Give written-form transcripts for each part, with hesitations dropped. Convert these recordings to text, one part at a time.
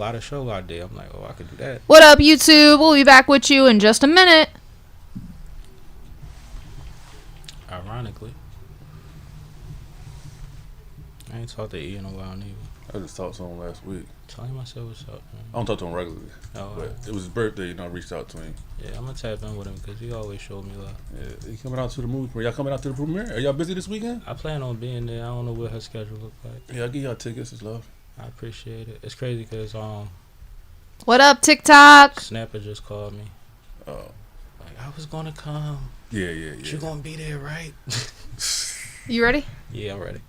a lot of shows out there. I'm like, oh, I could do that. What up, YouTube? We'll be back with you in just a minute. Ironically, I ain't talked to E in a while neither. I just talked to him last week. Tell him I said what's up, man. I don't talk to him regularly. Oh, but it was his birthday, you know, I reached out to him. Yeah, I'm gonna tap in with him because he always showed me love. Yeah, he coming out to the movie premiere. Y'all coming out to the premiere? Are y'all busy this weekend? I plan on being there. I don't know what her schedule looks like. Yeah, I'll give y'all tickets. It's love. I appreciate it. It's crazy because What up, TikTok? Snapper just called me. Oh. Like, I was gonna come. Yeah. You gonna be there, right? You ready? Yeah, I'm ready.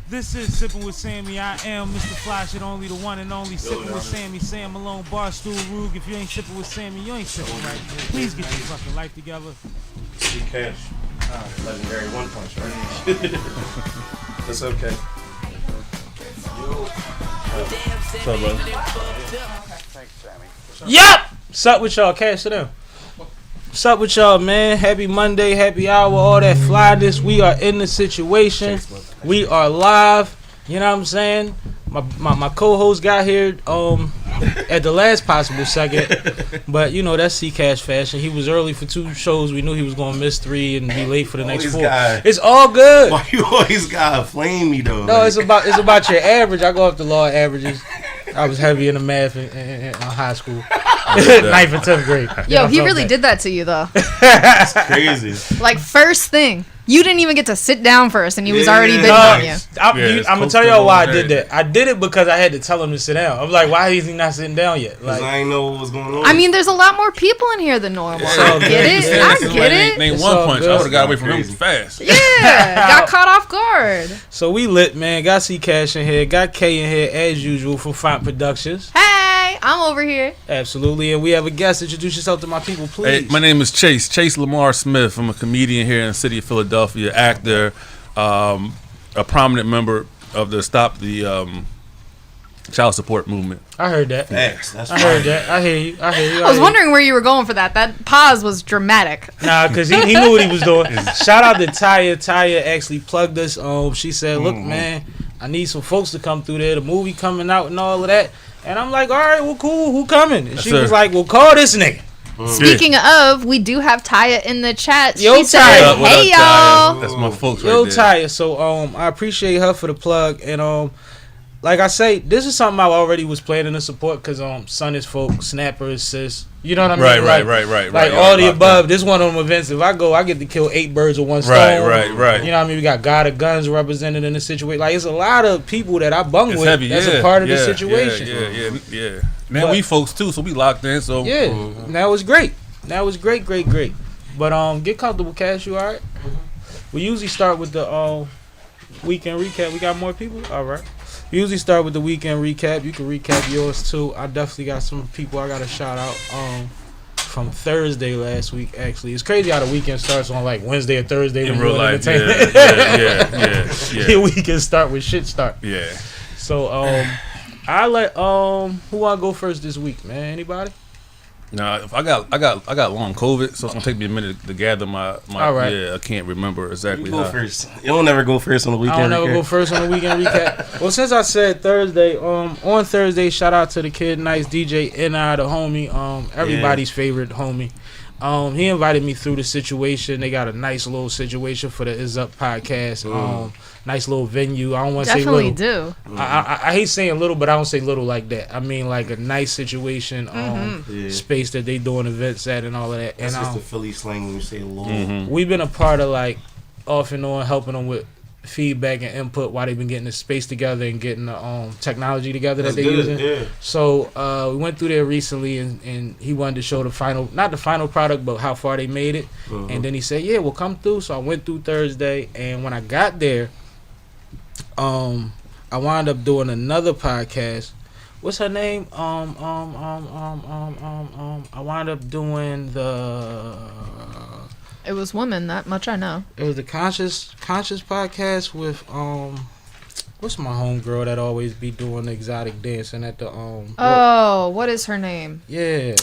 This is Sippin' with Sammy. I am Mr. Flash, and only the one and only Sippin' with Sammy. Sam Malone, Barstool Rug. If you ain't sippin' with Sammy, you ain't sippin' right. Please get your fucking life together. See Cash. Legendary OnePunch, right? That's okay. What's up, brother? Yup! What's up with y'all? Cash to them. What's up with y'all, man? Happy Monday, happy hour, all that flyness. We are in the situation. We are live. You know what I'm saying? My co-host got here at the last possible second. But, you know, that's C-Cash fashion. He was early for 2 shows. We knew he was going to miss 3 and be late for the next 4. It's all good. Why you always gotta flame me, though? No, it's about your average. I go off the law of averages. I was heavy in the math in high school. 9th and 10th grade. Yo, he really did that to you, though. It's crazy. Like, first thing. You didn't even get to sit down first, and he was already bidding on you. I'm going to tell y'all why I did that. I did it because I had to tell him to sit down. I'm like, why is he not sitting down yet? Because like, I ain't know what was going on. I mean, there's a lot more people in here than normal. I get it. I get it. Name One Punch. I would have got away from him fast. Yeah, got caught off guard. So we lit, man. Got C-Cash in here. Got K in here, as usual, from Font Productions. Hey, I'm over here. Absolutely. And we have a guest. Introduce yourself to my people, please. Hey, my name is Chase Lamar Smith. I'm a comedian here in the city of Philadelphia, actor, a prominent member of the Stop the Child Support movement. I heard that. Facts. I heard that. I hear you. I was wondering where you were going for that. That pause was dramatic. Nah, because he knew what he was doing. Shout out to Taya. Taya actually plugged us. She said, look, man, I need some folks to come through there. The movie coming out and all of that. And I'm like, all right, well, cool. Who coming? And she was like, well, call this nigga. Speaking of, we do have Taya in the chat. Yo, she said, Taya. hey, y'all. That's my folks Yo, right there. Taya. So I appreciate her for the plug. And like I say, this is something I already was planning to support because Son is folk, Snapper is sis. You know what I mean? Right. Like all the above. This one of them events, if I go, I get to kill 8 birds with one stone. Right. You know what I mean? We got God of Guns represented in the situation. Like, it's a lot of people that I bung with as a part of the situation. Yeah. Man, we folks too, so we locked in. So that was great. That was great. But get comfortable, Cash. You all right? We usually start with the weekend recap. We got more people? All right. We usually start with the weekend recap. You can recap yours too. I definitely got some people I got to shout out from Thursday last week. Actually, it's crazy how the weekend starts on like Wednesday or Thursday in real life. Yeah. The weekend start with shit start. Yeah. So I let who want to go first this week, man? Anybody? Nah, if I got long COVID, so it's gonna take me a minute to gather my all right. Yeah, I can't remember exactly. You go first. You don't never go first on the weekend. I don't never go first on the weekend recap. Well, since I said Thursday, on Thursday, shout out to the Kid Nice DJ N.I., the homie, everybody's favorite homie. He invited me through the situation. They got a nice little situation for the Is Up podcast. Nice little venue. I don't want to say little. Definitely do. I hate saying little, but I don't say little like that. I mean like a nice situation, space that they doing events at and all of that. That's and just the Philly slang when you say little. We've been a part of like off and on helping them with feedback and input while they've been getting the space together and getting the technology together that they're using. Yeah. So we went through there recently and he wanted to show the final, not the final product, but how far they made it. And then he said, yeah, we'll come through. So I went through Thursday, and when I got there, I wound up doing another podcast. What's her name? I wound up doing the. It was women, that much I know. It was the conscious podcast with What's my homegirl that always be doing the exotic dancing at the Oh, what is her name? Yeah.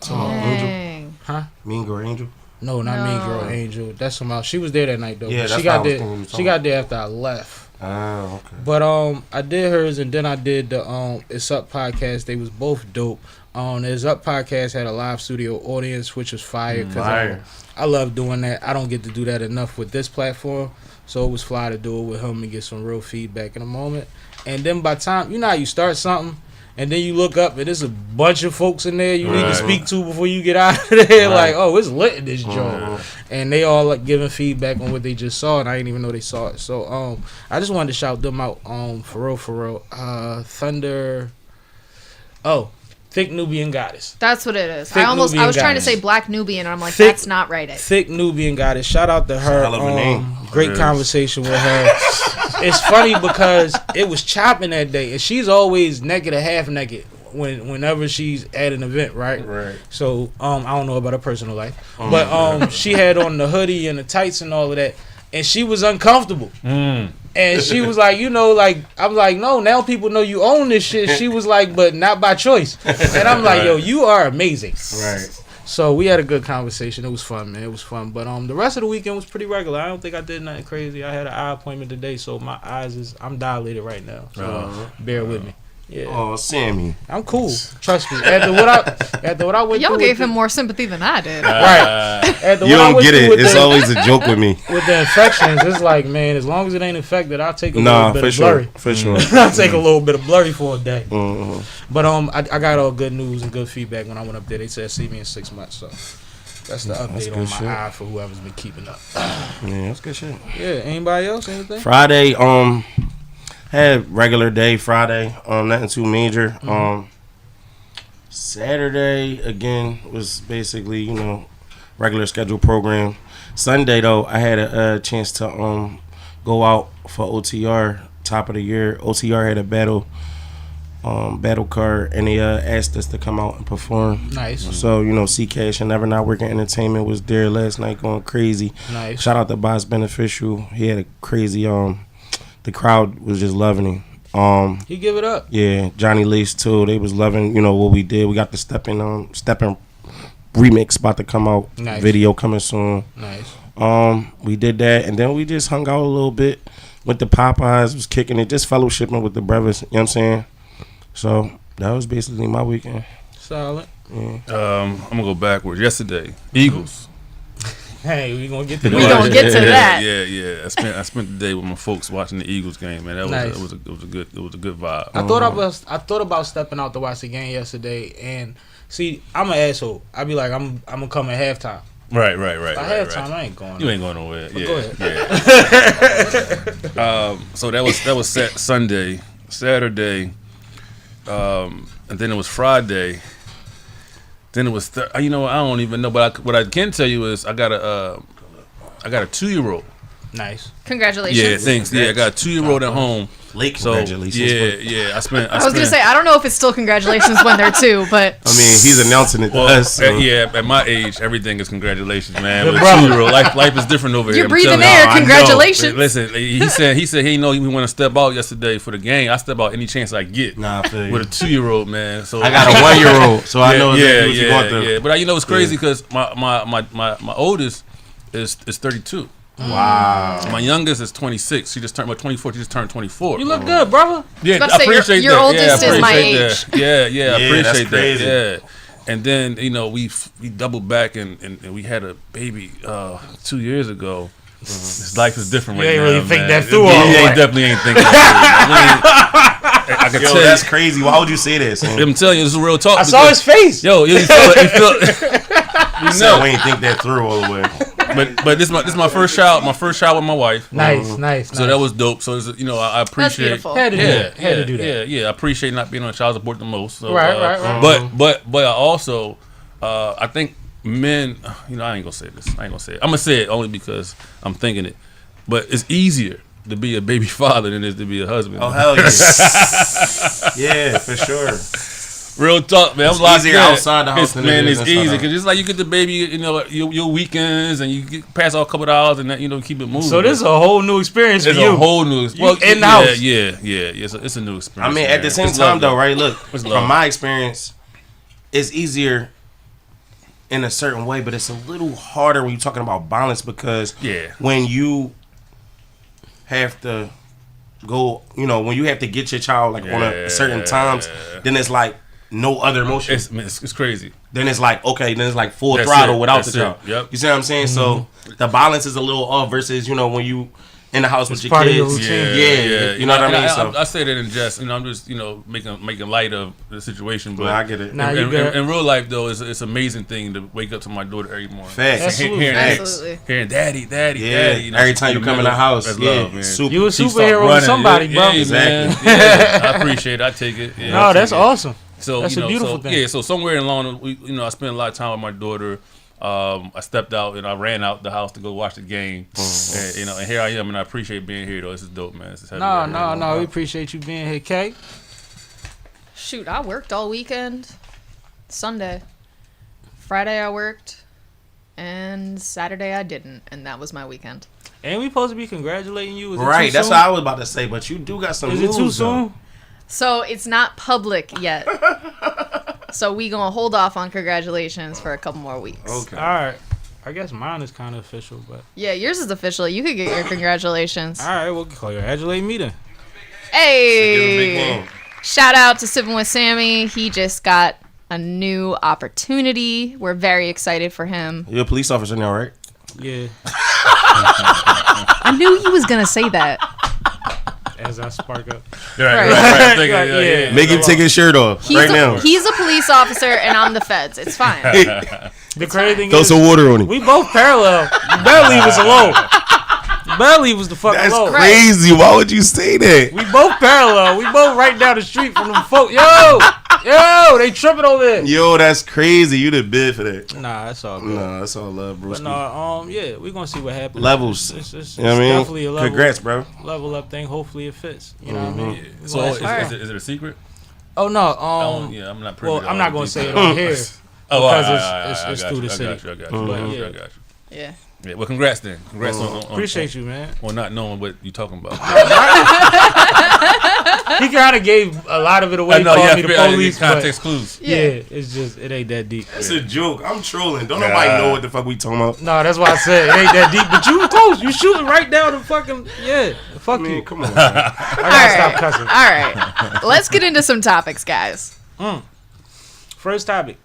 Dang. Huh? Mean Girl Angel? No, not Mean Girl Angel. That's somehow. She was there that night though. Yeah, she got there. She got there after I left. Oh, okay. But I did hers and then I did the It's Up podcast. They was both dope. It's Up podcast had a live studio audience, which was fire. Cause I love doing that. I don't get to do that enough with this platform, so it was fly to do it with him and get some real feedback in a moment. And then by time you know how you start something. And then you look up and there's a bunch of folks in there you need to speak to before you get out of there. Like, oh, it's lit in this joint. And they all like giving feedback on what they just saw, and I didn't even know they saw it. So I just wanted to shout them out for real. Thunder. Oh, Thick Nubian Goddess. That's what it is. Thick I was Nubian trying to Goddess. say Black Nubian, and I'm like, Thick- that's not right. Thick Nubian Goddess. Shout out to her. I love her name. Great conversation with her. It's funny because it was chopping that day, and she's always naked or half naked whenever she's at an event, right? Right. So I don't know about her personal life, but she had on the hoodie and the tights and all of that, and she was uncomfortable. And she was like, you know, like, I'm like, no, now people know you own this shit. She was like, but not by choice. And I'm like, yo, you are amazing. Right. So we had a good conversation. It was fun, man. It was fun. But the rest of the weekend was pretty regular. I don't think I did nothing crazy. I had an eye appointment today, so my eyes I'm dilated right now. So bear with me. Yeah. Oh, Sammie. I'm cool. Trust me. After what I went Y'all through gave with him more sympathy than I did. right. After You what I don't went get through it. with It's the- always a joke with me. with the infections. It's like, man, as long as it ain't infected, I'll take a Nah, little bit for of sure. blurry. For sure. I'll take a little bit of blurry for a day. Mm-hmm. But I got all good news and good feedback when I went up there. They said see me in 6 months. So that's the update on my shit. eye for whoever's been keeping up. Yeah, that's good shit. Yeah. Anybody else? Anything? Friday, had regular day Friday, nothing too major. Saturday again was basically, you know, regular scheduled program. Sunday though, I had a chance to go out for OTR, top of the year. OTR had a battle card, and they asked us to come out and perform. Nice. So, you know, C Cash and Never Not Working Entertainment was there last night going crazy. Nice. Shout out to Boss Beneficial. He had a crazy the crowd was just loving him. He give it up. Yeah, Johnny Lace too. They was loving, you know, what we did. We got the Steppin' remix about to come out. Nice. Video coming soon. Nice. We did that, and then we just hung out a little bit. Went to Popeyes, was kicking it, just fellowshipping with the brothers. You know what I'm saying? So that was basically my weekend. Solid. Yeah. I'm gonna go backwards. Yesterday, Eagles. Hey, we gonna get to We that. gonna get to that. Yeah. I spent the day with my folks watching the Eagles game, man. That was Nice. it was a good vibe. I thought about stepping out to watch the game yesterday, and see, I'm an asshole. I be like, I'm gonna come at halftime. Right. By halftime, I ain't going. You ain't going nowhere. But Yeah. go ahead. Yeah. So that was Sunday, Saturday, and then it was Friday. Then it was you know, I don't even know, but what I can tell you is I got a 2-year-old. Nice. Congratulations. Yeah, thanks. Yeah, I got a 2-year-old at home. Late So congratulations. yeah. I I was gonna say I don't know if it's still congratulations when they're two, but I mean, he's announcing it to Well, us. So. at my age, everything is congratulations, man. Good With a brother. 2-year-old, life is different over here. you're I'm breathing telling you. air. I know. Congratulations. Listen, he said he didn't know he want to step out yesterday for the game. I step out any chance I get Nah, I feel you. with a 2-year-old, man. So I got a 1-year-old, so I know exactly what you want them. yeah. But you know it's crazy because my oldest is 32. Wow. My youngest is 26. She just turned 24. She just turned 24. You look good, brother. Yeah, about to I say, appreciate your that. oldest yeah, I is my appreciate that. Yeah, I Yeah, appreciate that's that. crazy. Yeah. And then, you know, we doubled back and we had a baby 2 years ago. His life is different You right ain't now. really think man. that through Yeah, all the way. definitely ain't thinking that through. I can Yo, tell that's you. crazy. Why would you say this? Man? I'm telling you, this is real talk. I saw his face. Yo, you feel You know, we ain't think that through all the way. but this is my first child. My first child with my wife. Nice. So that was dope. So it's, you know, I appreciate. beautiful. Had to do that. Had to do that. Yeah. I appreciate not being on child support the most. So, Right. But I also, I think men. You know, I ain't gonna say this. I ain't gonna say it. I'm gonna say it only because I'm thinking it. But it's easier to be a baby father than it is to be a husband. Oh hell yeah, yeah, for sure. Real talk, man. I'm locked in. Outside the house, man. It's easy because it's like you get the baby, you know, your weekends, and you pass out a couple of hours, and that, you know, keep it moving. So this is a whole new experience for you. It's a whole new experience. In the house. Yeah. It's a new experience. I mean, at the same time, though, right? Look, from my experience, it's easier in a certain way, but it's a little harder when you're talking about balance because when you have to go, you know, when you have to get your child like on a certain times, then it's like no other emotion. It's crazy. Then it's like, okay, then it's like full throttle without the child. Yep. You see what I'm saying? So the balance is a little off versus, you know, when you in the house with your part kids. of your routine. Yeah. You know what I mean? So I say that in jest. You know, I'm just, you know, making light of the situation. But I get it. Nah, in real life, though, it's an amazing thing to wake up to my daughter every morning. Facts. Hearing daddy. You know, every time you come in the house, that's love, man. You a superhero to somebody, bro. Exactly. I appreciate it. I take it. Yeah, no, that's awesome. So that's a beautiful thing. Yeah. So somewhere along, I spent a lot of time with my daughter. I stepped out and I ran out the house to go watch the game. And, you know, and here I am, and I appreciate being here though. This is dope, man. This is heavy. No. We appreciate you being here, Kay. Shoot, I worked all weekend. Sunday. Friday I worked. And Saturday I didn't. And that was my weekend. Ain't we supposed to be congratulating you? Right, that's what I was about to say, but you do got some news. Is it too soon? So it's not public yet. So we gonna hold off on congratulations for a couple more weeks. Okay. All right. I guess mine is kind of official, but yeah, yours is official. You could get your congratulations. All right, we'll congratulate me then. Hey! Shout out to SippinWitSammie. He just got a new opportunity. We're very excited for him. You're a police officer now, right? Yeah. I knew he was gonna say that. As I spark up. Right. Make him take his shirt off now. He's a police officer and I'm the feds. It's fine. The crazy thing is, throw some water on him. We both parallel. You better leave us alone. You better leave us the fuck alone. That's crazy. Right. Why would you say that? We both parallel. We both right down the street from them folk. Yo, they tripping over there. Yo, that's crazy. You the bid for that. Nah, that's all good. Nah, that's all love, bro. But no, yeah, we're gonna see what happens. Levels. It's you know what I mean? Definitely a level. Congrats, bro. Level up thing. Hopefully it fits. You know what I mean? Yeah. So is it a secret? Oh no. I'm not privy. Well, I'm not gonna say it on here. Because it's through the city. I got you. Yeah. Yeah, well, congrats then. Congrats on appreciate you, man. Well, not knowing what you're talking about. He kind of gave a lot of it away. Calling me the police. Context clues. Yeah, it's just it ain't that deep. It's a joke. I'm trolling. Don't nobody know what the fuck we talking about. No, that's why I said it ain't that deep. But you close. You shooting right down the fucking Fuck you. Come on. I gotta stop cussing. All right, let's get into some topics, guys. First topic.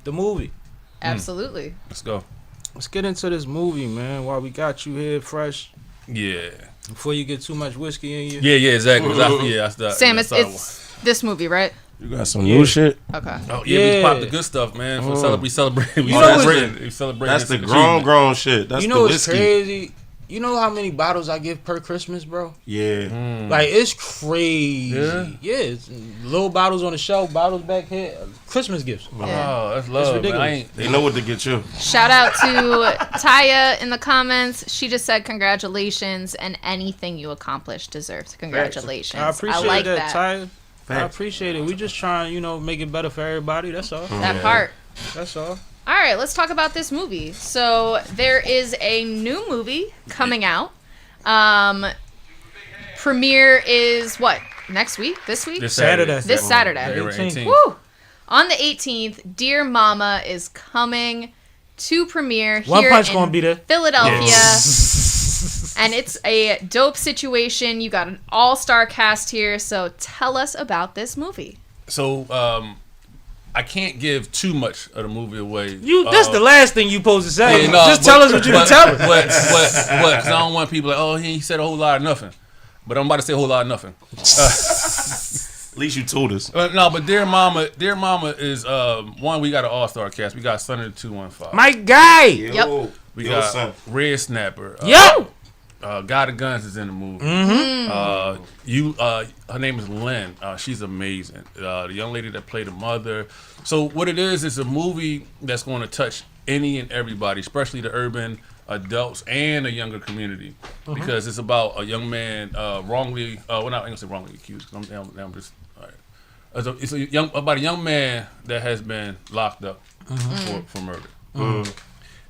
The movie. Absolutely. Let's go. Let's get into this movie, man, while we got you here fresh. Yeah. Before you get too much whiskey in you. Yeah, exactly. Sam, it's this movie, right? You got some new shit? Okay. Oh, yeah, we popped the good stuff, man. We celebrate. We celebrate. That's the grown shit. That's you know the what's crazy? You know how many bottles I give per Christmas, bro? Yeah. Like, it's crazy. Yeah, it's little bottles on the shelf, bottles back here. Christmas gifts. Yeah. Oh, that's love. It's ridiculous. They know what to get you. Shout out to Taya in the comments. She just said congratulations, and anything you accomplish deserves congratulations. I appreciate that. Taya. I appreciate it. We just trying, make it better for everybody. That's all. That part. That's all. All right, let's talk about this movie. So there is a new movie coming out. Premiere is what? Next week? This week? This Saturday. This Saturday. 18th. Woo! On the 18th, Dear Momma is coming to premiere here OnePunch in gonna be there. Philadelphia. Yes. And it's a dope situation. You got an all-star cast here. So tell us about this movie. So, I can't give too much of the movie away. That's the last thing you supposed to say. Yeah, no, just tell us what you can tell us. Because I don't want people like, oh, he said a whole lot of nothing. But I'm about to say a whole lot of nothing. At least you told us. No, but Dear Mama is one. We got an all-star cast. We got Son of the 215. My guy. Yep. We got Red Snapper. Yep. God of Guns is in the movie. Her name is Lynn. She's amazing. The young lady that played the mother. So what it is a movie that's going to touch any and everybody, especially the urban adults and the younger community, because it's about a young man wrongly. I'm not gonna say wrongly accused. I'm just all It's about a young man that has been locked up for murder.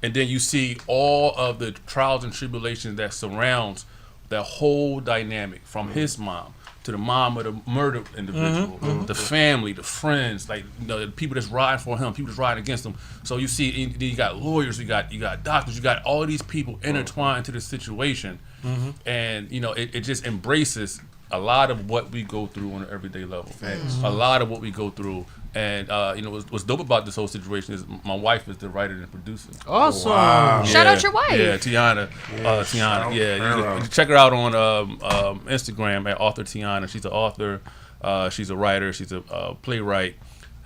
And then you see all of the trials and tribulations that surrounds that whole dynamic, from his mom to the mom of the murdered individual, the family, the friends, like the people that's riding for him, people that's riding against him. So you see, you got lawyers, you got doctors, you got all these people intertwined into the situation, and it just embraces a lot of what we go through on an everyday level. A lot of what we go through. And what's dope about this whole situation is my wife is the writer and producer. Awesome. Wow. Shout out your wife. Yeah, Tiana. Tiana. Yeah, you can check her out on Instagram at author Tiana. She's an author. She's a writer. She's a playwright.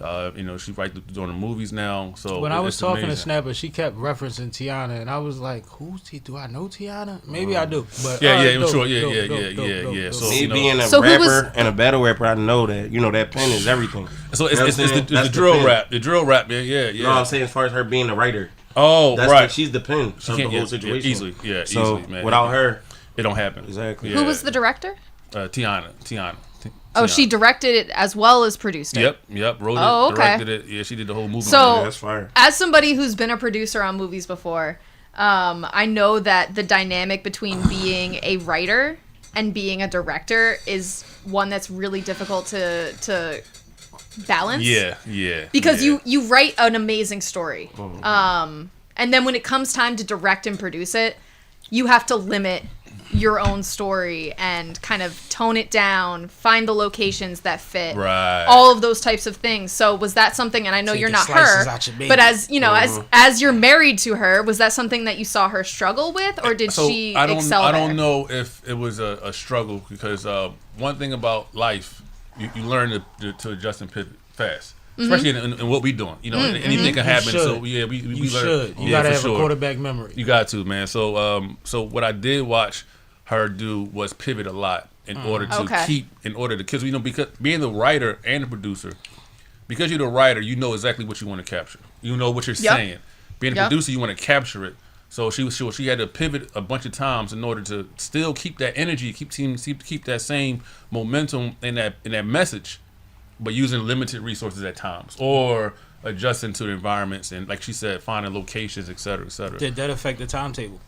She writes doing the movies now. So when I was talking amazing. to Snapper, she kept referencing Tiana, and I was like, "Who's T? Do I know Tiana? Maybe I do." But I'm sure. Yeah. So me being a rapper and a battle rapper, I know that that pen is everything. So it's the drill rap. The drill rap, man. Yeah. No, I'm saying as far as her being a writer. Oh, right. She's the pen of the whole situation. Easily. Yeah, so easily, man. Without her, it don't happen. Exactly. Who was the director? Tiana. Oh, she directed it as well as produced it. Yep. Wrote it, directed it. Yeah, she did the whole movie. So, that's fire. As somebody who's been a producer on movies before, I know that the dynamic between being a writer and being a director is one that's really difficult to balance. Yeah. Because you write an amazing story, and then when it comes time to direct and produce it, you have to limit your own story and kind of tone it down, find the locations that fit, all of those types of things. So was that something, and I know you're not her, but as as you're married to her, was that something that you saw her struggle with, or did she excel I don't know if it was a struggle, because one thing about life, you learn to adjust and pivot fast. Especially in what we doing, anything can happen. So we learn. You gotta have a quarterback memory. You got to, man. So what I did watch her do was pivot a lot in order to because because being the writer and the producer, because you're the writer, you know exactly what you want to capture. You know what you're saying. Being a producer, you want to capture it. So she had to pivot a bunch of times in order to still keep that energy, keep that same momentum in that message, but using limited resources at times, or adjusting to the environments, and like she said, finding locations, et cetera, et cetera. Did that affect the timetable?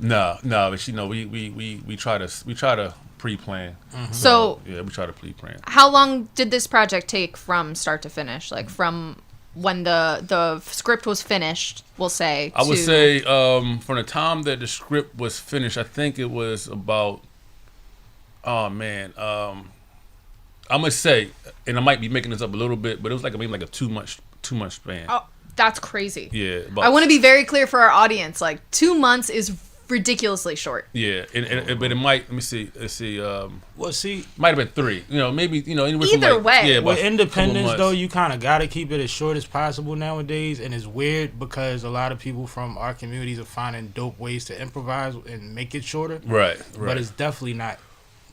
No, but we try to pre-plan. So we try to pre-plan. How long did this project take from start to finish? Like from when the script was finished, we'll say. I would say from the time that the script was finished, I think it was about. Oh man. I'm gonna say, and I might be making this up a little bit, but it was maybe like a too much span. Oh, that's crazy. Yeah, I want to be very clear for our audience. 2 months is ridiculously short. Yeah, but it might. Let me see. Let's see. Might have been 3. Maybe anywhere either way. Yeah, with independence though, you kind of gotta keep it as short as possible nowadays, and it's weird because a lot of people from our communities are finding dope ways to improvise and make it shorter. Right. But it's definitely not.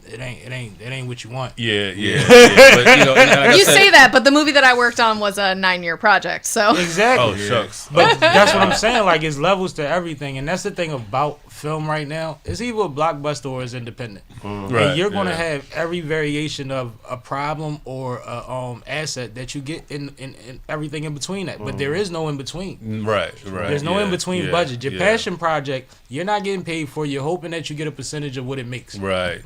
It ain't what you want. Yeah. But, you say that, but the movie that I worked on was a 9-year project, so exactly. Oh shucks. But that's what I'm saying. It's levels to everything, and that's the thing about film right now. It's either a blockbuster or it's independent. Right. And you're gonna have every variation of a problem or a asset that you get in everything in between that. But there is no in between. Right. There's no in between budget. Your passion project, you're not getting paid for. You're hoping that you get a percentage of what it makes. Right.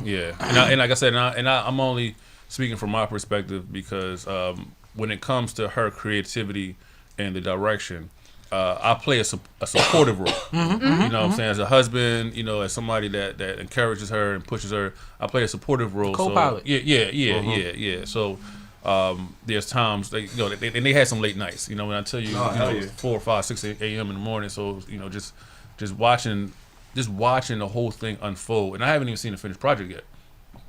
Yeah, and like I said, I'm only speaking from my perspective because when it comes to her creativity and the direction, I play a supportive role. You know what I'm saying? As a husband, as somebody that encourages her and pushes her, I play a supportive role. Co-pilot. So, yeah. So there's times they had some late nights. When I tell you, 4 or 5, 6 a.m. in the morning. So just watching the whole thing unfold, and I haven't even seen the finished project yet.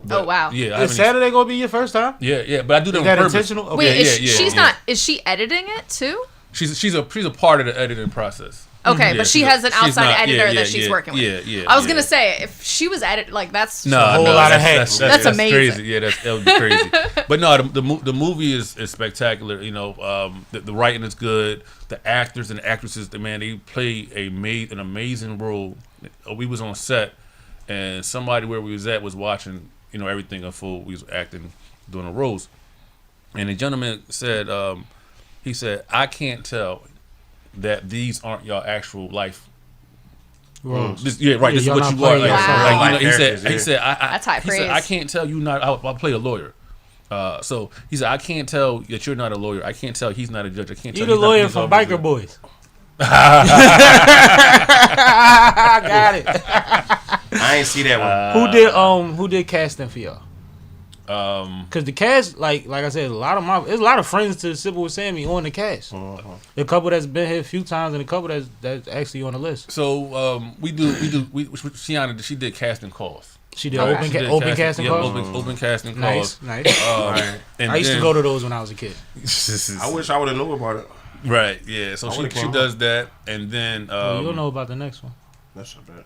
But, oh wow! Yeah, is Saturday gonna be your first time? Yeah, but I do that on purpose. Intentional? Okay. Wait, she's not. Is she editing it too? She's a part of the editing process. Okay, but she has an outside editor that she's working with. Yeah. I was gonna say if she was that's a whole lot of heads. That's amazing. Crazy. Yeah, that would be crazy. But no, the movie is spectacular. The writing is good. The actors and the actresses, they play an amazing role. We was on set, and somebody where we was at was watching, everything unfold. We was acting doing a roast, and the gentleman said, he said, I can't tell that these aren't y'all actual life. This is what you are. Like, he said, that's high praise. He said, I can't tell you not. I play a lawyer. So he said, I can't tell that you're not a lawyer. I can't tell he's not a judge. I can't tell you the lawyer from Biker Boys. I got it. I ain't see that one. Who did casting for y'all? Cause the cast, like I said, there's a lot of friends to SippinWitSammie on the cast. A couple that's been here a few times, and a couple that's actually on the list. So Shiana, she did casting calls. She did open casting calls. Open casting calls. Nice. I used to go to those when I was a kid. I wish I would have known about it. Right. Yeah. So she does that, and then you'll know about the next one. That's not bad.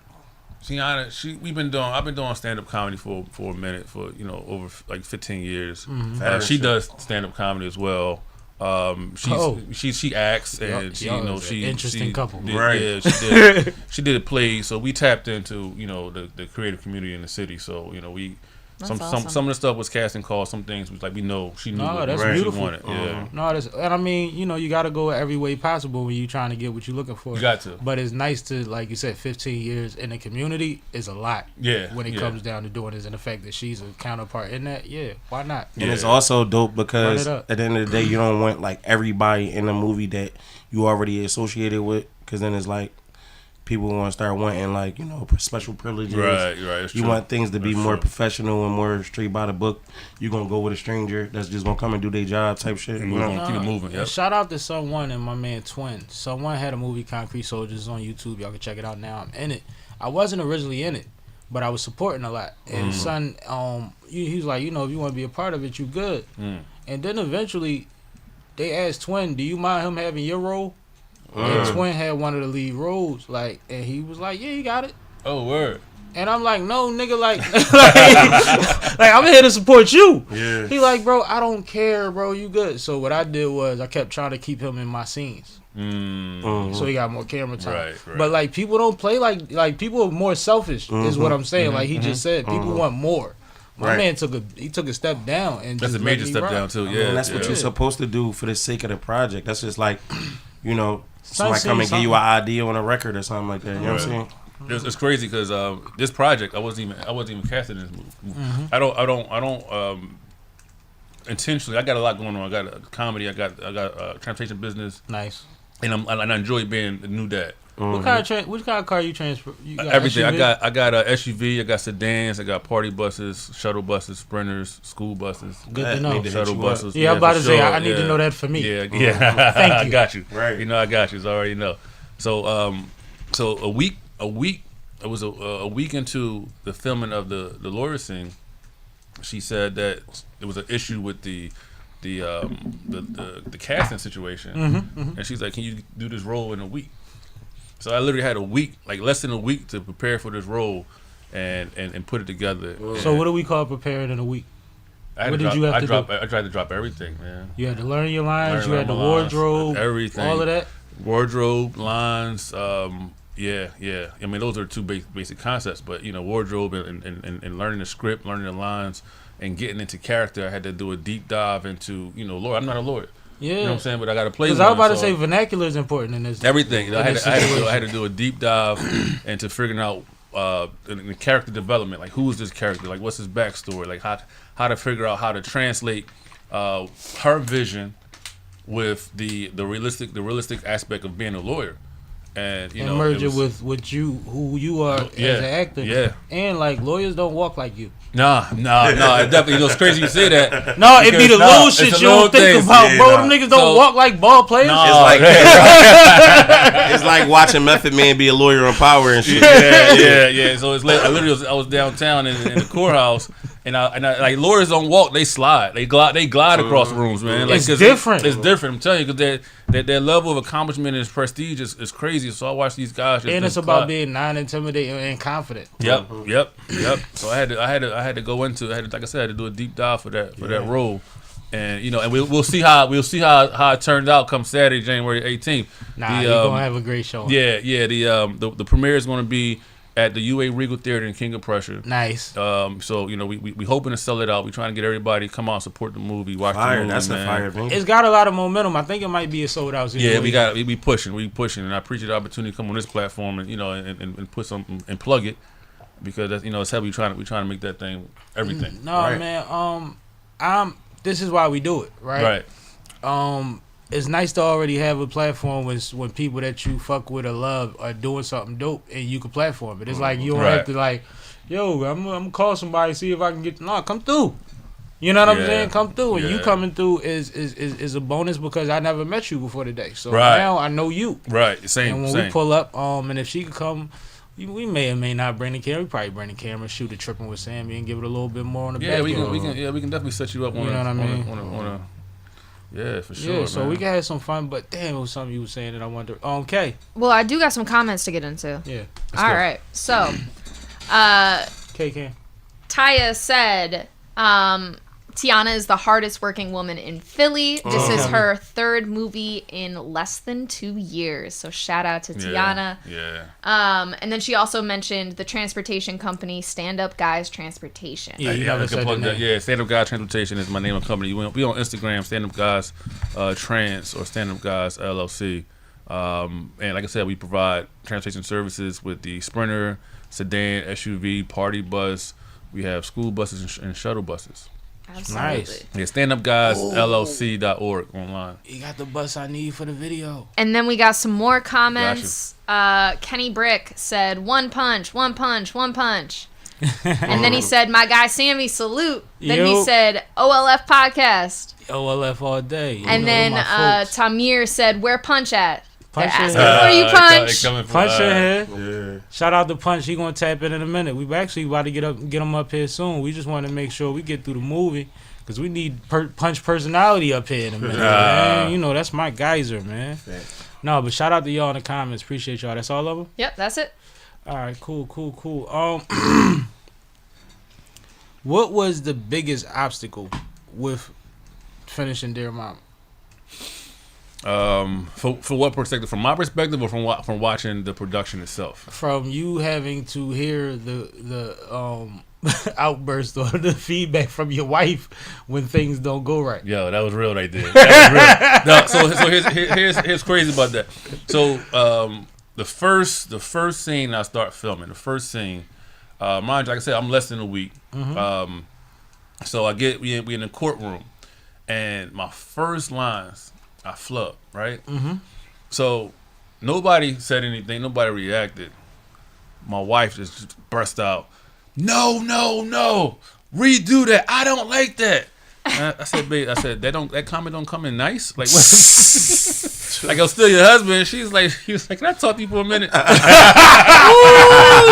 Shiana, I've been doing stand up comedy for a minute, for over like 15 years. She does stand up comedy as well. She acts, and she interesting couple. Right. Yeah, she did a play, so we tapped into the creative community in the city. So we. Some of the stuff was casting calls. Some things was like we know she knew what she wanted. Yeah. No, and I mean, you got to go every way possible when you're trying to get what you're looking for. You got to. But it's nice to, like you said, 15 years in the community is a lot. Yeah. When it comes down to doing this, and the fact that she's a counterpart in that, why not? And it's also dope because at the end of the day, you don't want like everybody in a movie that you already associated with, because then it's like, people want to start wanting like special privileges. Right. You want things to be more professional and more straight by the book. You gonna go with a stranger that's just gonna come and do their job type shit. And we're gonna keep it moving. Yep. Shout out to Someone and my man Twin. Someone had a movie, Concrete Soldiers, on YouTube. Y'all can check it out now. I'm in it. I wasn't originally in it, but I was supporting a lot. And son, he was like, if you want to be a part of it, you good. And then eventually, they asked Twin, do you mind him having your role? And Twin had one of the lead roles, and he was like, "Yeah, you got it." Oh, word. And I'm like, "No, nigga, like I'm here to support you." Yeah. He like, "Bro, I don't care, bro. You good." So what I did was I kept trying to keep him in my scenes, so he got more camera time. Right. But like people don't play like people are more selfish. Is what I'm saying. Like he just said, people want more. My man took a step down, and that's a major step down too. Yeah, and that's what you're supposed to do for the sake of the project. That's just like, somebody come and give you an idea on a record or something like that. You know what I'm saying? It's crazy because this project I wasn't even casted in this movie. I don't intentionally. I got a lot going on. I got a comedy. I got a transportation business. Nice. And I enjoy being the new dad. Which kind of car you transfer? You got everything. SUV? I got a SUV. I got sedans. I got party buses, shuttle buses, sprinters, school buses. Good to know. Shuttle buses. Yeah, I'm about to say I need to know that for me. Yeah. Thank you. I got you. Right. I got you. I already know. So so a week. It was a week into the filming of the lawyer scene. She said that there was an issue with the casting situation, and she's like, "Can you do this role in a week?" So I literally had a week, like less than a week, to prepare for this role and put it together. So what do we call preparing in a week? I tried to drop everything, man. You had to learn your lines. You had the wardrobe, everything, all of that. Wardrobe, lines. Yeah. I mean, those are two basic concepts, but wardrobe and learning the script, learning the lines, and getting into character. I had to do a deep dive into lawyer. I'm not a lawyer. Yeah, you know what I'm saying, but I got to play. Because I was about to say vernacular is important in this. Everything. I had to do a deep dive into figuring out the character development. Like, who is this character? Like, what's his backstory? Like, how to figure out how to translate her vision with the realistic aspect of being a lawyer. And merge it with who you are as an actor. Yeah. And like lawyers don't walk like you. Nah. Definitely. It's crazy you say that. No, it be the little shit you don't think about, bro. Them niggas don't walk like ball players. It's like watching Method Man be a lawyer on Power and shit. Yeah. So it's I was downtown in the courthouse. And I like lawyers don't walk, they slide. They glide across rooms, man. Like, it's different. It's different. I'm telling you, because their level of accomplishment and prestige is crazy. So I watch these guys. And it's about being non-intimidating and confident. Yep. So I had to go into. Like I said, I had to do a deep dive for that role. And and we'll see how it turned out come Saturday, January 18th. You're gonna have a great show. Yeah. The premiere is gonna be at the UA Regal Theater in King of Prussia. Nice. So we hoping to sell it out. We trying to get everybody come out, support the movie, watch the movie. That's man. a fire venue. It's got a lot of momentum. I think it might be a sold out situation. Yeah, we pushing, and I appreciate the opportunity to come on this platform and and put something and plug it because that's, it's how we trying to make that thing everything. No, right? Man. This is why we do it, right? Right. It's nice to already have a platform when people that you fuck with or love are doing something dope and you can platform it. It's like you don't have to like, yo, I'm gonna call somebody, see if I can get come through. You know what I'm saying? Come through, and you coming through is a bonus because I never met you before today. So now I know you. Right. Same. And when we pull up, and if she could come, we may or may not bring the camera. We probably bring the camera, shoot it tripping with Sammie, and give it a little bit more on the back. We can definitely set you up on. You know what I mean? Yeah, for sure. Yeah, so man. we can have some fun, but damn, it was something you were saying that I wonder. Kay. Well, I do got some comments to get into. Yeah. All right. So, Kay. Taya said, Tiana is the hardest working woman in Philly. This is her third movie in less than 2 years. So shout out to Tiana. Yeah. And then she also mentioned the transportation company, Stand Up Guys Transportation. Yeah, you never said the name. Yeah, Stand Up Guys Transportation is my name of company. We on Instagram, Stand Up Guys Trans or Stand Up Guys LLC. And like I said, we provide transportation services with the Sprinter, sedan, SUV, party bus. We have school buses and shuttle buses. Absolutely. Nice. Yeah, standupguysllc.org online. You got the bus I need for the video. And then we got some more comments. Kenny Brick said, one punch. And then he said, my guy Sammie, salute. Then he said, OLF podcast. OLF all day. And then Tamir said, where Punch at? Punch They're asking for you, Punch. Punch in here. Yeah. Shout out to Punch. He gonna tap in a minute. We actually about to get him up here soon. We just want to make sure we get through the movie because we need Punch personality up here in a minute. Man. That's my geyser, man. No, but shout out to y'all in the comments. Appreciate y'all. That's all of them? Yep, that's it. All right, cool. What was the biggest obstacle with finishing Dear Mama? For what perspective? From my perspective, or from watching the production itself? From you having to hear the outburst or the feedback from your wife when things don't go right. Yo, that was real right there. That was real. No, so here's crazy about that. So the first scene I start filming, mind you, like I said, I'm less than a week. Mm-hmm. So we in the courtroom, and my first lines, I flub, right? Mm-hmm. So nobody said anything. Nobody reacted. My wife just burst out, No, redo that. I don't like that. I said, babe, that comment don't come in nice. Like, what? Like, I'm still your husband. He was like, can I talk to you for a minute? Ooh,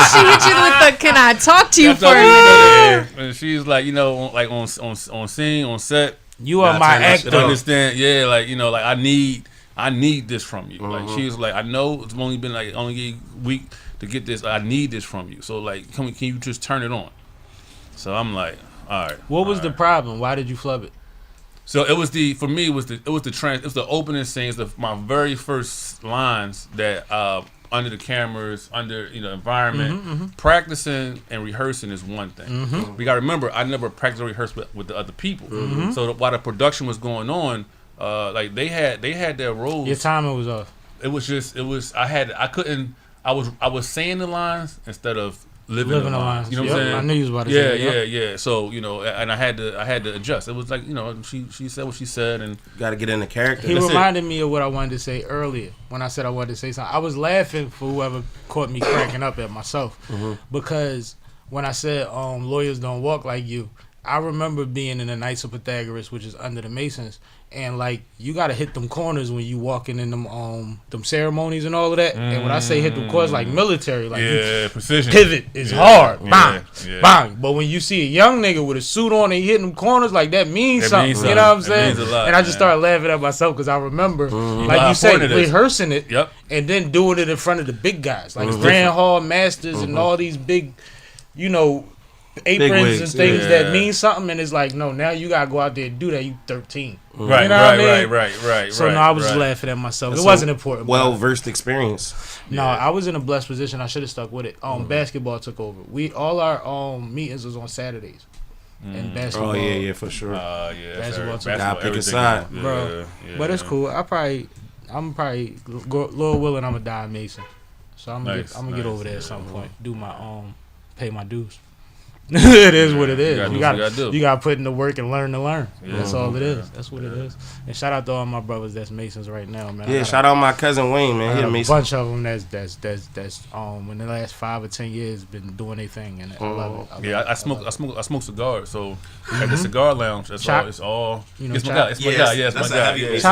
she hit you with the, can I talk to you for a minute? And she's like, on scene, on set. You are my actor. I understand. Yeah, I need this from you. Like, she was like, I know it's only been only a week to get this. I need this from you. So can you just turn it on? So I'm like, all right. What was the problem? Why did you flub it? So it was the opening scenes, my very first lines that under the cameras, under environment, practicing and rehearsing is one thing. Mm-hmm. We gotta remember, I never practiced or rehearsed with the other people. Mm-hmm. So while the production was going on, they had their roles. Your timing was off. I was saying the lines instead of living the lines. You know what I'm saying? I knew you was about to say that. Yeah. So and I had to adjust. It was like she said what she said, and got to get in the character. He reminded me of what I wanted to say earlier when I said I wanted to say something. I was laughing for whoever caught me cracking up at myself because when I said lawyers don't walk like you, I remember being in the Knights of Pythagoras, which is under the Masons, and you gotta hit them corners when you walking in them ceremonies and all of that. And when I say hit them corners, like military, precision, pivot is hard, bang, bang. But when you see a young nigga with a suit on and he hitting them corners, that means something. You know what I'm saying? It means a lot, and I just started laughing at myself because I remember, like you said, rehearsing it, and then doing it in front of the big guys, like Grand Hall Masters and all these big, aprons and things that mean something, and it's like, no, now you gotta go out there and do that. You 13, right? You know what I mean? Right. So no, I was just laughing at myself. It wasn't important. Well-versed experience. No, I was in a blessed position. I should have stuck with it. Basketball took over. All our meetings was on Saturdays. And basketball. Oh yeah, for sure. Basketball took over. Gotta pick a side, bro. But it's cool. I'm probably Lord willing, I'm gonna die Mason. So I'm gonna get over there at some point. Do my pay my dues. It is what it is. You got to put in the work and learn to learn. Yeah. That's all it is. That's what it is. And shout out to all my brothers that's Masons right now, man. Yeah, shout out my cousin Wayne, man. He a Mason. A bunch of them that's in the last 5 or 10 years been doing their thing, and I love it. I smoke cigars, so at the cigar lounge, that's all. It's all. You know, it's my guy. It's my guy. Yeah, it's my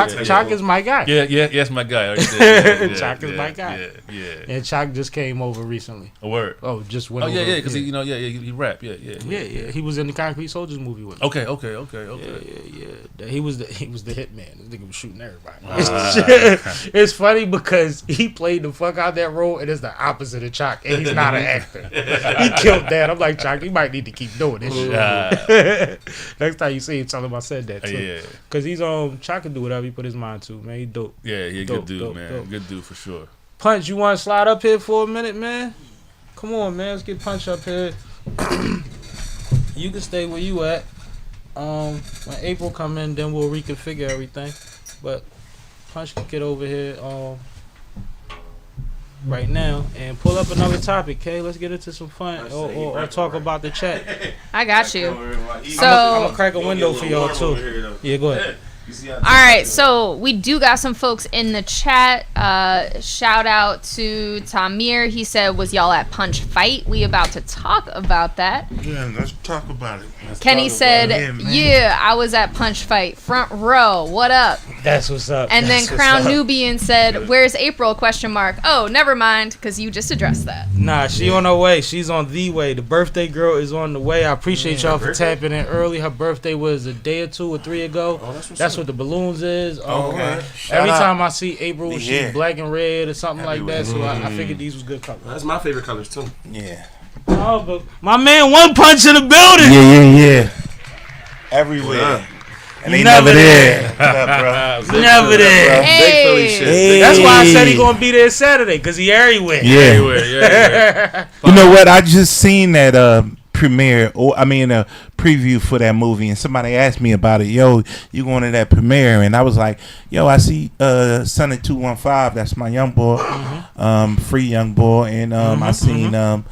guy. Chalk is my guy. Yes, my guy. Chalk is my guy. Yeah. And Chalk just came over recently. A word. Oh, just went over. Yeah, because he rap. Yeah. He was in the Concrete Soldiers movie with me. Okay. Yeah. He was the hitman. This nigga was shooting everybody. It's funny because he played the fuck out that role, and it's the opposite of Chalk, and he's not an actor. He killed that. I'm like, Chalk, you might need to keep doing this shit. Next time you see him, tell him I said that too. Yeah. Because he's Chalk can do whatever he put his mind to, man. He dope. Yeah, good dude, man. Dope. Good dude for sure. Punch, you want to slide up here for a minute, man? Come on, man. Let's get Punch up here. You can stay where you at. When April come in, then we'll reconfigure everything. But Punch can get over here right now and pull up another topic, okay? Let's get into some fun or talk about the chat. I got you. So I'm gonna crack a window for y'all too. Yeah, go ahead. All right, so we do got some folks in the chat. Shout out to Tamir. He said, was y'all at Punch Fight? We about to talk about that. Yeah, let's talk about it. Kenny said, yeah, I was at Punch Fight. Front row. What up? That's what's up. And then Crown Nubian said, where's April? ? Oh, never mind, because you just addressed that. Nah, she on her way. She's on the way. The birthday girl is on the way. I appreciate y'all for tapping in early. Her birthday was a day or 2 or 3 ago. That's what the balloons is. Okay. Every time I see April, she's black and red or something like that. So I figured these was good colors. That's my favorite colors too. Yeah. Oh, but my man OnePunch in the building. Yeah. Everywhere. And they never there. Never there. Hey. That's why I said he gonna be there Saturday, because he everywhere. Yeah. Everywhere. You know what? I just seen that premiere, a preview for that movie, and somebody asked me about it. Yo, you going to that premiere? And I was like, yo, I see Son of 215. That's my young boy, free young boy, and I seen the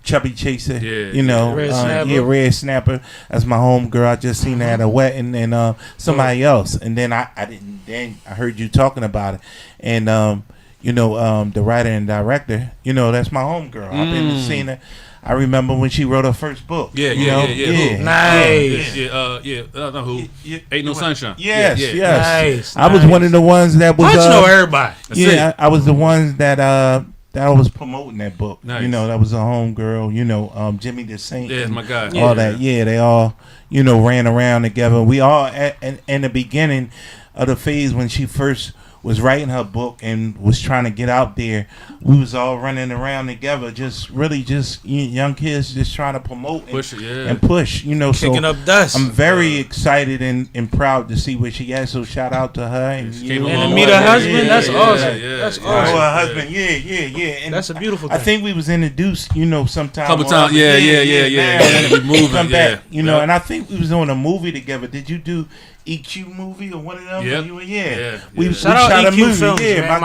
Chubby Chaser, Red Snapper. That's my home girl. I just seen that at a wedding, and somebody else, and then I didn't. Then I heard you talking about it, and the writer and director, that's my home girl. I've been seeing it. I remember when she wrote her first book. Yeah. Nice. Who? Ain't No Sunshine. Yes. Nice. I was one of the ones that was. Punch know everybody. I was the ones that I was promoting that book. Nice. That was a home girl. Jimmy the Saint. Yeah, my guy. All that. Yeah, they all ran around together. We all in the beginning of the phase when she first was writing her book and was trying to get out there, we was all running around together, just young kids just trying to promote and push, kicking up dust. I'm very excited and proud to see where she at, so shout out to her. And to meet her husband, that's awesome. That's awesome. Her husband, yeah. And that's a beautiful thing. I think we was introduced, sometime. Couple times, yeah. We moving, come back, and I think we was on a movie together. Did you do EQ movie or one of them? Yeah. We shot a movie. Films, man,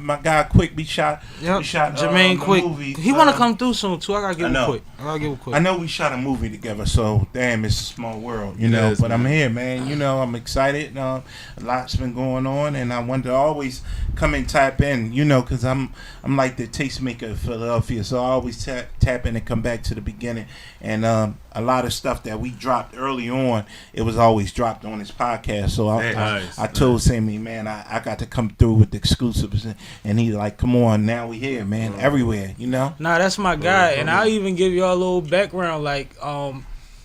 my guy Quick. We shot Jermaine Quick. Movie. He want to come through soon too. I gotta give him Quick. I know we shot a movie together, so damn, it's a small world, But I'm here, man. I'm excited. A lot's been going on, and I want to always come and tap in, because I'm like the tastemaker of Philadelphia, so I always tap in and come back to the beginning. And a lot of stuff that we dropped early on, it was always dropped on this podcast. So I told Sammie, man, I got to come through with the exclusives, and he like, come on, now we here, man, everywhere, Nah, that's my guy, and I'll even give y'all a little background. Like,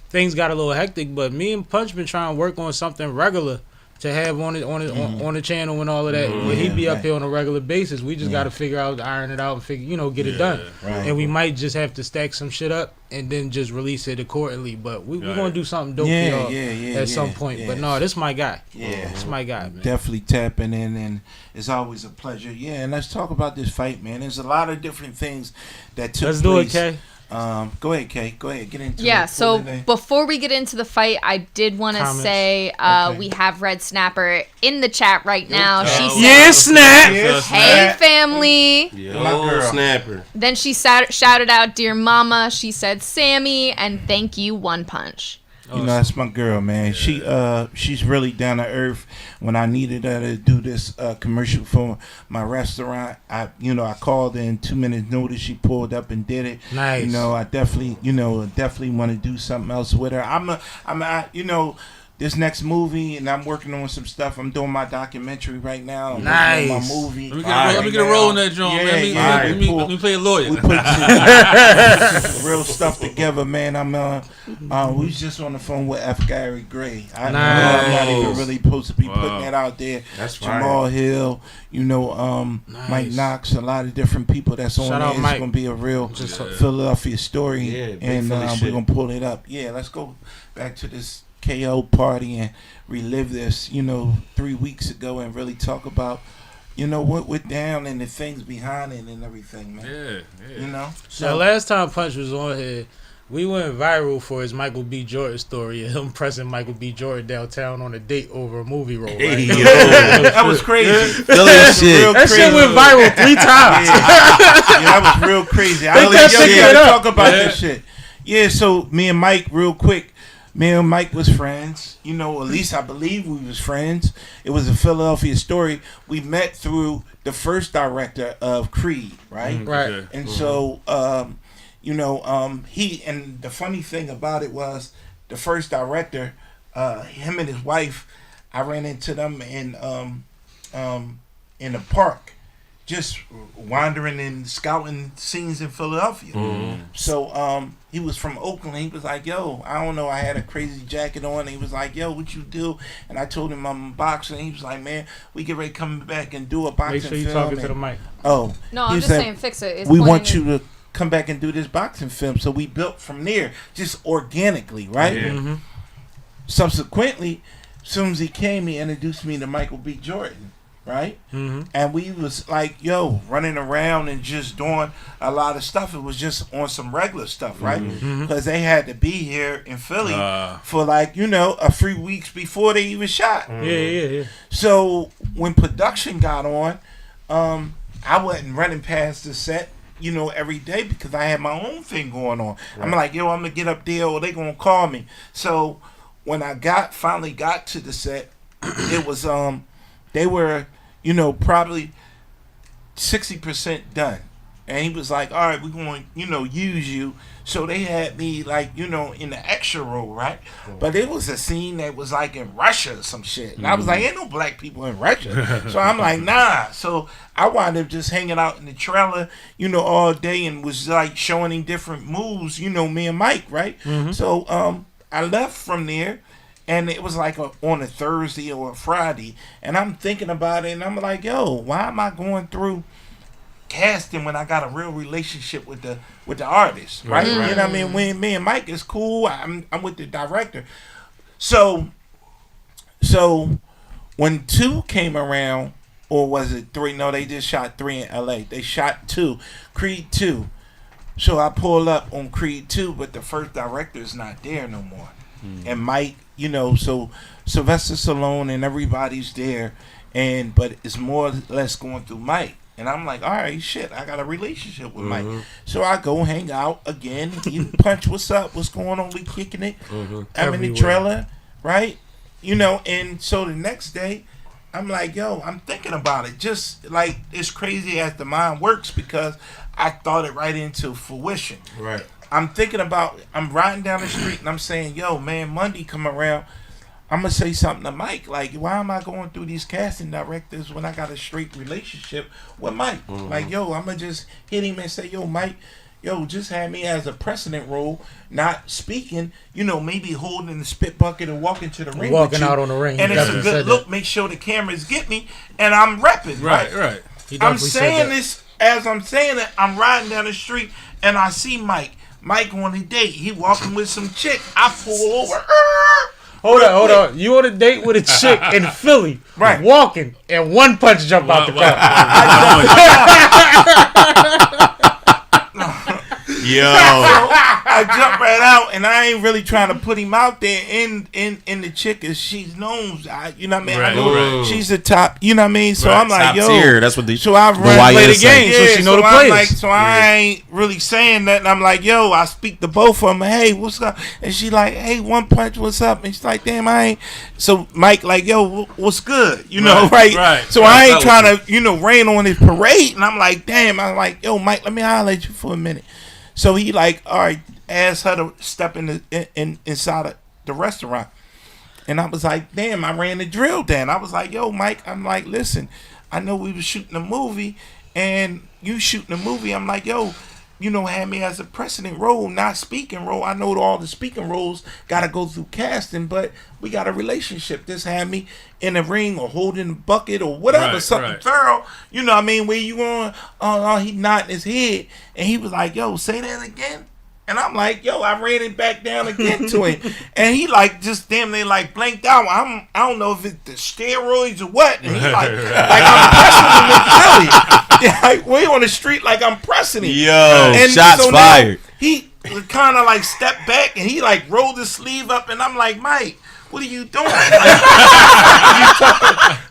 things got a little hectic, but me and Punch been trying to work on something regular to have on the channel and all of that. But he be up here on a regular basis. We just got to figure out, iron it out, and figure, get it done. Right. And we might just have to stack some shit up and then just release it accordingly. But we're gonna do something dope for y'all at some point. Yeah. But no, this my guy. Yeah, This my guy, man. Definitely tapping in, and it's always a pleasure. Yeah, and let's talk about this fight, man. There's a lot of different things that took Let's place. do it, Kay. Go ahead, Kay. Go ahead. Get into it. Yeah, so before we get into the fight, I did want to say we have Red Snapper in the chat right now. She said, Snap! hey, family. Yo, Snapper. Then she shouted out, dear mama. She said, Sammie, and thank you, One Punch. That's my girl, man. She's really down to earth. When I needed her to do this commercial for my restaurant, I called her in 2 minutes notice. She pulled up and did it. Nice. I definitely want to do something else with her. This next movie, and I'm working on some stuff. I'm doing my documentary right now. I'm Nice. working on my movie. Let me get a role in that joint, man. Let me play a lawyer. We put some real stuff together, man. We was just on the phone with F. Gary Gray. I'm not even really supposed to be putting that out there. That's Jamal fine. Hill, Mike Knox, a lot of different people that's on Shout there. out, It's Mike. gonna be a real Philadelphia story, and we're gonna pull it up. Yeah, let's go back to this KO party and relive this, 3 weeks ago, and really talk about, what went down and the things behind it and everything, man. Yeah. So last time Punch was on here, we went viral for his Michael B. Jordan story and him pressing Michael B. Jordan downtown on a date over a movie role. Right? That was crazy. That shit went viral 3 times. That was real crazy. I gotta talk about this shit. Yeah, so me and Mike, real quick. Me and Mike was friends. At least I believe we was friends. It was a Philadelphia story. We met through the first director of Creed, right? Right. And so, he, and the funny thing about it was the first director, him and his wife, I ran into them in the park, just wandering and scouting scenes in Philadelphia. So he was from Oakland. He was like, yo, I don't know, I had a crazy jacket on. He was like, yo, what you do? And I told him I'm a boxer. And he was like, man, we get ready to come back and do a boxing Make sure you film. talking to the mic. Oh. No, I'm just saying fix it. It's we pointing want you to come back and do this boxing film. So we built from there, just organically, right? Yeah. Subsequently, as soon as he came, he introduced me to Michael B. Jordan, right? And we was like, running around and just doing a lot of stuff. It was just on some regular stuff, right? Because they had to be here in Philly for a few weeks before they even shot. Yeah. So when production got on, I wasn't running past the set, every day, because I had my own thing going on. Right. I'm like, I'm gonna get up there or they gonna call me. So when I finally got to the set, it was they were, probably 60% done. And he was like, all right, we're going to, use you. So they had me in the extra role, right? But it was a scene that was like in Russia or some shit. And I was like, ain't no black people in Russia. So I'm like, nah. So I wound up just hanging out in the trailer, all day, and was like showing him different moves, me and Mike, right? So I left from there. And it was like on a Thursday or a Friday. And I'm thinking about it, and I'm like, why am I going through casting when I got a real relationship with the artist, right? You know what I mean? When me and Mike is cool, I'm with the director. So when 2 came around, or was it 3? No, they just shot 3 in LA. They shot 2, Creed 2. So I pulled up on Creed 2, but the first director is not there no more. And Mike, so Sylvester Stallone and everybody's there, but it's more or less going through Mike. And I'm like, all right, shit, I got a relationship with Mike. So I go hang out again. Punch, what's up? What's going on? We kicking it. I'm in the trailer, right? And so the next day, I'm like, I'm thinking about it. Just like, it's crazy as the mind works, because I thought it right into fruition. Right. I'm riding down the street and I'm saying, man, Monday come around, I'm going to say something to Mike. Like, why am I going through these casting directors when I got a straight relationship with Mike? Like, I'm going to just hit him and say, Mike, yo, just have me as a precedent role, not speaking, you know, maybe holding the spit bucket and walking to the ring. Walking out on the ring. And it's a good look, make sure the cameras get me, and I'm repping. Right. I'm saying this as I'm saying it, I'm riding down the street, and I see Mike. Mike on a date. He walking with some chick. I pull over. Hold on. You on a date with a chick in Philly, right? Walking, and OnePunch jump out the car. Yo, I jump right out, and I ain't really trying to put him out there in the chick, as she's known. You know what I mean? I know she's the top. You know what I mean? So I'm like, top yo, tier. That's what so I play the game, so she know the players. I ain't really saying that. And I'm like, yo, I speak to both of them. Hey, what's up? And she like, hey, OnePunch, what's up? And she's like, damn, I ain't. So Mike like, yo, what's good? You know, right? So I ain't trying to, you know, rain on his parade. And I'm like, damn. I'm like, yo, Mike, let me holler at you for a minute. So he like, all right, asked her to step inside of the restaurant. And I was like, damn, I ran the drill then. I was like, yo, Mike, I'm like, listen, I know we was shooting a movie and you shooting a movie. I'm like, yo, you know, have me as a precedent role, not speaking role. I know all the speaking roles got to go through casting, but we got a relationship. Just have me in the ring or holding a bucket or whatever, something thorough. You know what I mean? Where you on, he nodding his head. And he was like, yo, say that again. And I'm like, yo, I ran it back down again to him. And he like just damn near like blanked out. I don't know if it's the steroids or what. And he like I'm pressing him in Philly. Yeah, like, we on the street like I'm pressing him. Yo, and shots fired. He kind of like stepped back and he like rolled his sleeve up. And I'm like, Mike, what are you doing?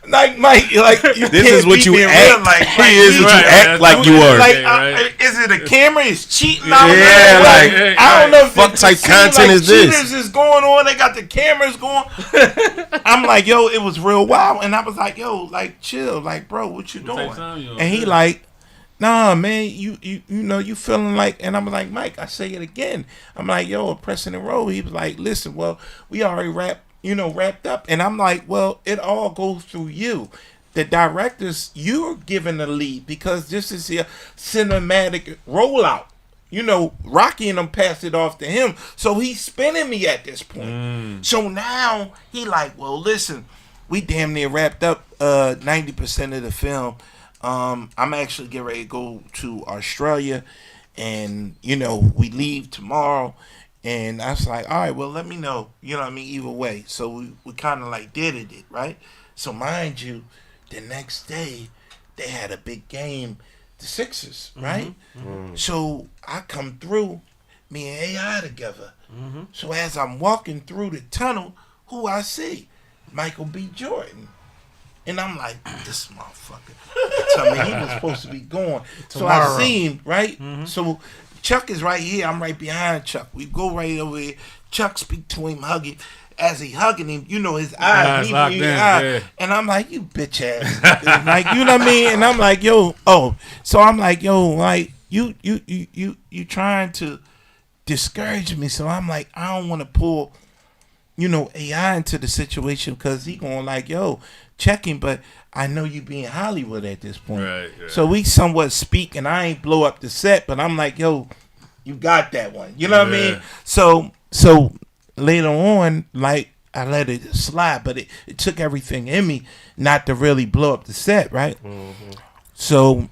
Like Mike, like you this is what you act. Like is what you act like you are. Like, is it a camera? Is cheating out there? Yeah, I don't know if fuck type content is this. Cheaters is going on. They got the cameras going. I'm like, yo, it was real wild, and I was like, yo, like chill, like bro, what you doing? And he like, nah, man, you know, you feeling like, and I'm like, Mike, I say it again. I'm like, yo, pressing the road. He was like, listen, well, we already wrapped up. And I'm like, well, it all goes through you. The directors, you're given the lead because this is a cinematic rollout. You know, Rocky and them passed it off to him. So he's spinning me at this point. So now he like, well, listen, we damn near wrapped up 90% of the film. I'm actually getting ready to go to Australia and, you know, we leave tomorrow. And I was like, all right, well, let me know. You know what I mean? Either way. So we kind of like did it, right? So mind you, the next day, they had a big game, the Sixers, right? So I come through, me and AI together. So as I'm walking through the tunnel, who I see? Michael B. Jordan. And I'm like, this motherfucker. Tell me he was supposed to be gone. So I see him, right? So Chuck is right here. I'm right behind Chuck. We go right over here. Chuck speak to him, hug him. As he hugging him, you know, his eyes. And I'm like, you bitch ass. Like, you know what I mean? And I'm like, yo, So I'm like, yo, like, you trying to discourage me. So I'm like, I don't want to pull, you know, AI into the situation because he going like, yo, check him, but I know you being Hollywood at this point. Right. So we somewhat speak, and I ain't blow up the set, but I'm like, yo, you got that one. You know what I mean? So later on, like, I let it slide, but it took everything in me not to really blow up the set, right? So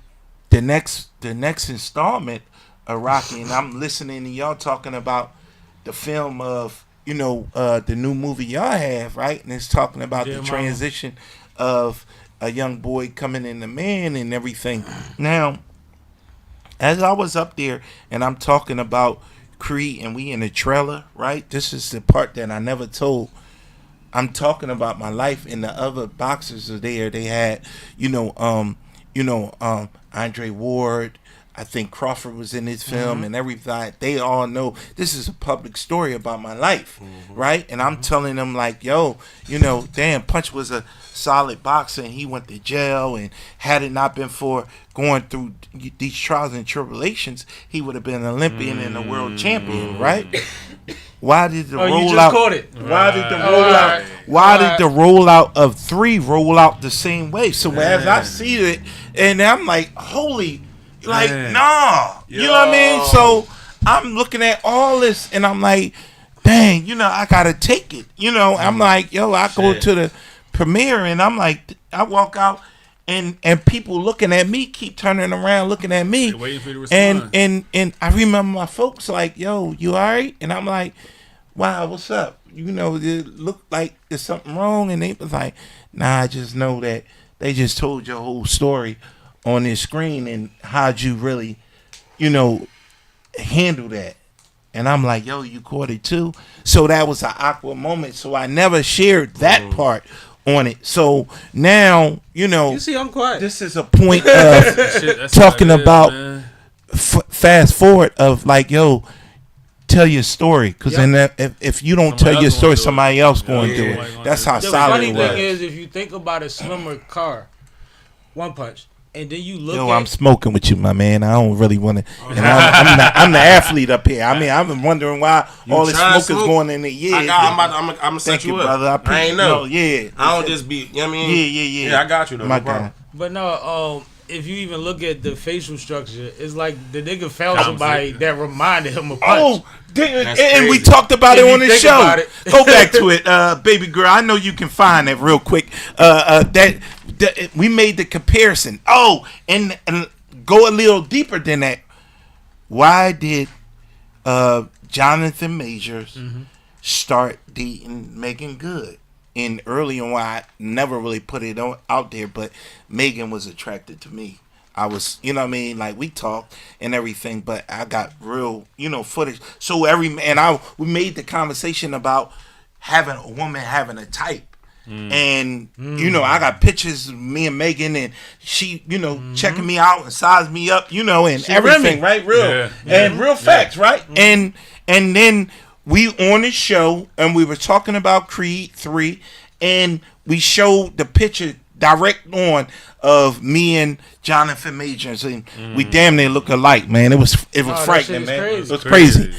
the next installment of Rocky, and I'm listening to y'all talking about the film of, you know, the new movie y'all have, right? And it's talking about the transition of a young boy coming in the man and everything. Now, as I was up there and I'm talking about Creed and we in the trailer, right? This is the part that I never told. I'm talking about my life, and the other boxers are there. They had, Andre Ward. I think Crawford was in his film and everything. They all know this is a public story about my life, right? And I'm telling them like, yo, you know, damn, Punch was a solid boxer and he went to jail, and had it not been for going through these trials and tribulations, he would have been an Olympian and a world champion, right? Why did the rollout? Why did the rollout of 3 roll out the same way? So as I see it, and I'm like, holy. Like, nah, You know what I mean? So I'm looking at all this and I'm like, dang, you know, I gotta take it. You know, I'm like, yo, I go to the premiere and I'm like, I walk out and people looking at me keep turning around looking at me. Waiting for you to respond. And I remember my folks like, yo, you all right? And I'm like, wow, what's up? You know, it looked like there's something wrong. And they was like, nah, I just know that they just told your whole story on this screen and how'd you really, you know, handle that. And I'm like, yo, you caught it too. So that was an awkward moment. So I never shared that part on it. So now, you know, You see, I'm quiet. this is a point of talking about fast forward of like, yo, tell your story. Because if you don't tell your story, somebody else going to do it. That's how The solid funny it was. thing is, if you think about a slimmer car, One Punch, and then you look Yo, at I'm smoking with you, my man. I don't really want to. And I'm the athlete up here. I mean, I've been wondering why all this smoke is going in the year. I'm gonna set Thank you, up, brother. I ain't know. Yeah. I don't just be. You know what I mean? Yeah. I got you though. My No problem. God. But no, if you even look at the facial structure, it's like the nigga found somebody that reminded him of Punch. And we talked about it on the think show. about it. Go back to it, baby girl. I know you can find it real quick. That we made the comparison. Oh, and go a little deeper than that. Why did Jonathan Majors start dating Megan Good? And early on, I never really put it out there, but Megan was attracted to me. I was, you know what I mean? Like, we talked and everything, but I got real, you know, footage. So we made the conversation about having a woman having a type. And, you know, I got pictures of me and Megan and she, you know, checking me out and sizing me up, you know, and everything, right? Real. And real facts, right? And then we on the show and we were talking about Creed 3 and we showed the picture direct on of me and Jonathan Majors and we damn near look alike, man. It was frightening, man. Crazy. It was crazy.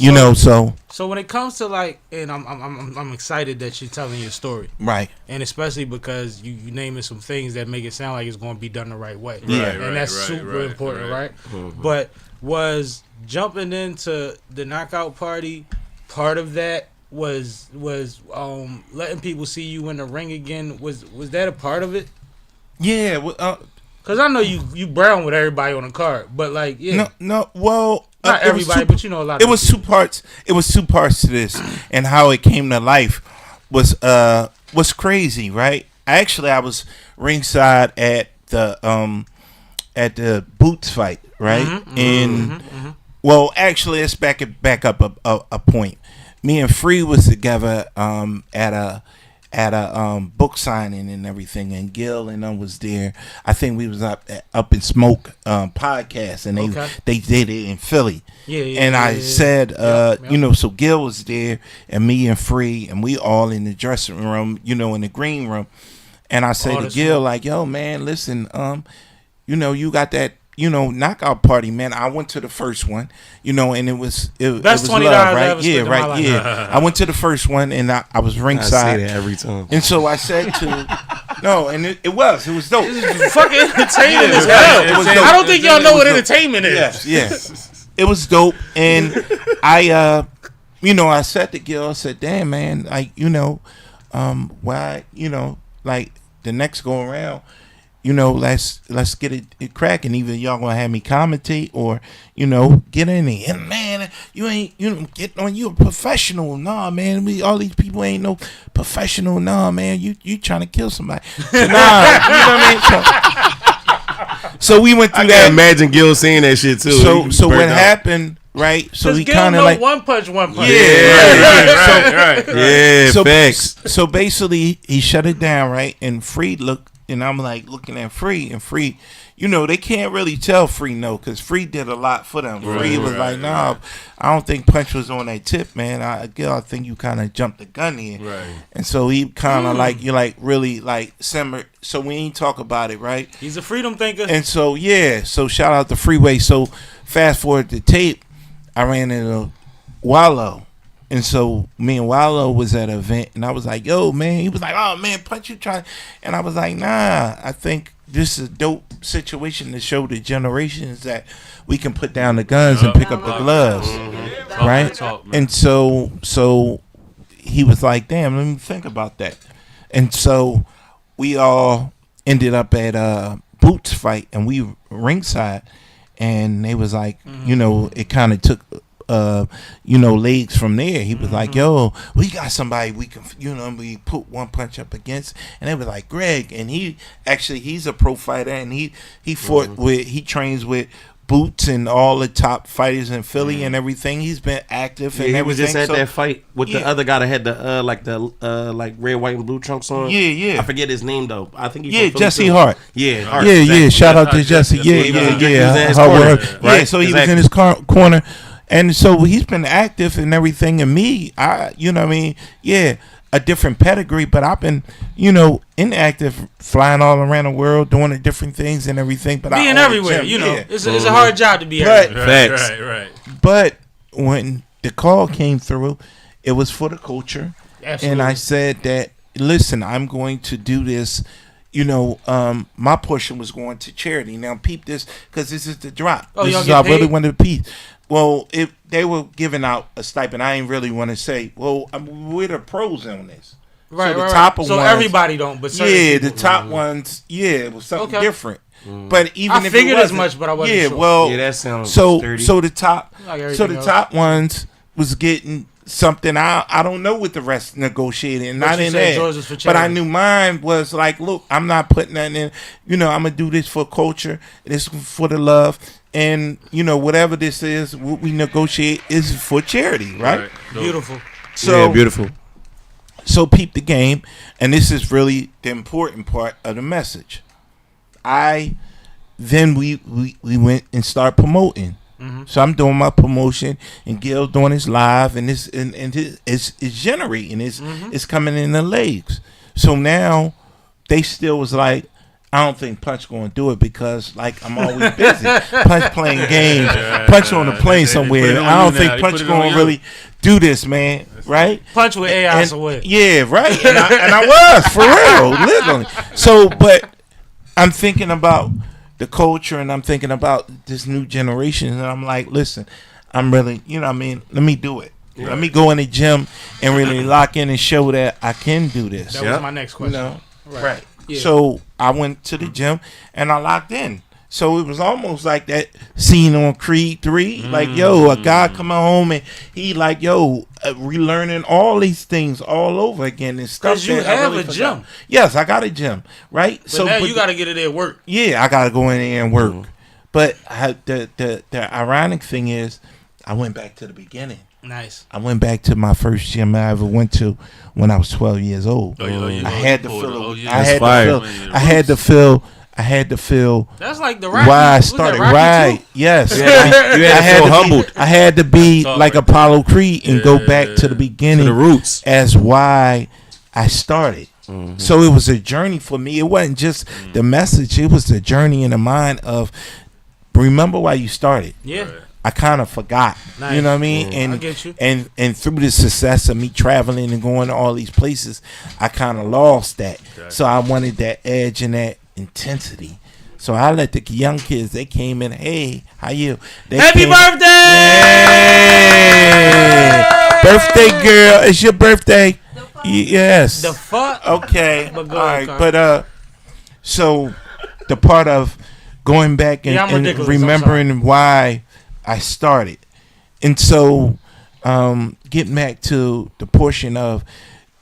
You know, so when it comes to like, and I'm excited that you're telling your story, right, and especially because you naming some things that make it sound like it's going to be done the right way, Yeah. that's super important, right? But was jumping into the knockout party part of that? Was letting people see you in the ring again? Was that a part of it? Yeah, because I know you brown with everybody on the card, but like, yeah, no, well. Not everybody, but you know a lot. It was two parts. It was two parts to this, and how it came to life was crazy, right? I was ringside at the Boots fight, right? Well, actually, let's back up a point. Me and Free was together at a book signing and everything, and Gil and I was there. I think we was up in Smoke podcast, and they did it in Philly. And I said, you know, so Gil was there, and me and Free, and we all in the dressing room, you know, in the green room. And I said to Gil, like, yo, man, listen, you know, you got that, you know, knockout party, man. I went to the first one, you know, and it was best $20, love, right? Ever spent in my life. I went to the first one, and I was ringside. I say that every time. And so I said to no, and it was dope. It's fucking entertainment as It hell. was dope. I don't think y'all know what entertainment is. Yeah. It was dope, and I, you know, I said to Gil, I said, damn, man, like, you know, why, you know, like the next go around, you know, let's get it cracking. Either y'all gonna have me commentate or, you know, get in there. And man, you ain't, you know, getting on. You a professional? Nah, man. All these people ain't no professional. Nah, man. You trying to kill somebody? So, nah, you know what I mean? So we went through that. I can imagine Gil seeing that shit too. So what happened? Right. So he kind of like one punch. Yeah. Right. Yeah. So Facts. So basically, he shut it down, right? And Free looked, and I'm like looking at Free, and Free, you know, they can't really tell Free no, because Free did a lot for them. Free was like, nah, I don't think Punch was on that tip, man. I think you kind of jumped the gun here. Right. And so he kind of like, you're like really like simmer. So we ain't talk about it, right? He's a freedom thinker. And so yeah, so shout out to Freeway. So fast forward to tape, I ran into Wallow. And so me and Wallow was at an event, and I was like, yo, man. He was like, oh, man, Punch, you trying. And I was like, nah, I think this is dope situation to show the generations that we can put down the guns and pick up the gloves, right? And so he was like, damn, let me think about that. And so we all ended up at Boots fight, and we ringside, and they was like, you know, it kind of took you know, legs from there. He was like, yo, we got somebody we can, you know, we put One Punch up against. And they was like, Greg. And he's a pro fighter, and he fought he trains with Boots and all the top fighters in Philly and everything. He's been active and everything. He was just at that fight with the other guy that had the like red, white, and blue trunks on. I forget his name though. I think he's from Jesse too. Hart. Hart. Shout out to Jesse. So he was in his corner. And so he's been active and everything. And me, you know what I mean? Yeah, a different pedigree, but I've been, you know, inactive, flying all around the world, doing the different things and everything. But being everywhere, you know, it's a hard job to be everywhere. Right. But when the call came through, it was for the culture. Absolutely. And I said that, listen, I'm going to do this. You know, my portion was going to charity. Now, peep this, because this is the drop. Oh, this y'all is get I paid? really wanted to peep. Well, if they were giving out a stipend, I ain't really want to say. Well, we're the pros on this. Right, so the top ones, everybody don't, but the top ones, it was something different. But even if figured it as much, but I wasn't sure. Well, that sounds sturdy. So the top else. ones was getting something. I don't know what the rest negotiated, and not in that. But I knew mine was like, look, I'm not putting that in. You know, I'm gonna do this for culture. This is for the love. And, you know, whatever this is, what we negotiate is for charity, right? Beautiful. So, beautiful. So peep the game, and this is really the important part of the message. Then we went and started promoting. So I'm doing my promotion, and Gil doing his live, and it's generating, it's coming in the legs. So now they still was like, I don't think Punch going to do it because, like, I'm always busy. Punch playing games. Punch on the plane somewhere. I don't think Punch going to really do this, man. Right? Punch with AI away. Yeah, right. And I was, for real, literally. So, but I'm thinking about the culture, and I'm thinking about this new generation, and I'm like, listen, I'm really, you know what I mean? Let me do it. Right. Let me go in the gym and really lock in and show that I can do this. That was my next question. You know? Right. Yeah. So I went to the gym and I locked in. So it was almost like that scene on Creed 3. Like, yo, a guy coming home and he like, yo, relearning all these things all over again and stuff. Because you have a gym. Yes, I got a gym, right? But now you got to get it there work. Yeah, I got to go in there and work. But the ironic thing is I went back to the beginning. Nice. I went back to my first gym I ever went to when I was 12 years old. I had to feel. That's like the Rocky. Why I started. Right. Yes. You had to feel humbled. I had to be like Apollo Creed and go back to the beginning. To the roots. As why I started. So it was a journey for me. It wasn't just the message. It was the journey in the mind of remember why you started. Yeah. I kind of forgot, nice. You know what I mean, and I get you. and through the success of me traveling and going to all these places, I kind of lost that. Okay. So I wanted that edge and that intensity. So I let the young kids. They came in. Hey, how you? Happy birthday! Yeah. Birthday girl, it's your birthday. Yes. The fuck. Okay. All right, but so the part of going back and remembering why I started. And so getting back to the portion of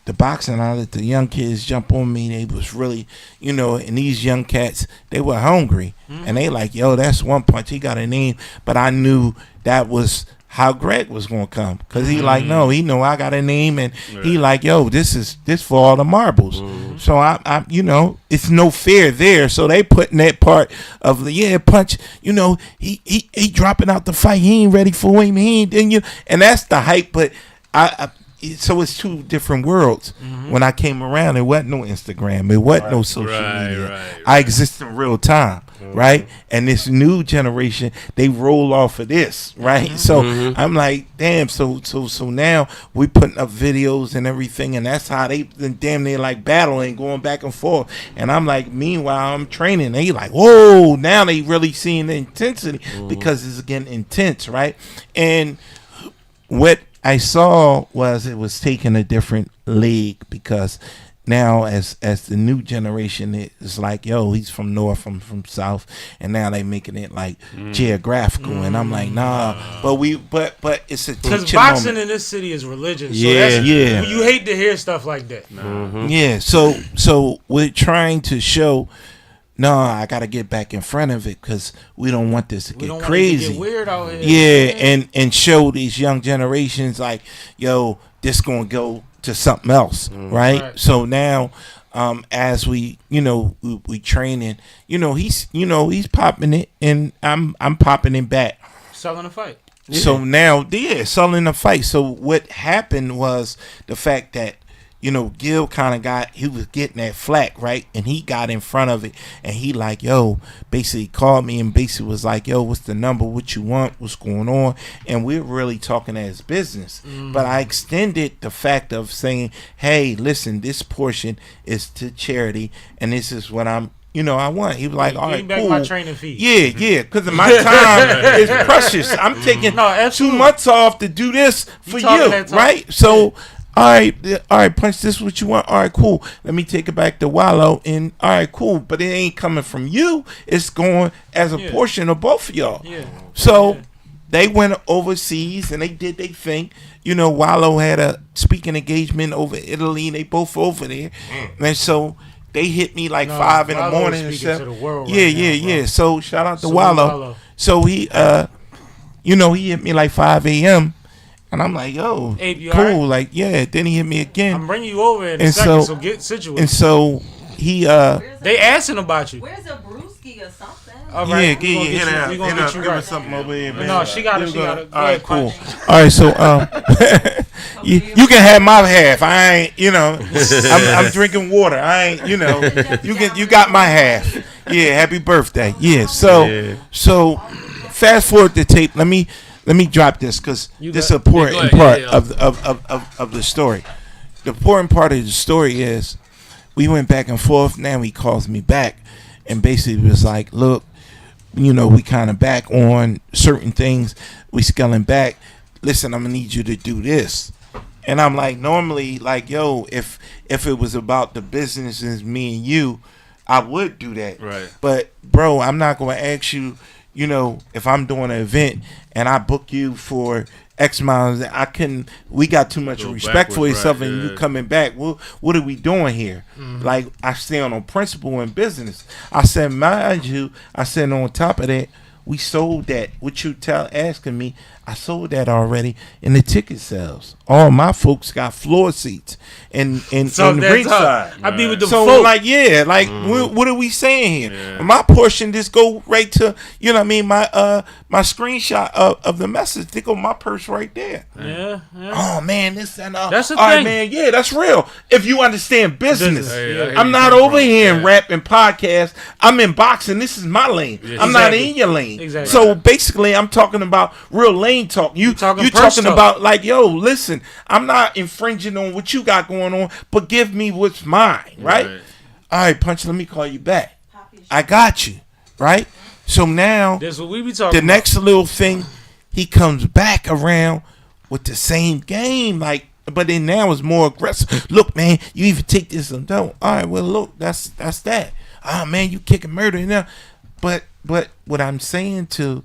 the boxing, I let the young kids jump on me. They was really, you know, and these young cats, they were hungry. And they like, yo, that's One Punch. He got a name. But I knew that was how Greg was going to come. Because he like, no, he know I got a name. And he like, yo, this for all the marbles. So, I you know, it's no fear there. So they putting that part of the, Punch, you know, he dropping out the fight. He ain't ready for him. He ain't, and that's the hype. But so it's two different worlds. When I came around, there wasn't no Instagram. There wasn't no social media. I exist in real time. right? And this new generation, they roll off of this, right? So I'm like, damn. So now we putting up videos and everything, and that's how they damn near like battling, going back and forth. And I'm like, meanwhile, I'm training. They like, whoa, now they really seeing the intensity because it's getting intense, right? And what I saw was it was taking a different league because now as the new generation is like, yo, he's from north, from south, and now they making it like geographical, and I'm like, nah, but it's a because teaching boxing moment. in this city is religion. So Yeah, you hate to hear stuff like that. Yeah, so we're trying to show. No, I gotta get back in front of it because we don't want this to get crazy. Get weird out here. Yeah, and show these young generations like, yo, this gonna go to something else, right? So now, as we training, he's popping it, and I'm popping it back. Selling a fight. Yeah. So now, selling the fight. So what happened was the fact that, Gil he was getting that flack, right? And he got in front of it, and he like, yo, basically called me and basically was like, yo, what's the number? What you want? What's going on? And we're really talking as business. But I extended the fact of saying, hey, listen, this portion is to charity, and this is what I want. He was like, all right, back cool. my training fee. Yeah, because my time is precious. I'm taking 2 months off to do this for you, right? So, all right, Punch, this is what you want. All right, cool. Let me take it back to Wallow, and all right, cool. But it ain't coming from you. It's going as a portion of both of y'all. Yeah. So they went overseas, and they did their thing. Wallow had a speaking engagement over Italy, and they both over there. And so they hit me like 5 in the morning and stuff. Yeah. So shout out to Wallow. So he, he hit me like 5 a.m. And I'm like, yo, Abe, cool. right? Like, yeah. Then he hit me again. I'm bringing you over in a second, so get situated. And so he, they asking about you. Where's a brewski or something? All right, yeah, we gonna get you right. Something over here, man. No, she got it. All right, cool. All right, so you can have my half. I ain't, I'm drinking water. I ain't, you got my half. Yeah, happy birthday. Yeah. So fast forward the tape. Let me drop this because this is an important part of the story. The important part of the story is we went back and forth. Now he calls me back and basically was like, look, we kind of back on certain things. We scaling back. Listen, I'm going to need you to do this. And I'm like, normally, like, yo, if it was about the businesses, me and you, I would do that. Right. But, bro, I'm not going to ask you, if I'm doing an event and I book you for X miles, we got too much respect for each other, and you coming back. What are we doing here? Like, I stand on principle in business. I said, mind you, on top of that, we sold that. What you asking me, I sold that already in the ticket sales. All my folks got floor seats and ringside. I be with the so folk. like what are we saying here? Yeah. My portion just go right to my screenshot of the message. They go my purse right there. Yeah. Oh man, this and that's the all thing. right, man. Yeah, that's real. If you understand business, I'm not over over here in rap and podcast. I'm in boxing. This is my lane. I'm not in your lane. Exactly. So basically, I'm talking about real lane talk. You talking about like, yo, listen, I'm not infringing on what you got going on, but give me what's mine, right? All right, Punch, let me call you back. I got you, right? So now, that's what we be talking the next little thing, he comes back around with the same game, like, but then now it's more aggressive. Look, man, you even take this and don't. All right, well, look, that's that. Oh, man, you kicking murder now. But what I'm saying to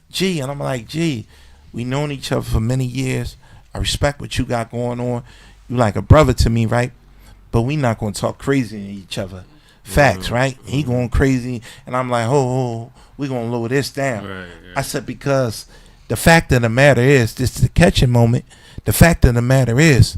G, and I'm like, G, we known each other for many years. I respect what you got going on. You like a brother to me, right? But we not going to talk crazy to each other. Facts, right? He going crazy, and I'm like, we going to lower this down. Right, yeah. I said, because the fact of the matter is, this is the catching moment. The fact of the matter is,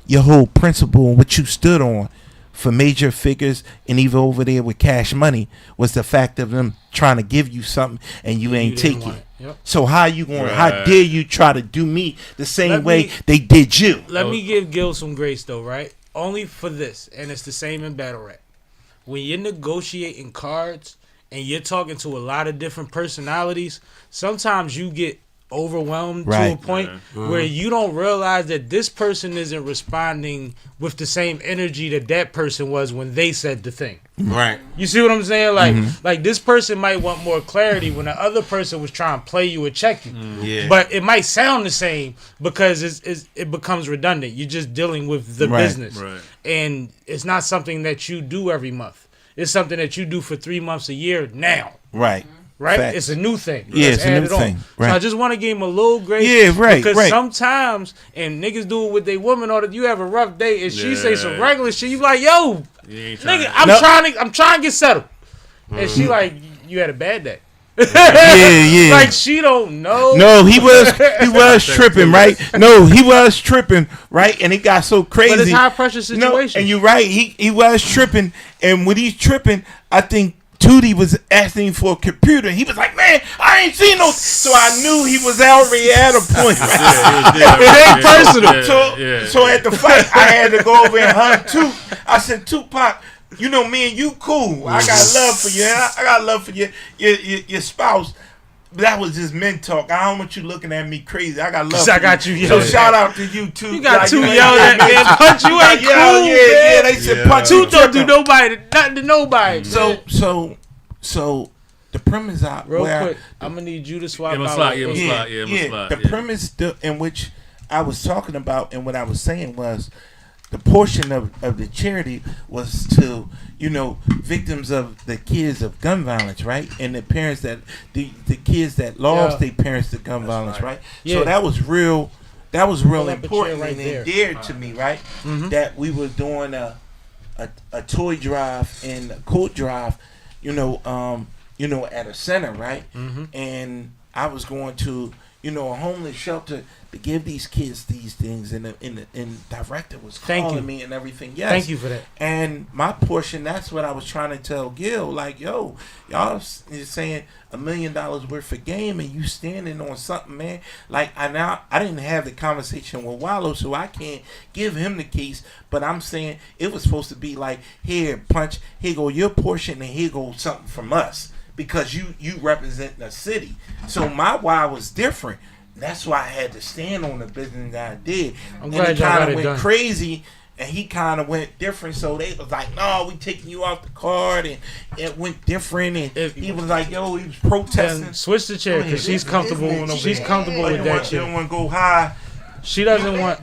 your whole principle and what you stood on for major figures and even over there with Cash Money was the fact of them trying to give you something and you ain't taking it. Yep. So how you going? Right. How dare you try to do me the same way they did you? Let me give Gil some grace though, right? Only for this, and it's the same in battle rap. When you're negotiating cards and you're talking to a lot of different personalities, sometimes you get overwhelmed to a point where you don't realize that this person isn't responding with the same energy that person was when they said the thing. Right. You see what I'm saying? Like this person might want more clarity when the other person was trying to play you or check you. Yeah. But it might sound the same because it becomes redundant. You're just dealing with the business. Right. And it's not something that you do every month. It's something that you do for 3 months a year now. Right. Right? Facts. It's a new thing. Yeah, it's a new thing. Right. So I just want to give him a little grace. Yeah, right. Because sometimes, and niggas do it with their woman, or you have a rough day, and she say some regular shit, you like, yo, nigga, I'm trying to get settled. And she like, you had a bad day. Yeah. Like she don't know. No, he was tripping, right? No, he was tripping, right? And it got so crazy. But it's high pressure situation. No, and you're right. He was tripping, and when he's tripping, I think Tootie was asking for a computer. He was like, man, I ain't seen no. So I knew he was already at a point. It ain't personal. So at the fight, I had to go over and hug Tupac. I said, Tupac, you know, me and you cool. I got love for you. I got love for your spouse. That was just men talk. I don't want you looking at me crazy. I got love for you. I got you. So shout out to you, too. You got two yelling at me. Punch, you ain't cool, yeah, they said punch. Two don't do nothing to nobody. So the premise out real quick, I'm gonna need you to swap out. The premise in which I was talking about and what I was saying was the portion of the charity was to, you know, victims of the kids of gun violence, right? And the parents that the kids that lost their parents to gun violence, right? Yeah. So that was real. That was real important and dear to me, right? That we were doing a toy drive and a coat drive, you know, at a center, right? And I was going to, you know, a homeless shelter to give these kids these things, and the director was calling me and everything. Yes, thank you for that. And my portion, that's what I was trying to tell Gil. Like, yo, y'all is saying $1 million worth of game, and you standing on something, man. Like, I didn't have the conversation with Wallow, so I can't give him the case. But I'm saying it was supposed to be like, here, Punch, here go your portion, and here go something from us. Because you represent the city. So my why was different. That's why I had to stand on the business that I did. I'm glad y'all got it done. Went crazy, and he kind of went different. So they was like, no, we taking you off the card, and it went different. And he was like, yo, he was protesting. Switch the chair, because she's comfortable. She's comfortable with that chair. You don't want to go high. She doesn't want...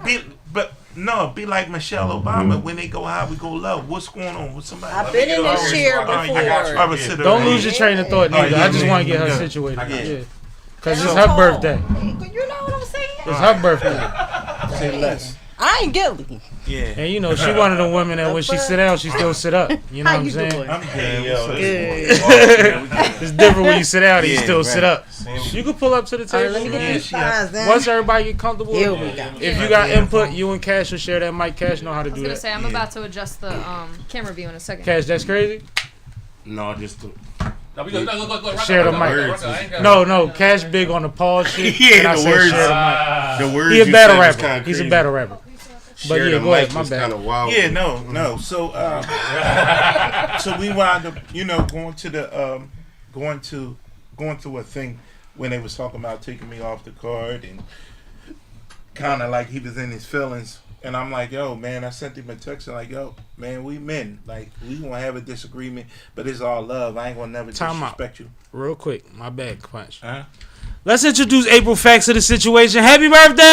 No, be like Michelle Obama. When they go high, we go low. What's going on with somebody? I've been in this chair before. Don't lose your train of thought, neither. I just want to get her situated. Yeah. Because it's her birthday. You know what I'm saying? It's her birthday. Say less. I ain't Gillie. Yeah. And you know, she one of the women that when she sit down, she still sit up. You know what I'm saying? Doing? I'm It's different when you sit down and you still sit up. You can pull up to the table. Let me get these thighs then. Once everybody get comfortable, Here we go. If you got input, you and Cash will share that mic. Cash know how to do that. I was gonna say I'm about to adjust the camera view in a second. Cash, that's crazy. No, just to share the mic. No, Cash big on the pause shit. Yeah, and I the said words. share the mic. The words. He a battle rapper. He's a battle rapper. But yeah, go ahead. My bad. Yeah, no. So, so we wound up, you know, going through a thing when they was talking about taking me off the card and kind of like he was in his feelings. And I'm like, yo, man, I sent him a text like, yo, man, we men. Like, we gonna have a disagreement, but it's all love. I ain't gonna never disrespect you. Real quick, my bad, Punch. Let's introduce AprilFacts to the situation. Happy birthday!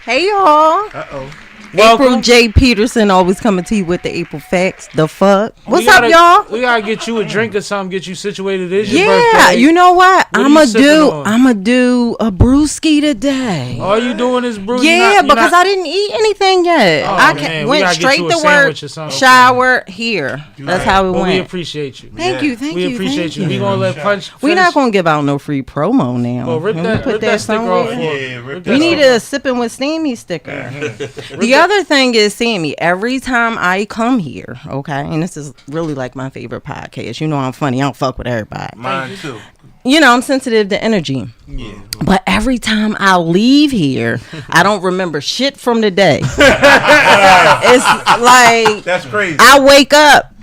Hey y'all. Uh-oh. Welcome. April J. Peterson always coming to you with the AprilFacts. The fuck? What's up, y'all? We gotta get you a drink or something, get you situated. It's your birthday. You know what? I'ma do a brewski today. All you doing is brew. Yeah, because I didn't eat anything yet. I went straight to work, showered here. That's how it went. We appreciate you. Thank you. We appreciate you. We gonna let Punch. We're not gonna give out no free promo now. Well, rip that sticker off. We need a SippinWitSammie sticker. The other thing is, Sammie, every time I come here, okay, and this is really like my favorite podcast. You know I'm funny. I don't fuck with everybody. Mine too. You know, I'm sensitive to energy. Yeah. But every time I leave here, I don't remember shit from the day. It's like that's crazy. I wake up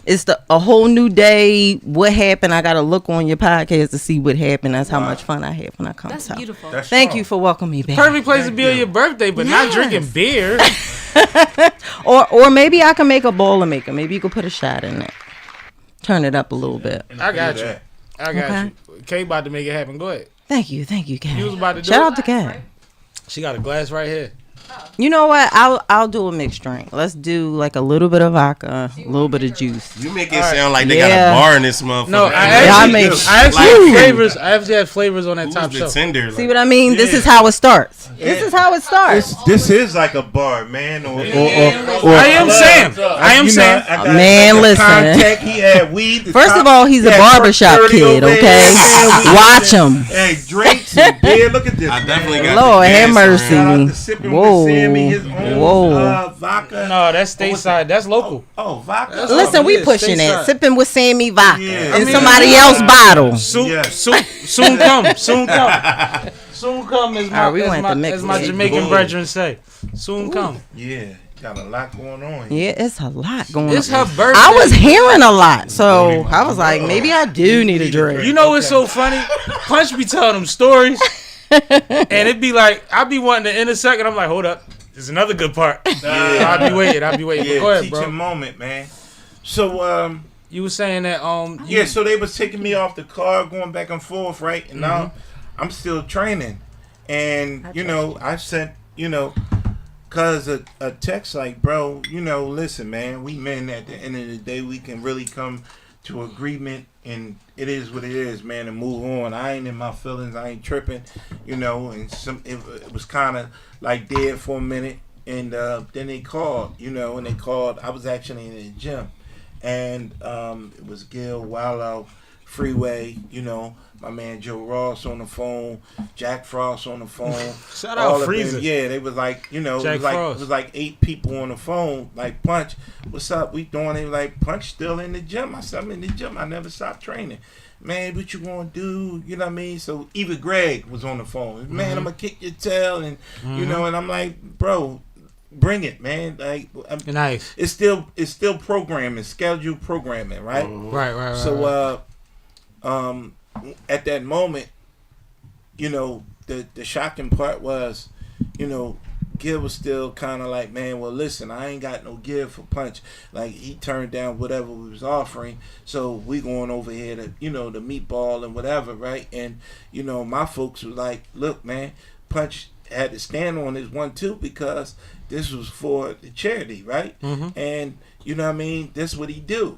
it's a whole new day. What happened? I got to look on your podcast to see what happened. That's how much fun I have when I come. That's beautiful. Thank you for welcoming me back. Perfect place to be on your birthday, but not drinking beer. or maybe I can make a bowl of maker. Maybe you could put a shot in it. Turn it up a little bit. I got you. Kay about to make it happen. Go ahead. Thank you, Kay. You was about to do Shout out to Kay. She got a glass right here. You know what? I'll do a mixed drink. Let's do like a little bit of vodka, a little bit of juice. You make it sound like they got a bar in this motherfucker. No, I actually have flavors. I actually have flavors on that top shelf. See what I mean? This is how it starts. This is how it starts. This is like a bar, man. Or I am Sam. Man, listen. Contact, he had weed. First of all, he's a barbershop kid, okay? Watch him. Hey, drinks and beer. Look at this. I definitely got Lord have mercy. Whoa. Vodka. No, that's stateside. That's local. Oh, vodka. Listen, we pushing that. Sipping with Sammy vodka in somebody else's bottle. Soon come. Soon come, as my Jamaican brethren say. Soon come. Yeah. Got a lot going on. Yeah, it's a lot going on. It's her birthday. I was hearing a lot, so I was like, maybe I do need a drink. You know what's so funny? Punch be telling them stories, and it'd be like, I'd be wanting to intersect, and I'm like, hold up, there's another good part. I'll be waiting. Yeah, go ahead, teaching bro. moment, man. So, you were saying that, yeah, so they was taking me off the car, going back and forth, right? And now I'm still training. And, I sent, cause a text like, bro, listen, man, we men at the end of the day, we can really come to agreement, and it is what it is, man, and move on. I ain't in my feelings, I ain't tripping, and it was kind of like dead for a minute, and then they called, I was actually in the gym, and it was Gil, Wallow, Freeway, my man Joe Ross on the phone, Jack Frost on the phone. Shout out Freezer. Yeah, they was like, it was like 8 people on the phone. Like, Punch, what's up? We doing it. Like, Punch still in the gym. I said, I'm in the gym. I never stopped training. Man, what you gonna do? You know what I mean? So even Greg was on the phone. Man, I'm gonna kick your tail, and and I'm like, bro, bring it, man. Like, nice. It's still programming, scheduled programming, right? Right. So at that moment, the shocking part was, Gil was still kind of like, man, well, listen, I ain't got no give for Punch. Like, he turned down whatever we was offering, so we going over here to, the meatball and whatever, right? And, my folks was like, look, man, Punch had to stand on his 1-2 because this was for the charity, right? And, this is what he do,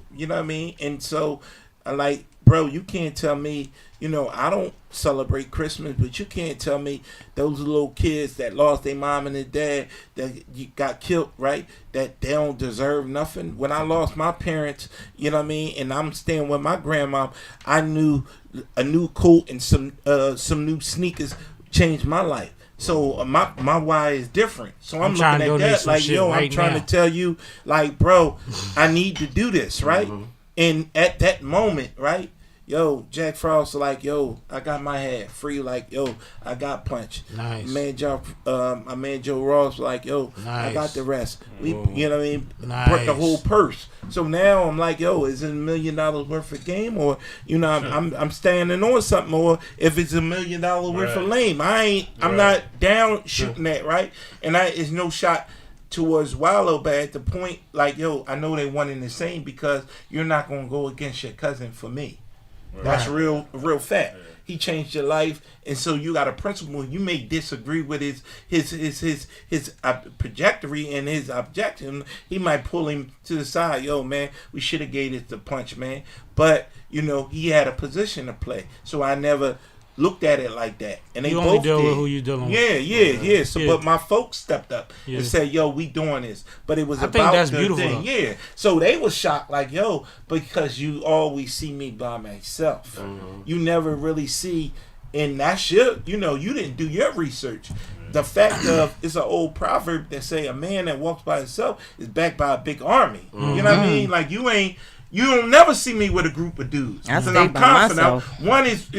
And so, like, bro, you can't tell me, I don't celebrate Christmas, but you can't tell me those little kids that lost their mom and their dad, that got killed, right, that they don't deserve nothing. When I lost my parents, and I'm staying with my grandma, I knew a new coat and some new sneakers changed my life. So my why is different. So I'm looking at that like, I'm trying to tell you, like, bro, I need to do this, right? And at that moment, right, Jack Frost was like, I got my hat free, like, I got Punch. Nice. My man Joe Ross was like, nice. I got the rest. We, nice. Brought the whole purse. So now I'm like, is it $1 million worth of game, or I'm standing on something, or if it's $1 million worth of lame, I'm not down shooting that, right? And it's no shot towards Wallow, but at the point, like, I know they one in the same, because you're not gonna go against your cousin for me. Right. That's real fact. Yeah. He changed your life, and so you got a principle. You may disagree with his trajectory and his objective. He might pull him to the side. Man, we should have gave it to Punch, man. But he had a position to play, so I never looked at it like that. And they you both only deal did. with who you dealing with. Yeah. So, but my folks stepped up and said, we doing this. But it was I think that's beautiful. Thing. Yeah. So they was shocked, like, because you always see me by myself. You never really see, and that's you didn't do your research. The fact of, it's an old proverb that say a man that walks by himself is backed by a big army. You know what I mean? Like, you don't never see me with a group of dudes. I stay by myself. One is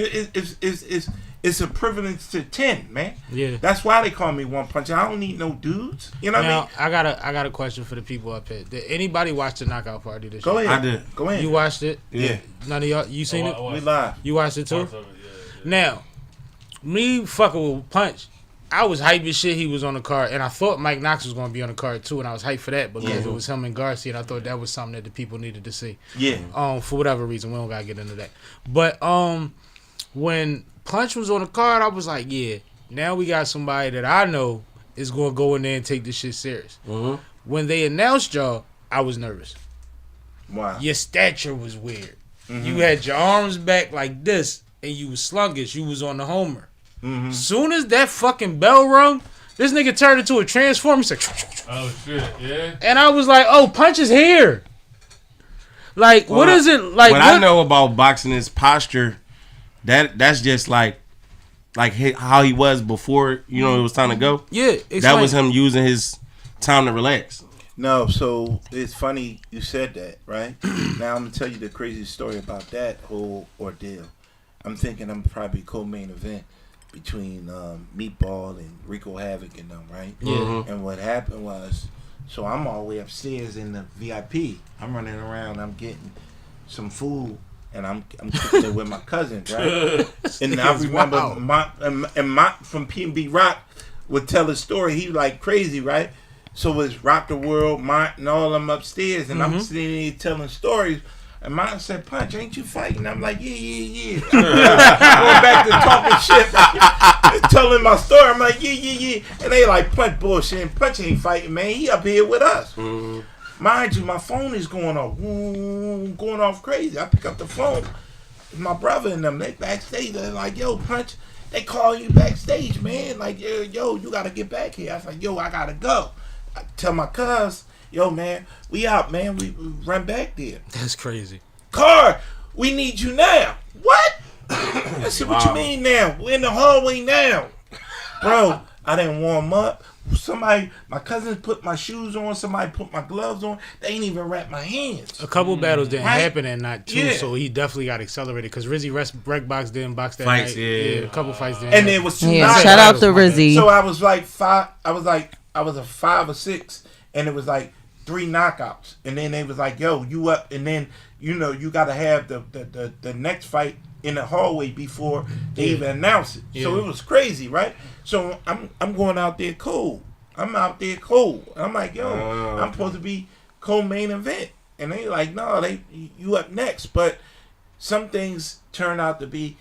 it's a privilege to 10, man. Yeah. That's why they call me One Punch. I don't need no dudes. You know what I mean? I got a question for the people up here. Did anybody watch the knockout party this Go year? ahead. I did. Go ahead. You watched it? Yeah. None of y'all. You seen it? We live. You watched it too? Now, me fucking with Punch, I was hyped as shit he was on the card, and I thought Mike Knox was going to be on the card too, and I was hyped for that because it was him and Garcia, and I thought that was something that the people needed to see. Yeah. For whatever reason, we don't gotta get into that. But when Punch was on the card, I was like, yeah, now we got somebody that I know is going to go in there and take this shit serious. Mm-hmm. When they announced y'all, I was nervous. Wow. Your stature was weird. You had your arms back like this, and you was sluggish. You was on the homer. Soon as that fucking bell rung, this nigga turned into a transformer. He's like, Oh shit, yeah. and I was like, oh, Punch is here. Like, Well, what is it like? What I know about boxing is posture. That's just like how he was before. You know, it was time to go. Yeah, That explain. was him using his time to relax. No, so it's funny you said that, right? Now I'm going to tell you the crazy story about that whole ordeal. I'm thinking I'm probably co-main event between Meatball and Rico Havoc and them, right? Yeah. And what happened was, so I'm all the way upstairs in the VIP. I'm running around. I'm getting some food, and I'm cooking it with my cousins, right? And I remember my from P&B Rock would tell a story. He was like crazy, right? So it's Rock the World, Mont, and all them upstairs, and I'm sitting there telling stories. And Mont said, "Punch, ain't you fighting?" I'm like, yeah. Going back to talking shit, telling my story. I'm like, yeah. And they like, Punch bullshit. Punch ain't fighting, man. He up here with us. Mind you, my phone is going off, going off crazy. I pick up the phone. My brother and them, they backstage. They're like, yo, Punch, they call you backstage, man. Like, yo, you got to get back here. I was like, yo, I got to go. I tell my cuz, yo, man, we out, man. We run back there. That's crazy. Carr, we need you now. What? I said, what you mean now? We're in the hallway now. Bro, I didn't warm up. My cousins put my shoes on. Somebody put my gloves on. They ain't even wrap my hands. A couple battles didn't Right? happen that night too, Yeah. so he definitely got accelerated because Rizzy Rec Box didn't box that Fights, night. yeah. A couple fights didn't. And happen. there was two Yeah, knockouts. shout out to Rizzy. So I was like five. I was a 5 or 6, and it was like 3 knockouts. And then they was like, "Yo, you up?" And then you got to have the next fight in the hallway before they even announce it. So it was crazy, right? So I'm going out there cool. I'm out there cool. I'm like, yo, I'm supposed to be co-main event, and they like, no, you up next. But some things turn out to be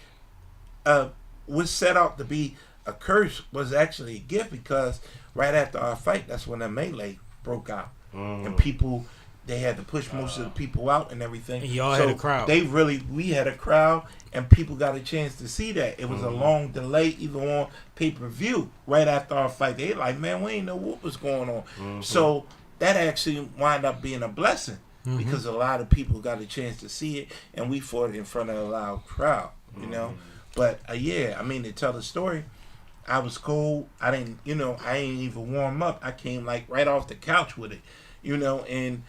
was set out to be a curse was actually a gift, because right after our fight, that's when the melee broke out, and people, they had to push most of the people out and everything. And y'all had a crowd. We had a crowd, and people got a chance to see that. It was a long delay, even on pay-per-view. Right after our fight, they like, man, we ain't know what was going on. So that actually wound up being a blessing, because a lot of people got a chance to see it, and we fought it in front of a loud crowd, you know. But yeah, I mean, to tell the story, I was cold. I didn't even warm up. I came like right off the couch with it, and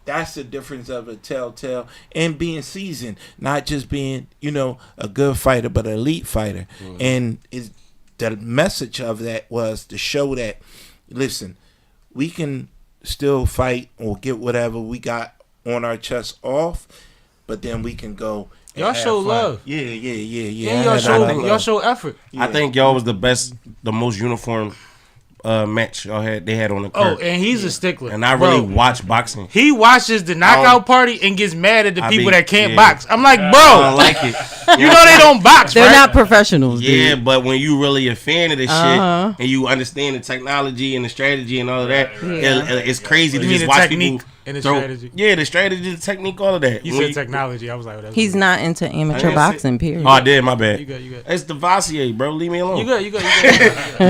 that's the difference of a telltale and being seasoned, not just being, a good fighter, but an elite fighter. And the message of that was to show that, listen, we can still fight or get whatever we got on our chest off, but then we can go. Y'all show love. Yeah. And y'all show effort. Yeah. I think y'all was the most uniform match they had on the Oh, card. and he's a stickler. And I really watch boxing. He watches the knockout party and gets mad at the people that can't yeah. box. I'm like, bro, I don't like it. you know they don't box, They're right? not professionals. Yeah, dude. but when you really a fan of this shit and you understand the technology and the strategy and all of that, it's crazy You to mean just the watch technique people and the throw. strategy? Yeah, the strategy, the technique, all of that. You said technology. I was like, that's He's not into amateur boxing, period. Oh, I did. My bad. You good. It's the Vassier, bro. Leave me alone. You good.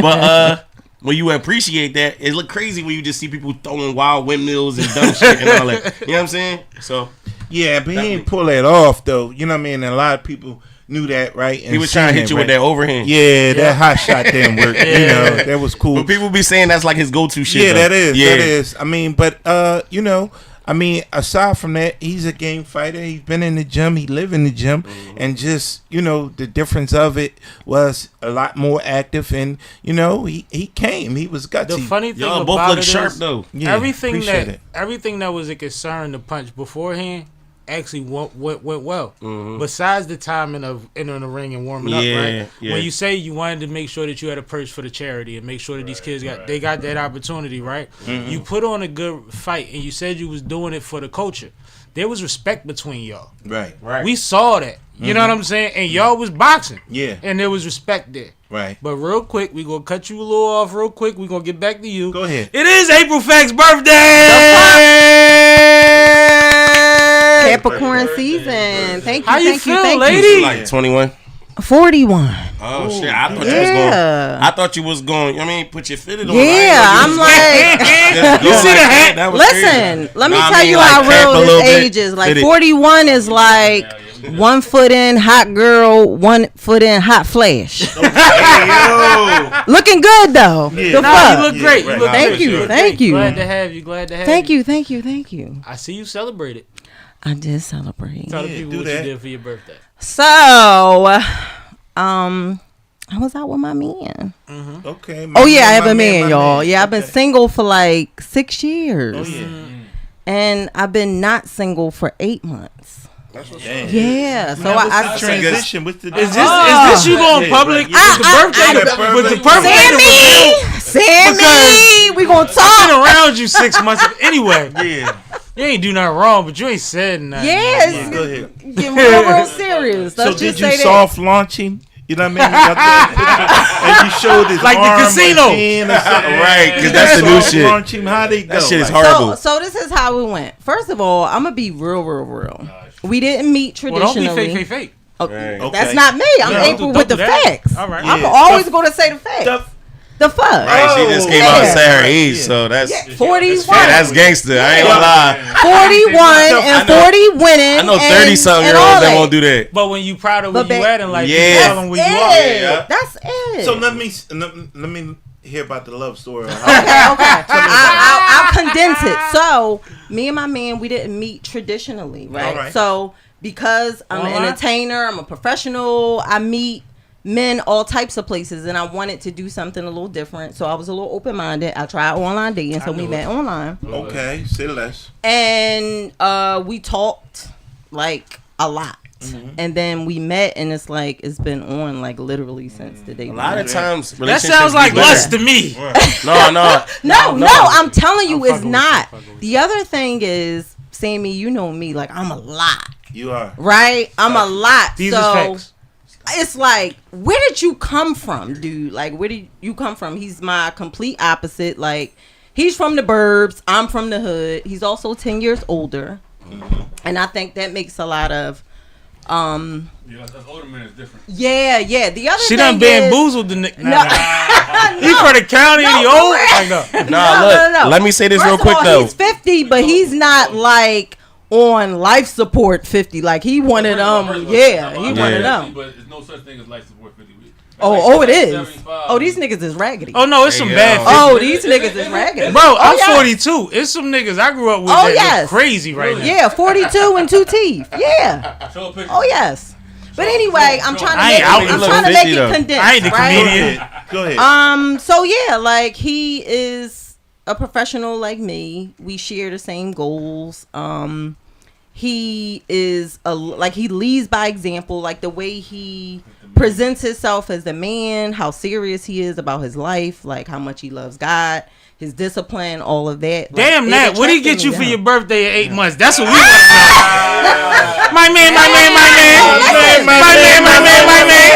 But when you appreciate that, it look crazy when you just see people throwing wild windmills and dumb shit and all that. You know what I'm saying? So yeah, but he ain't pull that off though. You know what I mean? And a lot of people knew that, right? And he was trying to hit you with that overhand. Yeah, that hot shot didn't work. That was cool. But people be saying that's like his go-to shit. Yeah, though. that is. I mean, but I I mean, aside from that, he's a game fighter. He's been in the gym. He live in the gym, and just the difference of it was a lot more active. And he came. He was gutsy. The funny thing Y'all about both look it sharp is though. Yeah, everything it. that was a concern to Punch beforehand actually went well. Besides the timing of entering the ring and warming up, right? Yeah. When you say you wanted to make sure that you had a purse for the charity and make sure that these kids got that opportunity, right? You put on a good fight and you said you was doing it for the culture. There was respect between y'all. Right. We saw that. You know what I'm saying? And y'all was boxing. Yeah. And there was respect there. Right. But real quick, we gonna cut you a little off real quick. We gonna get back to you. Go ahead. It is AprilFacts' birthday. Capricorn season. Thank you. How you thank feel, you, thank lady? You. Like 21. 41. Oh shit! I thought you was Yeah. going. I thought you was going. I mean, put your fitted on. Yeah, I'm like. You see the hat? That was Listen, crazy. let me Nah, I tell mean, you like, how cap a real little this bit, age is. Like fitted. 41 is like 1 foot in, hot girl, 1 foot in, hot flash. Looking good though. The Nah, fuck? you look great. right. You look Thank great. you, look thank great. you. Glad to have you. Thank you, thank you, thank you. I see you celebrated. I did celebrate. Tell the Yeah, people do what that. you did for your birthday. So, I was out with my man. Okay. Oh yeah, I have my a man, y'all. Yeah, I've been Okay. single for like 6 years. Oh yeah. And I've been not single for 8 months. Damn. Yeah, so Now, what's I the transition. What's the Is this you going public? Yeah. Was the birthday? Was the birthday? Sammy, we gonna I've talk. been around you 6 months anyway. Yeah. You ain't do nothing wrong, but you ain't said nothing. Yes, Go ahead. get real serious. So Let's did just you say that. soft launch him? You know what I mean? You got that picture, and you showed his Like the arm casino. again or something. Right, because that's the new Soft shit. launch him. How they go? That shit is Like, horrible. So this is how it went. First of all, I'm gonna be real. We didn't meet Well, don't traditionally. be fake. Right. Okay. That's not me. I'm No, April don't with do the that. facts. All right. I'm Yeah. always going to say the facts. The fuck. Right, she just came out and said her age, Yeah. so that's 41. that's gangster. I ain't gonna lie. 41 and 40 winning. I know 30-something-year-olds that won't do that. But when you proud of where But you at in life, Yeah. you tell them where you are. Yeah. That's it. So let me hear about the love story. Okay. I'll condense it. So me and my man, we didn't meet traditionally, right? All right. So because I'm an entertainer, I'm a professional, I meet men all types of places, and I wanted to do something a little different. So I was a little open-minded. I tried online dating, so we met online. Okay, say less. And we talked like a lot. And then we met, and it's like it's been on like literally since the day. A lot of times, That sounds like lust to me. No. No, I'm telling you, I'm it's fucking not. with you. The other thing is, Sammy, you know me, like I'm a lot, You are. right? I'm a lot. These so is facts. it's like, where did you come from, dude? Like, where did you come from? He's my complete opposite. Like, he's from the burbs. I'm from the hood. He's also 10 years older. And I think that makes a lot of, Yeah, older man is different. yeah. The other She thing done bamboozled the nigga. No. He for the county and he No, old? for Like, no. No. Let me say this First real of quick all, though. he's 50, but he's not like on life support 50. Like he one of them. Yeah, he one of them. But there's no such thing as life support 50 weeks. Oh, it is. Oh, these niggas is raggedy. Oh, no, it's some bad Oh, these niggas is raggedy. Bro, I'm yes. 42. It's some niggas I grew up with Oh, that yes. look crazy right now. Yeah, 42 and 2 teeth. Yeah. Show a picture. Oh yes. But anyway, I'm trying to I make ain't out it, I'm with trying to look make 50 it though. condensed. I ain't the right? comedian. Go ahead. So yeah, like he is a professional like me. We share the same goals. He is like he leads by example, like the way he presents himself as a man, how serious he is about his life, like how much he loves God, his discipline, all of that. Like, Damn it that. What did he attracted get you me for to your him. birthday at 8 months? That's what we want to know. My man.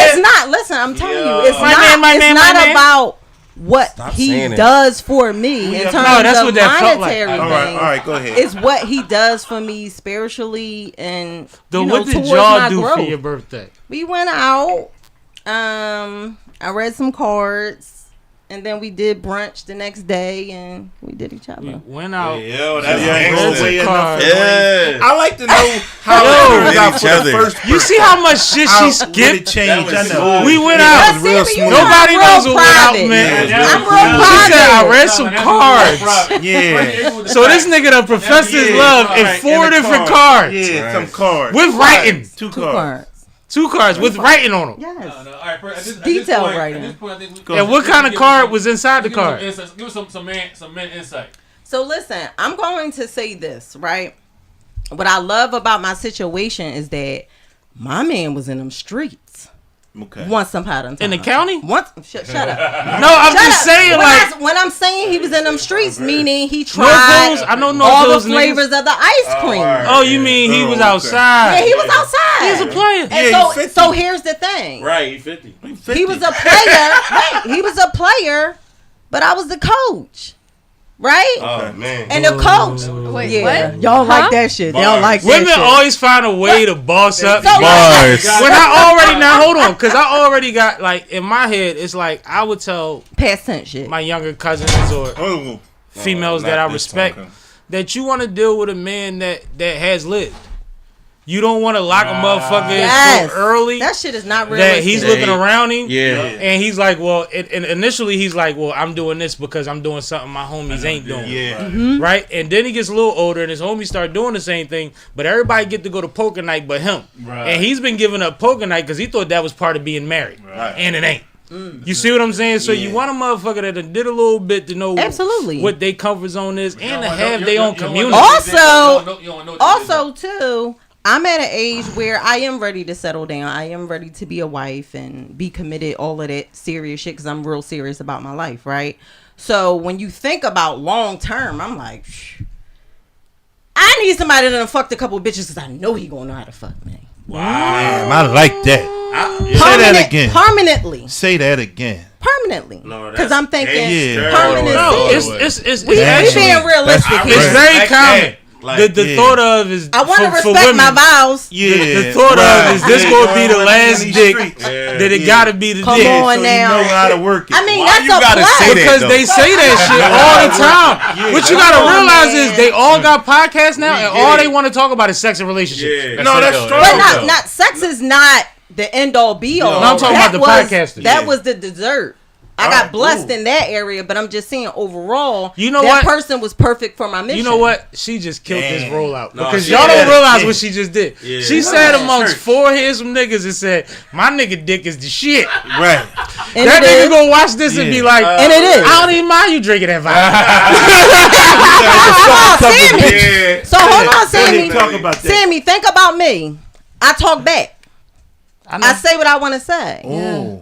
It's not. Listen, I'm telling you, it's My not. man, It's not about what Stop he saying it. does for me in terms that's of what that felt like. monetary All things. right, go ahead. It's what he does for me spiritually and What did towards y'all my do growth. for your birthday? We went out. I read some cards, and then we did brunch the next day, and we did each other. We went out. Yo, that's way enough. Yeah. I like to know how Yo, it got each for other. the first. You see how much shit she Would skipped? it change? I know. We went Yeah, out. Sammy, you know Nobody I'm knows real what went out, private. man. I'm real She said I private. read some cards. Yeah. So this nigga done professed his love in 4 different cards. Yeah, some cards. With writing. Two Two cards. cards. 2 cards with writing on them. Yes. Detail writing. And what kind of card was inside the card? Give us some men insight. So listen, I'm going to say this, right? What I love about my situation is that my man was in them streets. Okay. Once some pattern. In the county? Once. Shut up. No, I'm Shut just up. saying, like, when I'm saying he was in them streets, meaning he North tried Hills. I know North all Hills the flavors of the ice cream. Oh, you mean he was outside? Yeah, he was outside. He's a player. And Yeah, he's 50. so here's the thing. Right, 50. He was a player. Right, he was a player, but I was the coach. Right? Oh, man. And the coach. Wait, Yeah. what? Y'all Huh? like that shit. They don't like that Women shit. always find a way to boss up. So When Bars. I already now hold on, because I already got like in my head, it's like I would tell past tense shit. my younger cousins or Oh, females not that I this respect time, okay. that you want to deal with a man that has lived. You don't want to lock a motherfucker in Yes. so early That shit is not realistic. that he's looking around him. Yeah. And he's like, well, and initially he's like, well, I'm doing this because I'm doing something my homies ain't doing. Yeah. Right? And then he gets a little older and his homies start doing the same thing, but everybody get to go to poker night but him. Right. And he's been giving up poker night because he thought that was part of being married. Right. And it ain't. You see what I'm saying? So you want a motherfucker that done did a little bit to know Absolutely. what their comfort zone is and to have their own community. Also, too, I'm at an age where I am ready to settle down. I am ready to be a wife and be committed, all of that serious shit, because I'm real serious about my life, right? So when you think about long term, I'm like, I need somebody that done fucked a couple of bitches because I know he gonna know how to fuck me. Damn, I like that. Say that again. Permanently. Say that again. Permanently. No, Because that's I'm thinking Yeah. permanent. No, is- it's we actually, being realistic That's here. it's very common. Like, the thought of is I want to for respect women, my vows. Yeah. The thought of is this gonna be the last dick Yeah. that it gotta be the Come dick. on so now. You know how to work it. I mean, Why that's you a gotta plus. say that? Because though. they say that shit all the time. What you gotta Come on, realize man. is they all got podcasts now, and all get they it. want to talk about is sex and relationships. Yeah. No, that's strong. But not sex is not the end all be all. No, I'm talking about the podcasters. That Yeah. was the dessert. I got blessed in that area, but I'm just saying overall, You know what? that person was perfect for my mission. You know what? She just killed this rollout No, because she y'all did. don't realize Yeah. what she just did. Yeah. She said amongst 4 handsome niggas and said, "My nigga dick is the shit." Right. And That it nigga is. gonna watch this and be like, And it is. I don't even mind you drinking that Hold on, Sammy. Yeah. So hold on, Sammy. Talk about that. Sammy, think about me. I talk back. I I say what I want to say. Oh.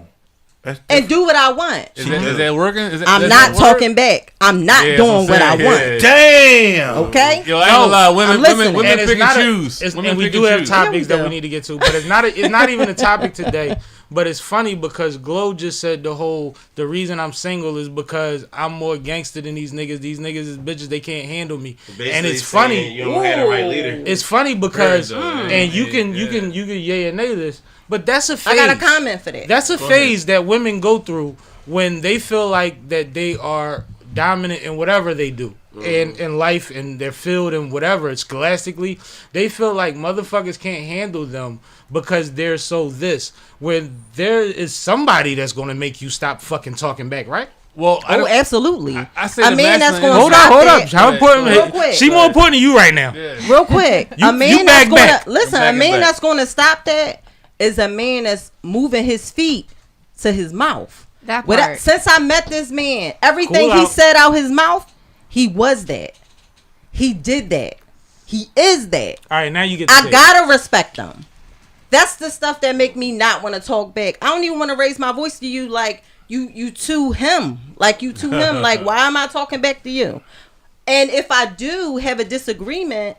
That's And do what I want. Is that working? I'm not talking back. I'm not doing what I want. Damn. Okay? Yo, I ain't gonna lie. Women listening. pick it's and not choose. and we do have choose. topics Yeah, we that we do. need to get to, but it's not even a topic today. But it's funny because Glow just said the reason I'm single is because I'm more gangster than these niggas. These niggas is bitches. They can't handle me. Basically And it's saying funny. You don't have the right leader. It's funny because Very good. and you Yeah. can yay or nay this, but that's a phase. I got a comment for that. That's a phase that women go through when they feel like that they are dominant in whatever they do in life, in their field, and whatever. It's scholastically, they feel like motherfuckers can't handle them because they're so this. When there is somebody that's gonna make you stop fucking talking back, right? Well, Oh, absolutely. I say a the man that's masculine- going to Hold stop up. that. How important? Real quick. She more important than you right now. Real quick. You- a man you that's back going back. to listen. Back A and man back. that's going to stop that is a man that's moving his feet to his mouth. That Without- part. since I met this man, everything Cool he out. said out his mouth, he was that. He did that. He is that. All right, now you get. To I say it. gotta respect them. That's the stuff that make me not want to talk back. I don't even want to raise my voice to you like you to him. Like you to him. Like, why am I talking back to you? And if I do have a disagreement,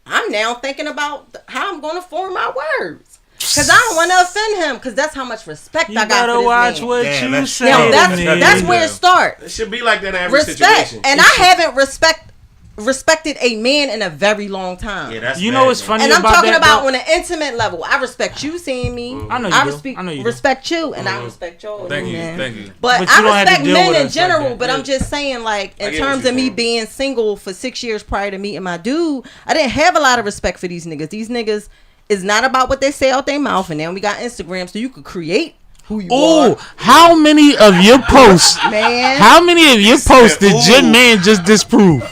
I'm now thinking about how I'm going to form my words. Because I don't want to offend him. Because that's how much respect You I got gotta for this watch man. what Damn, you that's say. Now, to me. that's where it starts. It should be like that in every Respect. situation. And I haven't respect respected a man in a very long time. Yeah, that's You bad, know what's man. funny And I'm about talking that, about bro? on an intimate level. I respect you, seeing me. I know you do. I know you do. respect you, and I respect y'all. Thank you, man. thank you. But But you I don't have to respect deal men with in us like general. that. But Yeah. I'm just saying, like, I in get what terms you're of me saying. being single for 6 years prior to meeting my dude, I didn't have a lot of respect for these niggas. These niggas is not about what they say out their mouth, and then we got Instagram, so you could create who you Oh, are. how many of your posts? Man. How many of your posts did your man just disprove?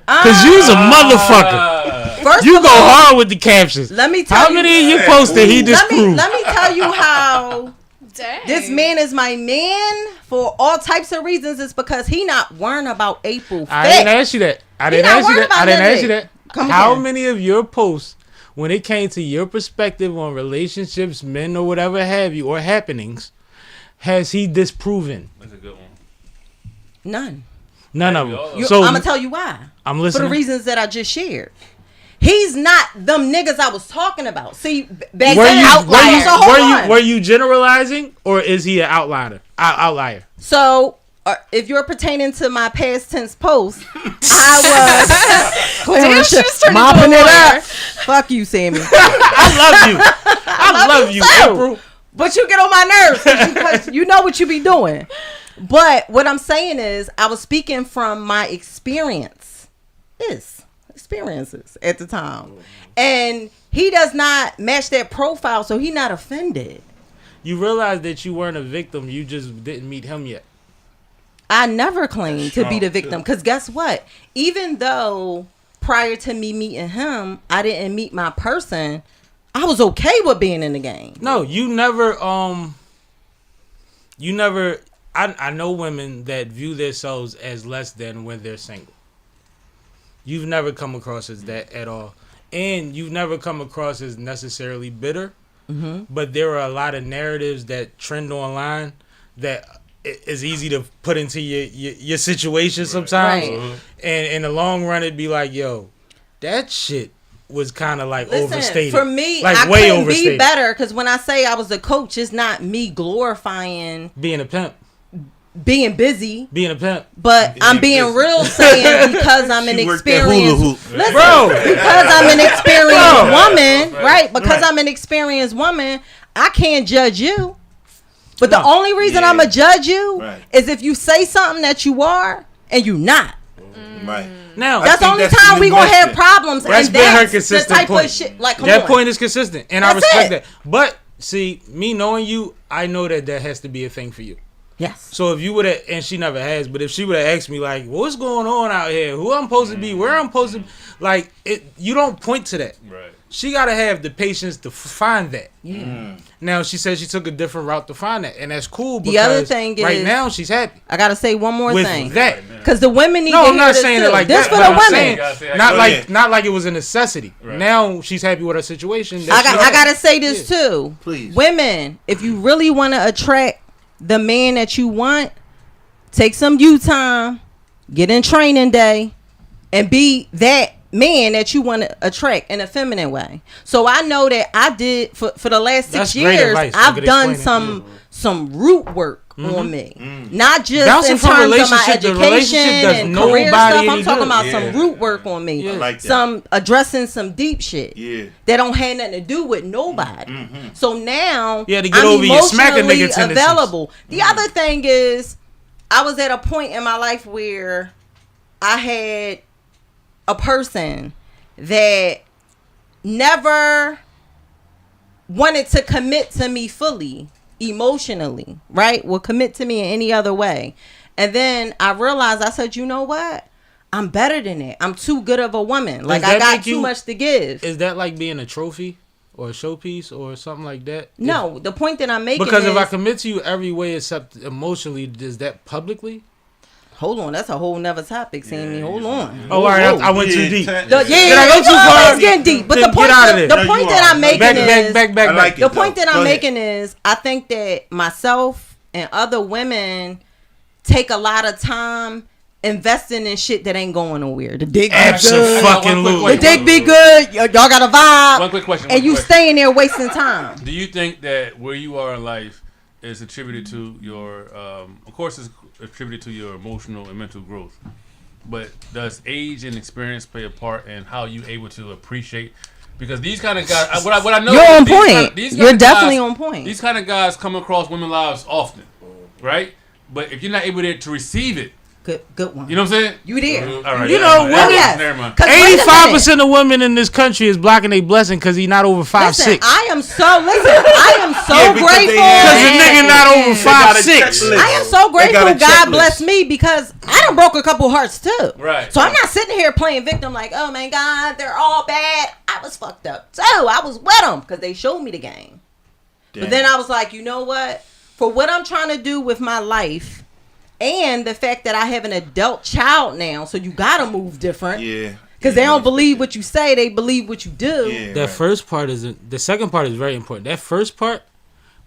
Cause you's a motherfucker. First You of go all, hard with the captions. Let me tell How you. many of your posts did he Let me disprove? let me tell you how. Dang. This man is my man for all types of reasons. It's because he not worrying about April 5th. I didn't ask you that. I didn't not ask you worried that. about I didn't none of ask you it. that. Come How again. many of your posts, when it came to your perspective on relationships, men or whatever have you, or happenings, has he disproven? That's a good one. None. None of them. I'm gonna tell you why. I'm For listening. the reasons that I just shared. He's not them niggas I was talking about. See, back Were then, you, outliers. So hold on. were you generalizing, or is he an outlier? Outlier. So, if you're pertaining to my past tense post, I was clearing Damn, shit, she was turning mopping into a it lawyer. up. Fuck you, Sammy. I love you. I love you, too. April. But you get on my nerves because you know what you be doing. But what I'm saying is, I was speaking from my experiences at the time, and he does not match that profile, so he not offended. You realize that you weren't a victim. You just didn't meet him yet. I never claimed to be the victim, because guess what? Even though prior to me meeting him, I didn't meet my person, I was okay with being in the game. No, you never. I know women that view themselves as less than when they're single. You've never come across as that at all, and you've never come across as necessarily bitter. Mm-hmm. But there are a lot of narratives that trend online that is easy to put into your situation sometimes, Right. And in the long run, it'd be like, yo, that shit was kind of like Listen, overstated. for me, like I way couldn't overstated. be better, because when I say I was a coach, it's not me glorifying Being a pimp, being busy, being a pimp. but I'm being real saying because I'm an She worked that hula experienced hoop. listen, Bro. because I'm an experienced Bro. woman, right? Because I'm an experienced woman, I can't judge you. But the No. only reason Yeah. I'm gonna judge you Right. is if you say something that you are and you not. Right. Now, That's the think only that's time the we new gonna have message. problems. That's and been her that's consistent the type point. of shit. Like, come that on. point is consistent, and I That's respect it. that. But see, me knowing you, I know that has to be a thing for you. Yes. So if you would have, and she never has, but if she would have asked me like, what's going on out here? Who I'm supposed to be? Where I'm supposed to be? Like, you don't point to that. Right. She got to have the patience to find that. Yeah. Now, she said she took a different route to find that, and that's cool because The other thing right is- now she's happy I gotta say one more with thing. that. Because the women need No, to I'm hear not this saying too. it like this that. for but the I'm women. saying, Gotta say, not like it was a necessity. Right. Now she's happy with her situation. I gotta say this too. Please. Women, if you really want to attract the man that you want, take some you time, get in training day, and be that man that you want to attract in a feminine way. So I know that I did for the last 6 That's great years. advice. I I've could done explain some root work on me, not just Bouncing in from terms of my relationship to education relationship does and nobody career stuff. I'm any talking good. about Yeah. some root work on me. Yeah. I like that. Some addressing some deep shit Yeah. that don't have nothing to do with nobody. So now You had to get I'm over your smacking emotionally nigga tendencies. available. The other thing is, I was at a point in my life where I had a person that never wanted to commit to me fully emotionally, right? Will commit to me in any other way. And then I realized, I said, you know what? I'm better than that. I'm too good of a woman. Like, that I got make too you- much to give. Is that like being a trophy or a showpiece or something like that? No, the point that I'm making Because is, if I commit to you every way except emotionally, is that publicly? hold on, that's a whole nother topic, Sammy. Hold on. Oh, all right, I went too deep. Did I go too far? It's getting deep. But Then the point, get out of there. the No, point you that are. I'm making Back, is, back. I like it. the point that Go I'm ahead. making is, I think that myself and other women take a lot of time investing in shit that ain't going nowhere. The dick be good. Abso-fucking-lutely. The dick be good. Y'all got a vibe. One quick question. And you staying there wasting time. Do you think that where you are in life is attributed to your, of course, it's attributed to your emotional and mental growth? but does age and experience play a part in how you able to appreciate? Because these kind of guys, what I know, you're on point. You're definitely guys, on point. These kind of guys come across women's lives often, right? But if you're not able to receive it, good one. you know what I'm saying? You there? All right, You know, women. Never mind. 85% of women in this country is blocking their blessing because he's not over 5'6". I am so grateful Because the nigga not over 5'6". I am so grateful God bless me because I done broke a couple hearts too. Right. So I'm not sitting here playing victim like, oh my God, they're all bad. I was fucked up too. I was with them because they showed me the game. Damn. But then I was like, you know what? For what I'm trying to do with my life and the fact that I have an adult child now, so you gotta move different. Yeah. Because they don't believe what you say, they believe what you do. Yeah, That first part the second part is very important. That first part,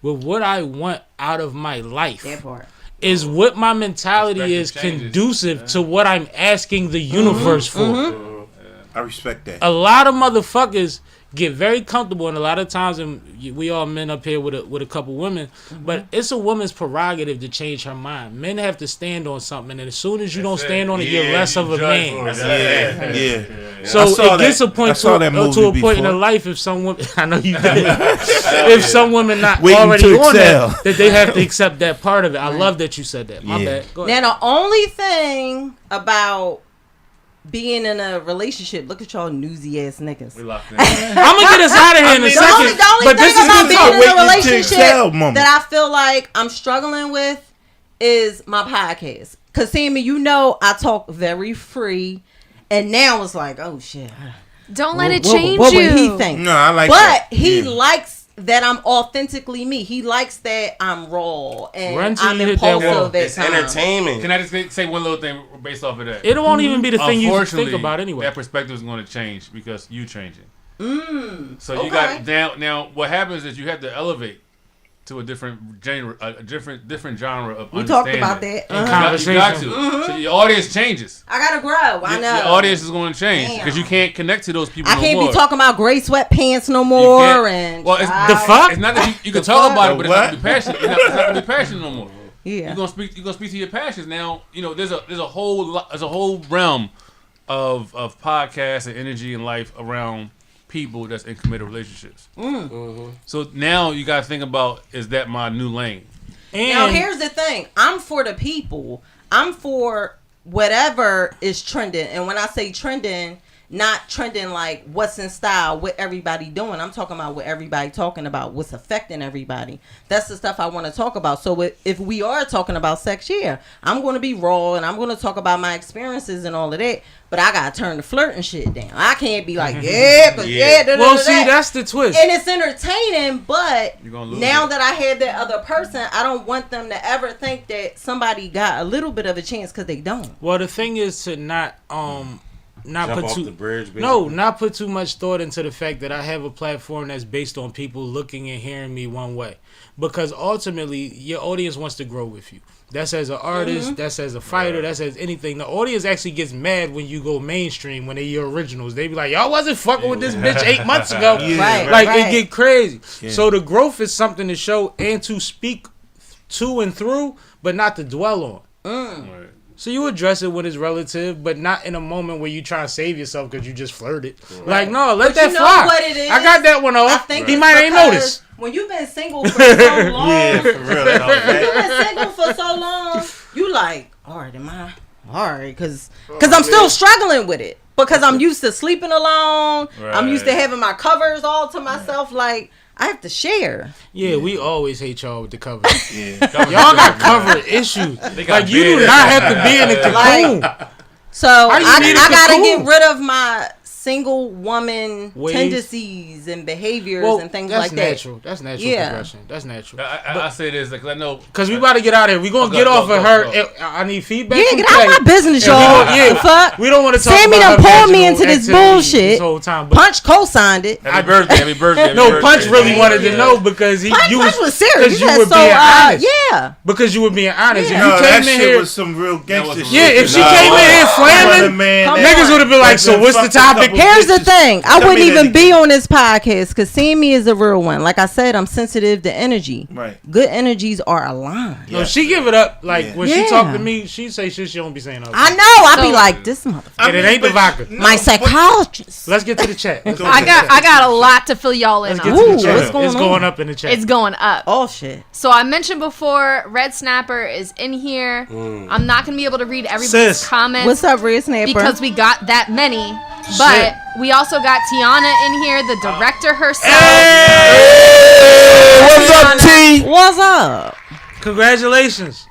with what I want out of my life, That part. is what my mentality is conducive to what I'm asking the universe for. I respect that. A lot of motherfuckers get very comfortable, and a lot of times, and we all men up here with a couple women, but it's a woman's prerogative to change her mind. Men have to stand on something, and as soon as you don't stand on it, you're less of a man. Yeah. So it gets a point to a point in their life if some women, I know you did, if some women not already on that they have to accept that part of it. I love that you said that. My bad. Go ahead. Now the only thing about being in a relationship, look at y'all newsy ass niggas. We locked in. I'm gonna get us out of here in a second. The only But thing this is about good talk. being in a relationship that I feel like I'm struggling with is my podcast. Cause Sammy, you know I talk very free, and now it's like, oh shit. Don't let it change what you. would he think? No, I like but that. He likes that I'm authentically me. He likes that I'm raw and I'm impulsive at It's times. entertainment. Can I just say one little thing based off of that? It won't even be the thing you think about anyway. That perspective is going to change because you changing. So you got now. What happens is you have to elevate to a different genre, different genre of we understanding. talked about that. You got to. So your audience changes. I gotta grow. I know. Your audience is going to change because you can't connect to those people. I can't be talking about gray sweatpants no more. And well, it's the fuck. It's not that you can talk about it, but it's not to be passionate. It's not to be passionate no more. Yeah. You're gonna speak to your passions now. You know, there's a whole realm of podcasts and energy in life around people that's in committed relationships. So now you got to think about, is that my new lane? And now here's the thing. I'm for the people. I'm for whatever is trending. And when I say trending, not trending like what's in style, what everybody doing. I'm talking about what everybody talking about, what's affecting everybody. That's the stuff I want to talk about. So if we are talking about sex, I'm going to be raw and I'm going to talk about my experiences and all of that. But I got to turn the flirting shit down. I can't be like, Well, see, that's the twist. And it's entertaining, but now that I had that other person, I don't want them to ever think that somebody got a little bit of a chance because they don't. Well, the thing is to not Jump put off the bridge, basically. not put too much thought into the fact that I have a platform that's based on people looking and hearing me one way, because ultimately your audience wants to grow with you. That's as an artist, that's as a fighter, that's as anything. The audience actually gets mad when you go mainstream when they your originals. They be like, y'all wasn't fucking with this bitch 8 months ago. It get crazy. So the growth is something to show and to speak to and through, but not to dwell on. So you address it when it's relative, but not in a moment where you try to save yourself because you just flirted. Like, no, let that fly. What it is? I got that one off. I think he might ain't notice. When you've been single for so long, For real. you've been single for so long, you like, all right, am I? All right, because I'm still struggling with it. Because I'm used to sleeping alone. Right. I'm used to having my covers all to myself. Like, I have to share. Yeah, we always hate y'all with the covers. Y'all got cover issues. Like, you do not have to be in a cocoon. So I gotta get rid of my single woman tendencies and behaviors and things like that. That's natural progression. That's natural. I say this because I know. Because we about to get out of here. We're going to get off of her. I need feedback. Yeah, get out of my business, y'all. Fuck. We don't want to talk Sammy about done pulled me into this bullshit. This whole time, Punch co-signed it. Happy birthday. No, Punch really wanted to know because Punch was serious. You were being honest. Yeah. Because you were being honest. If you came in here with some real gangster shit. Yeah, if she came in here flaming, niggas would have been like, so what's the topic Here's the thing. I wouldn't even be on this podcast because Sammie is a real one. Like I said, I'm sensitive to energy. Right. Good energies are aligned. No, she give it up. Like when she talk to me, she say shit she don't be saying. I know. I be like, this motherfucker. And it ain't the vodka. My psychologist. Let's get to the chat. I got a lot to fill y'all in Let's on. get to the chat. What's going It's on? going up in the chat. It's going up. Oh shit. So I mentioned before, Red Snapper is in here. I'm not gonna be able to read everybody's comments. What's up, Red Snapper? Because we got that many. But we also got Tiana in here, the director herself. Hey, what's up, T? What's up? Congratulations.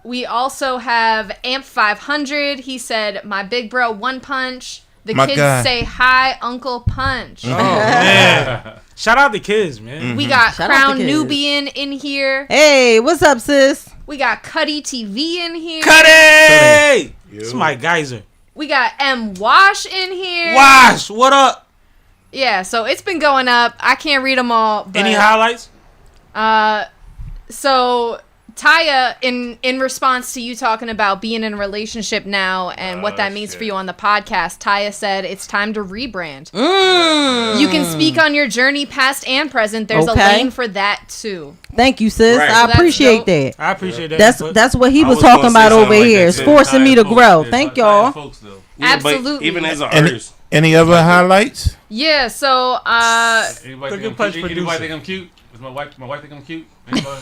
We also have Amp 500. He said, "My big bro OnePunch." The My kids guy. say hi, Uncle Punch. Oh man! Shout out the kids, man. We got Shout out Crown to kids. Nubian in here. Hey, what's up, sis? We got Cuddy TV in here. Cuddy! It's my geyser. We got M Wash in here. Wash, what up? Yeah, so it's been going up. I can't read them all. But, Any highlights? So Taya, in response to you talking about being in a relationship now and what that means for you on the podcast, Taya said it's time to rebrand. You can speak on your journey, past and present. There's a lane for that too. Thank you, sis. Right. I So that's appreciate dope. that. I appreciate that. That's what he was was gonna talking say about something over like here. that, It's too. forcing me to grow. Thank y'all. Absolutely. Even as an Any, artist. any other highlights? Yeah, so Anybody Look at Punch think producer. I'm cute? Does my wife think I'm cute?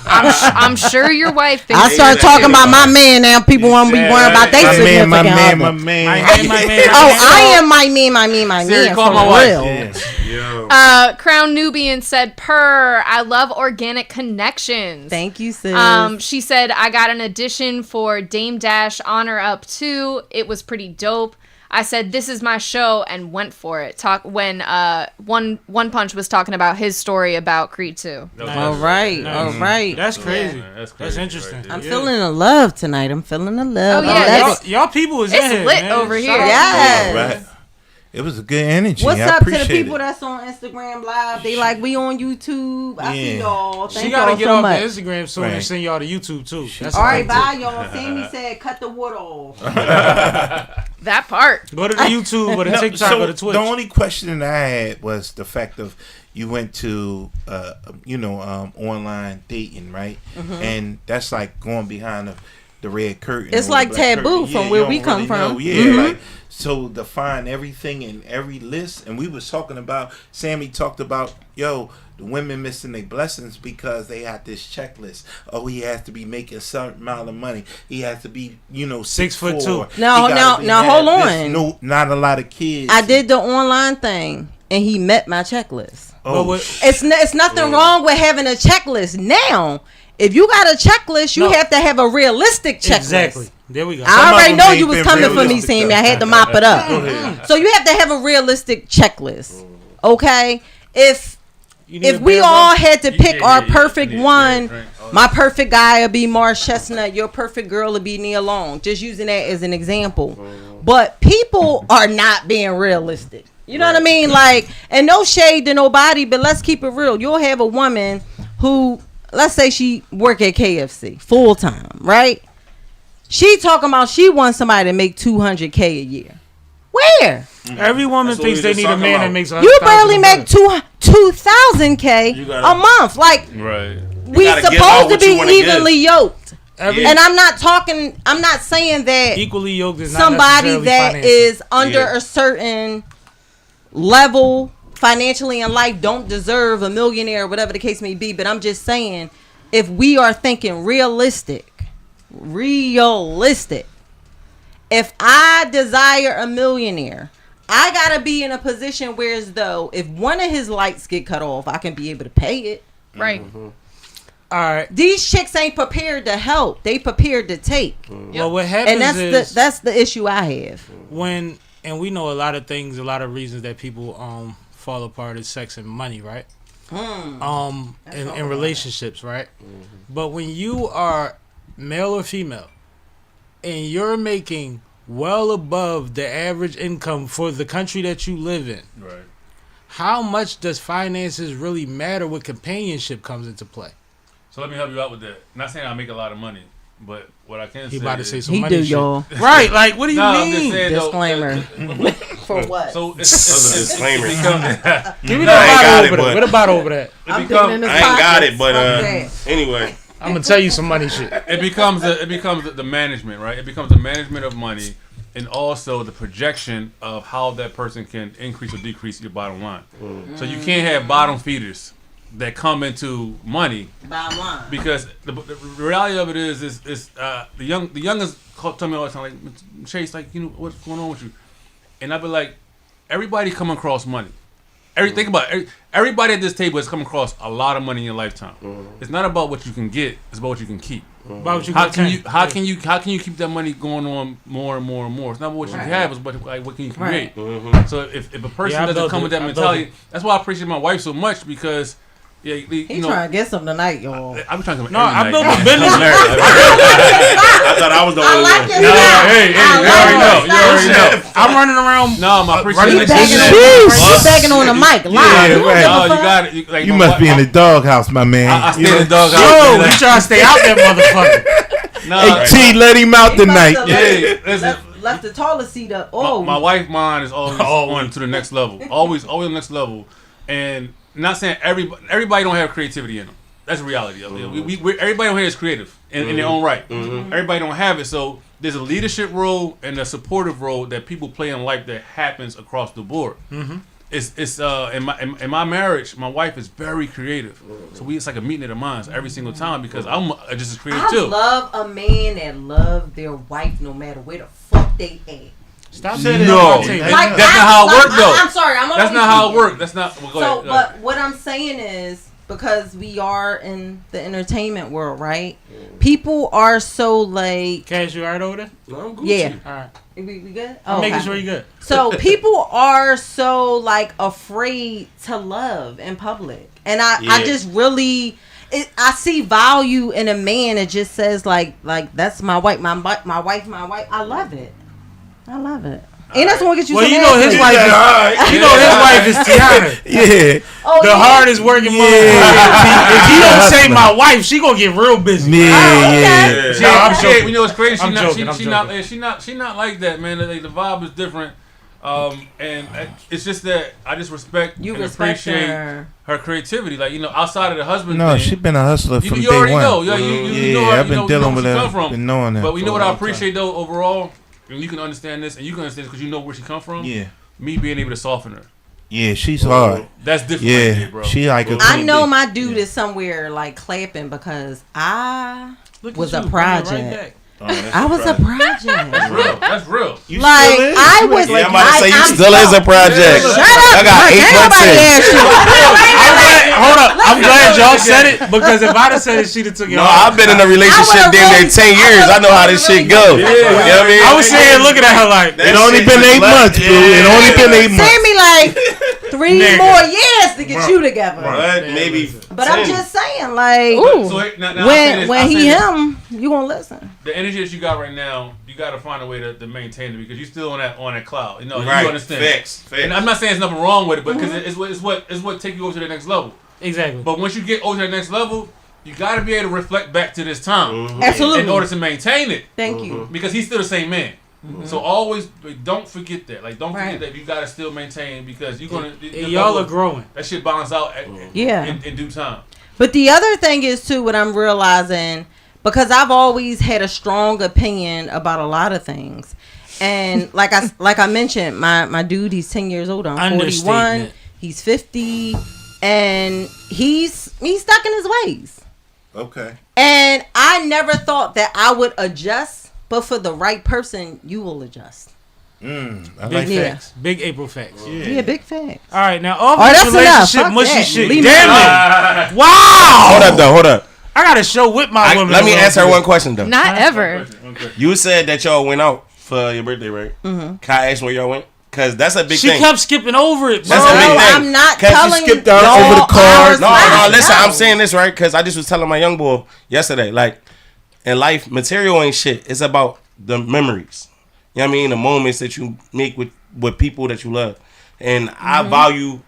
I'm sure your wife thinks I start talking about my man now. People want to be worried about their significant my man. My man. Oh, I am my man Siri, for call my wife. real. Yeah. Crown Nubian said, "Purr, I love organic connections." Thank you, sis. She said, "I got an audition for Dame Dash Honor Up 2. It was pretty dope. I said, this is my show," and went for it. When OnePunch was talking about his story about Creed 2. All right, all right. That's crazy. That's That's interesting. I'm feeling the love tonight. I'm feeling the love. Oh, yeah, I love it. Y'all people is in It's here, lit man. over Shout here. out to Yes. Right. It was a good energy. What's I up to the appreciate people it. that's on Instagram Live? They like, we on YouTube. I see Yeah. y'all. She Thank gotta y'all get so off much. the Instagram soon and Right. send y'all to YouTube too. That's All right, the thing, bye, y'all. Sammy said, cut the wood off. That part. too. Go to the YouTube or the TikTok or the Twitch. The only question that I had was the fact of you went to online dating, right? And that's like going behind the red curtain. It's or like the black taboo curtain. from Yeah, where you we don't come really from. know. Yeah, like so define everything in every list. And we was talking about, Sammie talked about, the women missing their blessings because they had this checklist. Oh, he has to be making a certain amount of money. He has to be, 6'2". Now, hold on. No, not a lot of kids. I did the online thing, and he met my checklist. Oh, It's nothing wrong with having a checklist. Now, if you got a checklist, you have to have a realistic checklist. Exactly. There we go. I already of know them you ain't was been coming for me, realistic, Sammy. though. I had to mop it up. So you have to have a realistic checklist. Okay? If we all had to pick our perfect one, my perfect guy would be Mars Chestnut, your perfect girl would be Nia Long. Just using that as an example. But people are not being realistic. You know what I mean? Like, and no shade to nobody, but let's keep it real. You'll have a woman who, let's say she work at KFC full time, right? She talking about she wants somebody to make $200K a year. Where? Every woman thinks they need a man that makes $100,000. You barely make $2,000K a month. Like, Right. we gotta give supposed out to what be you wanna evenly yoked. Every And I'm not saying that equally yoked is not somebody necessarily that financial. is under a certain level financially in life don't deserve a millionaire or whatever the case may be. But I'm just saying, if we are thinking realistic, if I desire a millionaire, I gotta be in a position where as though if one of his lights get cut off, I can be able to pay it. Right. All right. These chicks ain't prepared to help; they prepared to take, Well, what happens and that's the issue I have. And we know a lot of things, a lot of reasons that people fall apart is sex and money, right? In relationships, right? But when you are male or female and you're making well above the average income for the country that you live in, Right. how much does finances really matter when companionship comes into play? So let me help you out with that. Not saying I make a lot of money, but what I can He say about to is, say some He money do, shit. y'all. Right, like what do you I'm just mean? saying, though, Disclaimer. For what? So it's a disclaimer. Give me that bottle over there. Where the bottle over there? I ain't got it, but anyway. I'm gonna tell you some money shit. It becomes the management, right? It becomes the management of money, and also the projection of how that person can increase or decrease your bottom line. So you can't have bottom feeders that come into money. Bottom line. Because the reality of it is the youngest tell me all the time, like, Chase, like, you know, what's going on with you? And I'd be like, everybody come across money. Think about it. Everybody at this table has come across a lot of money in your lifetime. It's not about what you can get; it's about what you can keep. About what you how can you keep that money going on more and more and more? It's not about what you can have; it's about what can you create. So if a person doesn't come with that mentality, that's why I appreciate my wife so much, because. Yeah, he trying to get some tonight, y'all. I'm trying to. No, I built a business. I thought I was the only one. No, hey, you already know. I'm running around. No, my appreciation. He's begging on the mic live. No, you got it. Like, you must be in the doghouse, my man. I stay in the doghouse. Yo, you trying to stay out there, motherfucker? No, hey, T, let him out tonight. Left the taller seat up. Oh, my wife mind is always on to the next level. Always on the next level, and. Not saying everybody don't have creativity in them. That's the reality of it. Everybody on here is creative in their own right. Everybody don't have it. So there's a leadership role and a supportive role that people play in life that happens across the board. It's in my marriage, my wife is very creative. So it's like a meeting of the minds every single time, because I'm just as creative too. I love a man that love their wife no matter where the fuck they at. Stop saying no, that's not how it works, though. I'm sorry, that's not how it works. That's not. Well, go ahead. But what I'm saying is, because we are in the entertainment world, right? People are so like. Cash, you alright over there? No, I'm Gucci. Yeah. All right. We good? I'm making sure you good. So people are so like afraid to love in public, and I just really. I see value in a man that just says like that's my wife, my wife. I love it. Ain't that someone get you? Well, some you know his wife is. You know his wife is Tiana. Yeah. Oh, the hardest working mother. If he don't say my wife, she gonna get real busy. Yeah. I'm joking. You know what's crazy? She's not like that, man. Like, the vibe is different. And it's just that I just respect and appreciate her creativity. Like, you know, outside of the husband thing. She's been a hustler from day one. You already know. You know her, I've been dealing with her. Been knowing her. But you know what I appreciate, though, overall? And you can understand this, and you can understand this because you know where she come from. Yeah. Me being able to soften her. Yeah, she's hard. That's different. Yeah, right there, bro. She like a I know my dude is somewhere like clapping because I was a project. I was a project. That's real. That's real. You like still is? I was. Yeah, I'm about to say you still is a project. Shut up! I got 8 months in. Hold up. I'm glad y'all said it, because if I'd have said it, she'd have took it off. I've been in a relationship damn near 10 years. I know how this shit go. Yeah. You know what I mean? I was saying, looking at her like, it only been 8 months, bro. It only been 8 months. Send me like 3 more years to get you together. Maybe. But I'm just saying, like, when he him, you gonna listen. The energy that you got right now, you got to find a way to maintain it, because you're still on that cloud. You know, right. You understand. Facts. And I'm not saying there's nothing wrong with it, but because it's what take you over to the next level. Exactly. But once you get over to the next level, you got to be able to reflect back to this time. Absolutely. In order to maintain it. Thank you. Because he's still the same man. So always don't forget that. Like, don't forget that you got to still maintain, because you're gonna. Y'all are growing. That shit balance out. In due time. But the other thing is too, what I'm realizing, because I've always had a strong opinion about a lot of things, and like I mentioned, my dude, he's 10 years older. I'm 41. He's 50, and he's stuck in his ways. Okay. And I never thought that I would adjust, but for the right person, you will adjust. I like facts. Big April facts. Yeah, big facts. All right, now off this relationship mushy shit. Leave Damn it! Wow. Hold up. I got to show with my women. Let me ask her one question though. Not ever. You said that y'all went out for your birthday, right? Can I ask where y'all went? Because that's a big thing. She kept skipping over it, bro. That's a big thing. I'm not telling you. Skipped out over the card. No, listen, I'm saying this, right? Because I just was telling my young boy yesterday, like, in life, material ain't shit. It's about the memories. You know what I mean? The moments that you make with people that you love. And I value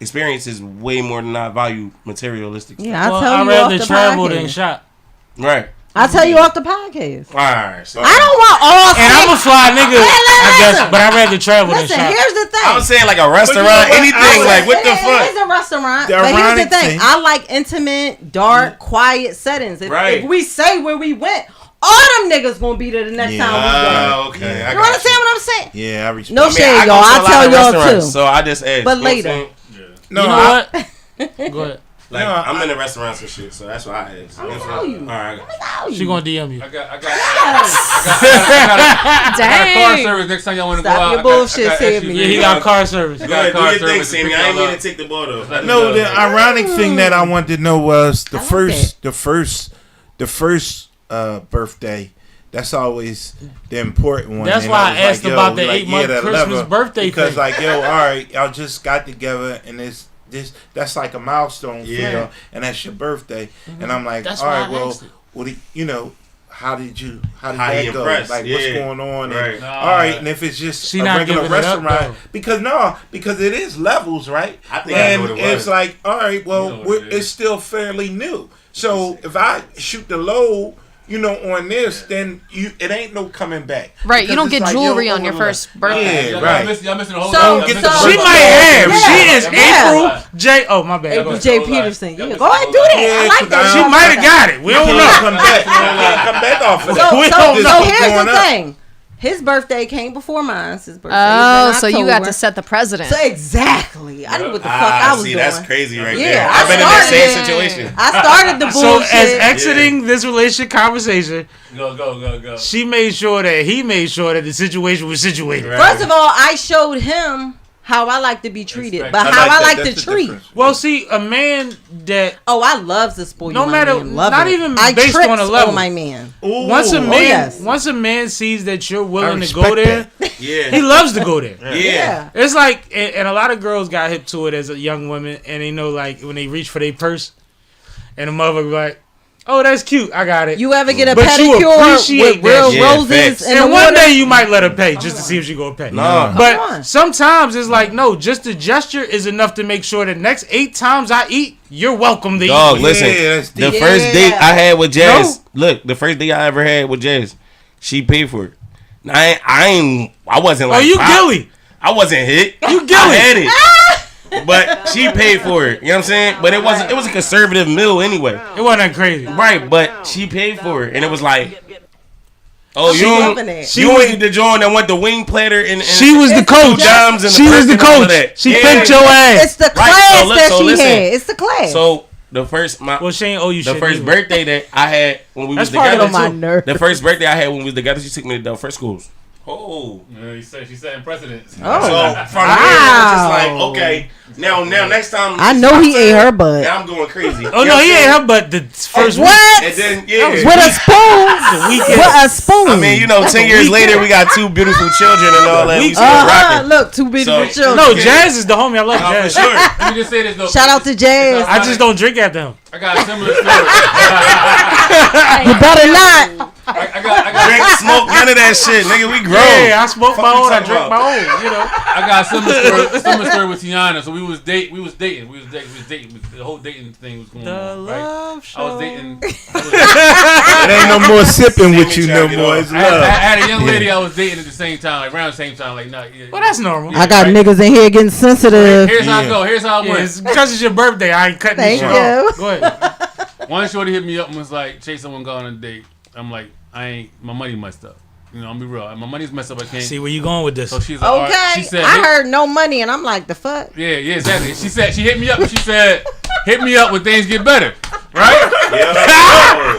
experiences way more than I value materialistic stuff. Yeah, I'd rather travel than shop. Right. I'll tell you off the podcast. All right. So I don't want all. And I'm a fly nigga, I guess, but I'd rather travel than Listen, shop. here's the thing. I was saying like a restaurant, anything. Like what the fuck? It is a restaurant. The But here's the ironic thing. thing- I like intimate, dark, quiet settings. Right. If we say where we went, all them niggas gonna be there the next time we go. Okay. Yeah. You understand what I'm saying? Yeah, I respect. No shade, y'all. I'll tell y'all too. So I just asked. But you know what I'm later. saying? No, You know I- what? Go ahead. Like No, I'm in the restaurants and shit, so that's why I asked. I'm gonna tell you. All right. She gonna DM you. I got car service next time y'all want to go Stop out. your I bullshit, got Sammy. Yeah, he got car service. Go ahead, do car your thing, service to Sammy. pick I ain't y'all mean up. to take the ball though. No, the ironic thing that I wanted to know was the like first birthday. That's always the important one. That's And why I was asked yo, about the like, 8-month the Christmas level, birthday because thing. like yo, all right, y'all just got together and it's this. That's like a milestone for y'all, and that's your birthday. And I'm like, That's all why right, I well, asked it. what do you know? How did How that he go? impressed, Like what's going on? Right. And, all right, and if it's just She a not regular giving it up, restaurant, though. because it is levels, right? I think I know what it was. It's like, all right, well, You know what it it's still fairly new. So if I shoot the low, on this, then it ain't no coming back. Right, you Because don't it's get like, jewelry yo, on your overlook. first birthday. Yeah, Y'all right. missing the whole So- y'all so- missing the She birthday. might have. Yeah. She is Yeah. April J. Oh, my bad. Go April ahead. J. Hold on. Peterson. Y'all Yeah, missed go the ahead, whole do lot. that. I Yeah, like that. She might have got it. We don't You know. can't come back. You can't come back off of that. We So don't know. here's Going the up. thing. His birthday came before mine. His birthday. Oh, is in so you got October. to set the precedent. So exactly. I knew what the fuck I was see, doing. that's crazy right Yeah, there. I I've been in that same started- situation. I started the So bullshit. as exiting this relationship conversation, Go. she made sure that he made sure that the situation was situated. Right. First of all, I showed him how I like to be treated, Respect. but I how like I that. like That's to the treat. difference. Well, see, a man that Oh, I love to spoil No my matter- man. Love not it. even I based trips on a level. my man. Ooh. once a man yes. once a man sees that you're willing I to go respect there, that. he Yeah. loves to go there. Yeah. It's like, and a lot of girls got hip to it as a young woman, and they know like when they reach for their purse, and the mother be like, "Oh, that's cute, I got it." You ever get a But you pedicure appreciate with real that shit. roses Facts. in the and one water? day you might let her pay just to see if she gonna pay. No. Come on. But sometimes it's like, no, just the gesture is enough to make sure the next 8 times I eat, you're welcome to Dog, eat. listen. Yeah, that's The deep. first date I had with Jazz. No. Look, the first date I ever had with Jazz, she paid for it. I wasn't Oh, like. you Gillie. I wasn't hit. You I Gillie. had it. But she paid for it. You know what I'm saying? But it was a conservative meal anyway. It wasn't that crazy. Right, but she paid for it. And it was like, oh, She you loving it. you ain't the joint that went the wing platter and She was the coach. dimes and She was the perk and all of coach. that. She Yeah. pimped your ass. It's the Right, class so look- that so she listen. had. It's the class. So the first Well, she ain't owe you the shit. first either. birthday that I had when we was That's part together. of my too. nerve. The first birthday I had when we was together, she took me to the first schools. Oh. She's setting precedents. So from there, it was just like, okay, now next time. I know he ate her butt. Now I'm going crazy. Oh no, he ain't her, but the first week. What? And then yeah, With a spoon? With a spoon? I mean, 10 years later, we got 2 beautiful children and all that. We still rocking. Look, 2 beautiful So- children. No, Jazz is the homie. I love Oh, Jazz. for sure. Let me just say this though. Shout out to Jazz. I just don't drink after him. I got a similar story. You better not. I got Drink, smoke, none of that shit, nigga. We grown. Yeah, I smoke Fuck my you own. I talking drink about? my own. You know. I got a similar story with Tiana. So we was dating. The whole dating thing was going on. Right? I was dating. It ain't no more sipping with you no more. It's I love. had a young lady I was dating at the same time, like around the same time, like not. Yeah, Well, that's normal. I got niggas in here getting sensitive. Here's how I go. Here's how it Yeah, went. it's because it's your birthday. I ain't cutting Thank this you. shit off. Go ahead. One shorty hit me up and was like, "Chase, someone go on a date." I'm like, my money messed up. I'm gonna be real. My money's messed up. I can't. See where you going with this? So she's like, all right. Okay, She said, I heard no money, and I'm like, the fuck? Yeah, exactly. She said she hit me up and she said, "Hit me up when things get better." Right?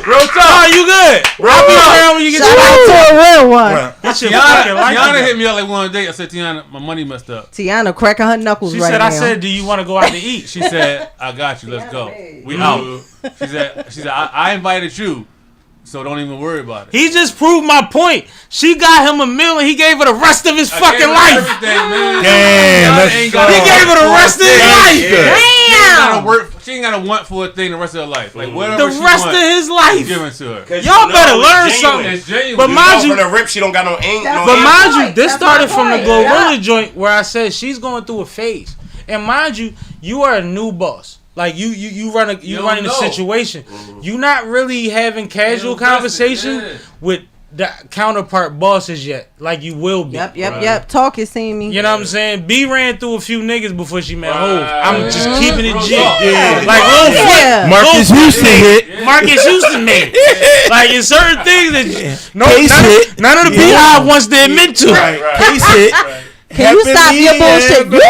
Real talk. Oh, you good? I'll be around when you get Shout out to a real one. Get your fucking life Tiana together. hit me up like one day. I said, "Tiana, my money messed up." Tiana cracking her knuckles She right said, now. "I said, do you want to go out to eat?" She said, "I got you. Let's go. We out." She said, I invited you, so don't even worry about it. He just proved my point. She got him a meal and he gave her the rest of his I fucking gave her life. everything, man. Damn, Tiana that's ain't strong. gotta He gave her the work rest of for his a life. thing. She ain't gotta want for a thing the rest of her life. Like whatever The she rest of wants, his is life. given to her. Y'all better learn something. It's genuine. But mind From you, the rip, she don't got no ink. No but ink. mind you, this That's started my from the point. Glorilla joint where I said she's going through a phase. And mind you, you are a new boss. Like you running a situation. You not really having casual conversation with the counterpart bosses yet, like you will be. Yep. Talk it, Sammie. You know what I'm saying? B ran through a few niggas before she met Hov. I'm just keeping it G. Like Marcus Houston hit. Marcus Houston made. Like in certain things that none of the Beehive wants to admit to. Case hit. Can you stop your bullshit? You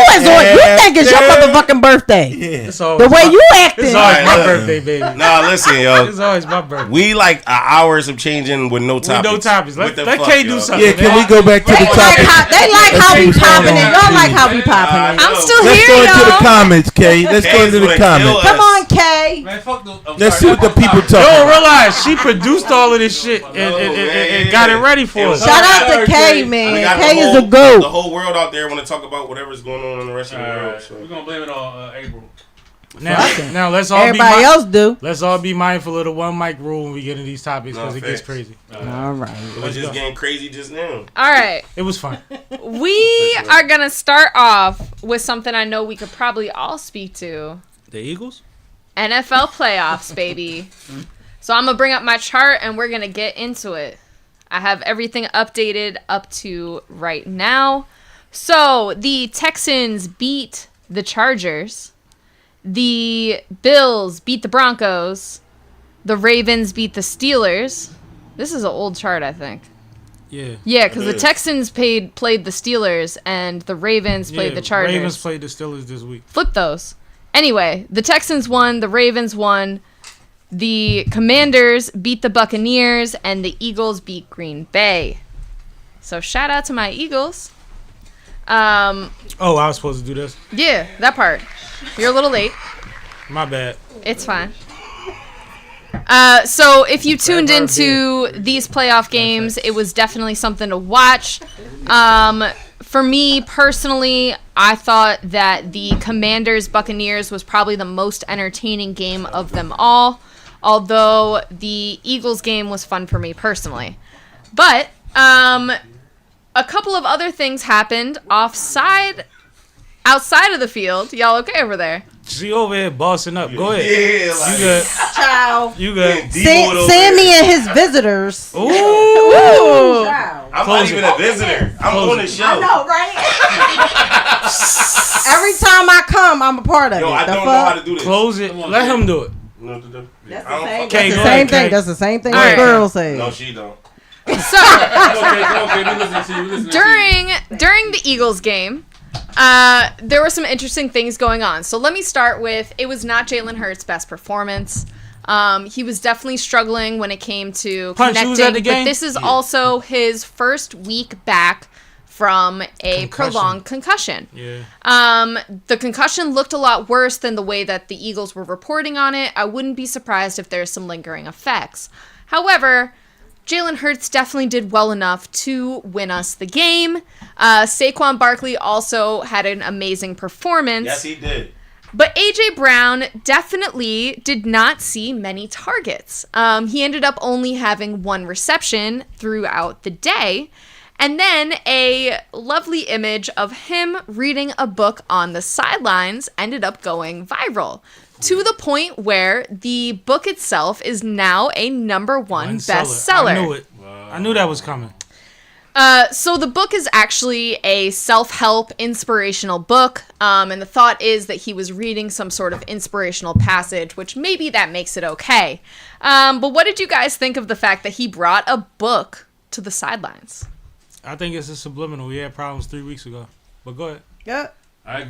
think it's your motherfucking birthday. Yeah. The way you acting. It's always my birthday, baby. Nah, listen, yo. It's always my birthday. We like hours of changing with no topics. With no topics. Let K do something. Yeah, can we go back to the topic? They like how we popping it. Y'all like how we popping it. I'm still Let's here, go into the y'all. comments, K. Let's go into the comments. Come on, K. Man, fuck the, Let's see what the people talk Don't about. realize she produced all of this shit and got it ready for us. Shout out to K, man. K is a The goat. whole world out there want to talk about whatever's going on in the rest of the world. So. We're gonna blame it on April. Now let's all Everybody else do. Let's all be mindful of the one mic rule when we get into these topics because it gets facts. crazy. All right. It was just getting crazy just now. All right. It was fun. We are going to start off with something I know we could probably all speak to. The Eagles? NFL playoffs, baby. So I'm going to bring up my chart and we're going to get into it. I have everything updated up to right now. So the Texans beat the Chargers. The Bills beat the Broncos. The Ravens beat the Steelers. This is an old chart, I think. Yeah. Yeah, because the Texans played the Steelers and the Ravens played the Chargers. Ravens played the Steelers this week. Flip those. Anyway, the Texans won. The Ravens won. The Commanders beat the Buccaneers. And the Eagles beat Green Bay. So shout out to my Eagles. Oh, I was supposed to do this? Yeah, that part. You're a little late. My bad. It's fine. So if you tuned into these playoff games, it was definitely something to watch. For me personally, I thought that the Commanders-Buccaneers was probably the most entertaining game of them all, although the Eagles game was fun for me personally. But a couple of other things happened outside of the field. Y'all okay over there? She over here bossing up. Go ahead. Yeah, like, You good. Ciao. You good. Sammie and his visitors. Ooh. Ciao. I'm not even a visitor. I'm on the show. I know, right? Every time I come, I'm a part of it. Yo, I don't know how to do this. Close it. Let him do it. That's the same, Okay, that's go the same ahead, thing. Kay. That's the same thing All the right. girl says. No, she don't. So during the Eagles game, there were some interesting things going on. So let me start with, it was not Jalen Hurts' best performance. He was definitely struggling when it came to Punch, connecting. you was at the game? But this is also his first week back from a prolonged concussion. Yeah. The concussion looked a lot worse than the way that the Eagles were reporting on it. I wouldn't be surprised if there's some lingering effects. However, Jalen Hurts definitely did well enough to win us the game. Saquon Barkley also had an amazing performance. Yes, he did. But A.J. Brown definitely did not see many targets. He ended up only having one reception throughout the day. And then a lovely image of him reading a book on the sidelines ended up going viral. To the point where the book itself is now a #1 bestseller. I knew it. I knew that was coming. So the book is actually a self-help inspirational book. And the thought is that he was reading some sort of inspirational passage, which maybe that makes it okay. But what did you guys think of the fact that he brought a book to the sidelines? I think it's a subliminal. We had problems 3 weeks ago. But go ahead. Yeah. I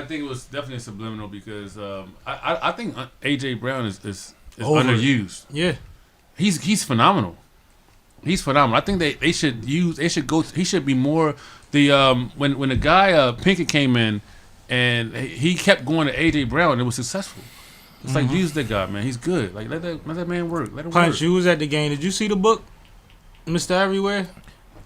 think it was definitely subliminal because I think AJ Brown is Over. underused. Yeah. He's phenomenal. He's phenomenal. I think he should be more when the guy Pinkett came in and he kept going to AJ Brown and it was successful. It's like use that guy, man. He's good. Like let that man work. Let him Punch, work. you was at the game. Did you see the book, Mr. Everywhere?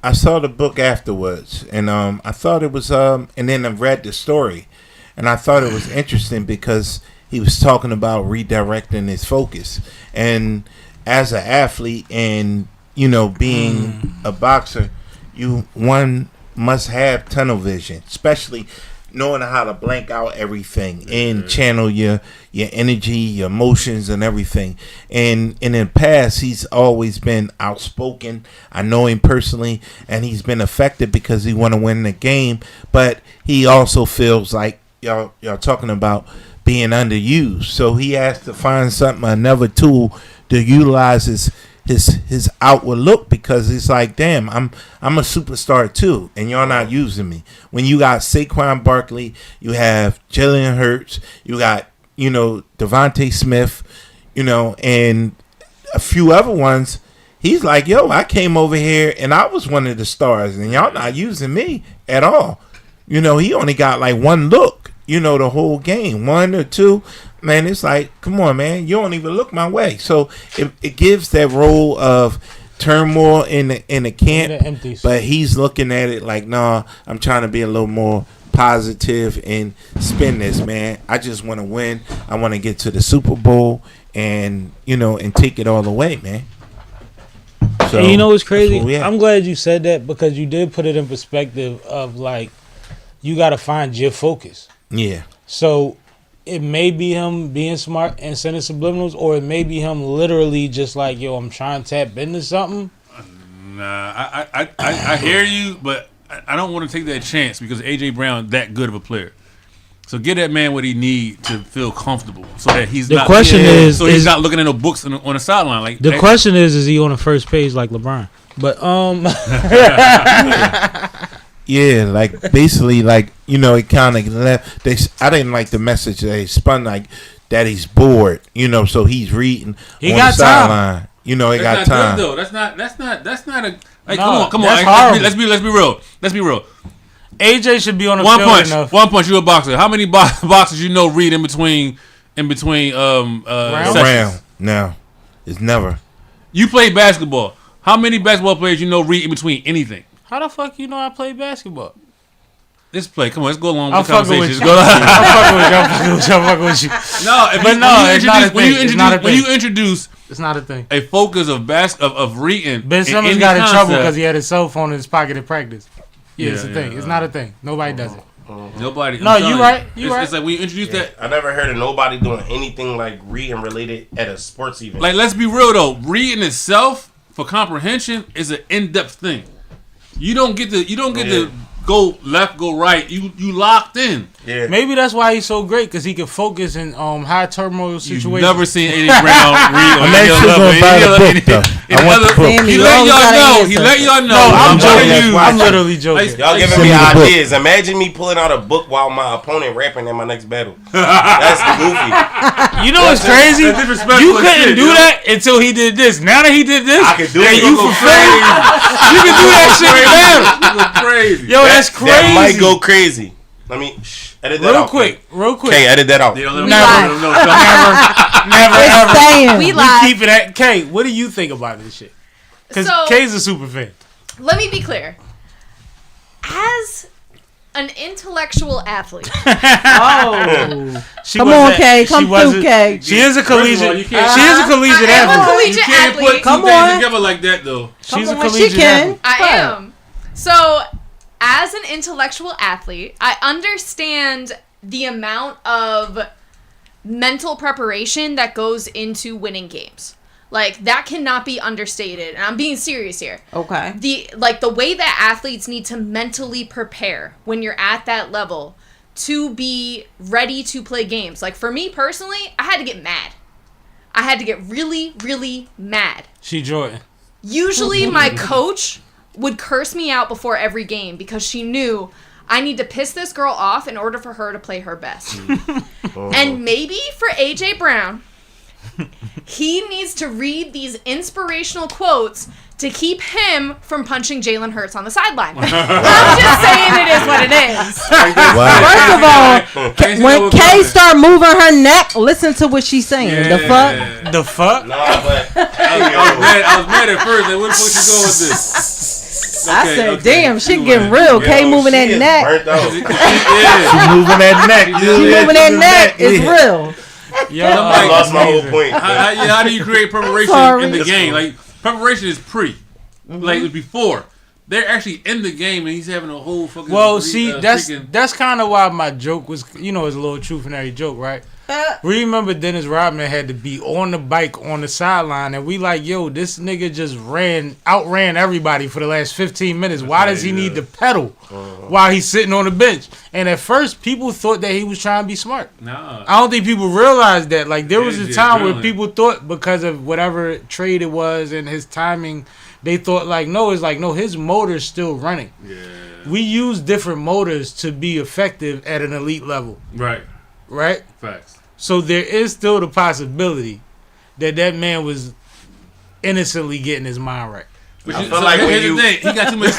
I saw the book afterwards, and I thought it was, and then I read the story, and I thought it was interesting because he was talking about redirecting his focus, and as an athlete, and being a boxer, one must have tunnel vision, especially knowing how to blank out everything and channel your energy, your emotions, and everything. And in the past, he's always been outspoken. I know him personally, and he's been effective because he want to win the game. But he also feels like y'all talking about being underused. So he has to find something, another tool to utilize his outward look, because it's like, damn, I'm a superstar too, and y'all not using me. When you got Saquon Barkley, you have Jalen Hurts, you got Devontae Smith, and a few other ones. He's like, yo, I came over here and I was one of the stars, and y'all not using me at all. He only got like one look, the whole game, one or two. Man, it's like, come on, man, you don't even look my way. So it gives that role of turmoil in the camp, but he's looking at it like, nah, I'm trying to be a little more positive and spin this, man. I just want to win. I want to get to the Super Bowl and and take it all the way, man. So, and what's crazy? I'm glad you said that, because you did put it in perspective of like, you got to find your focus. Yeah. So it may be him being smart and sending subliminals, or it may be him literally just like, yo, I'm trying to tap into something. Nah, I hear you, but I don't want to take that chance because AJ Brown that good of a player. So get that man what he need to feel comfortable, so that he's the not. Question is he's not looking at no books on the sideline. Like the question is he on the first page like LeBron? But yeah, like basically, like it kind of left. I didn't like the message they spun like that he's bored. So he's reading. He on got the sideline. He that's got not time. Good, though. That's not a. Like, no, come on. That's Let's be real. Let's be real. AJ should be on the One field punch. enough. One punch. You a boxer? How many boxers read in between Round. No, it's never. You play basketball. How many basketball players read in between anything? How the fuck I play basketball? Let's play. Come on, let's go along with I'm the conversation. I'm fucking with you. No, when you introduce it's not a thing. A focus of reading. Ben Simmons got in trouble because he had his cell phone in his pocket at practice. Yeah, it's a thing. It's not a thing. Nobody does it. Nobody. No, you right. It's like when you introduce that. I never heard of nobody doing anything like reading related at a sports event. Like, let's be real though. Reading itself for comprehension is an in-depth thing. You don't get to go left, go right. You locked in. Yeah. Maybe that's why he's so great, because he can focus in high turmoil situations. You've never seen AJ Brown read on any level. He let y'all know. No, I'm joking. I'm literally joking. Y'all giving me ideas. Imagine me pulling out a book while my opponent rapping in my next battle. That's goofy. You know what's crazy? You couldn't do that until he did this. Now that he did this, I can do it. You can do that shit in battle. Crazy. Yo, that's crazy. That might go crazy. Let me edit that out. Real quick. Okay, edit that out. Never. We We live. keep it at K. What do you think about this shit? Because K's a super fan. Let me be clear. As an intellectual athlete, She Come wasn't- on, Kay. she Come wasn't- through, Kay. She is a collegiate. you can't- She is a collegiate I am a athlete. collegiate You can't athlete. put two Come things on. together like that though. She's a Come on, collegiate she can. athlete. I am. So, as an intellectual athlete, I understand the amount of mental preparation that goes into winning games. Like, that cannot be understated, and I'm being serious here. Okay. The way that athletes need to mentally prepare when you're at that level to be ready to play games. Like, for me personally, I had to get mad. I had to get really, really mad. She Jordan. Usually my coach would curse me out before every game because she knew I need to piss this girl off in order for her to play her best. And maybe for AJ Brown, he needs to read these inspirational quotes to keep him from punching Jalen Hurts on the sideline. I'm just saying it is what it is. First of all, when Kay start moving her neck, listen to what she's saying. Yeah. The fuck? The fuck? Nah, but I was mad at first. Like, where the fuck you going with this? I said, damn, shit getting real. Kay moving that neck. burnt out. She moving that neck. She moving that neck. It's real. Yo, I lost my whole point. How do you create preparation Sorry. in the game? Like, preparation is pre. Like, it's before. they're actually in the game and he's having a whole fucking. Well, see, that's kind of why my joke was, it's a little truth in every joke, right? Remember Dennis Rodman had to be on the bike on the sideline, and we like, yo, this nigga just outran everybody for the last 15 minutes. Why does he need to pedal while he's sitting on the bench? And at first, people thought that he was trying to be smart. Nah. I don't think people realized that. Like, there was a time where people thought because of whatever trade it was and his timing, they thought no, his motor's still running. Yeah. We use different motors to be effective at an elite level. Right. Facts. So there is still the possibility that man was innocently getting his mind right. But here's the thing, he got too much.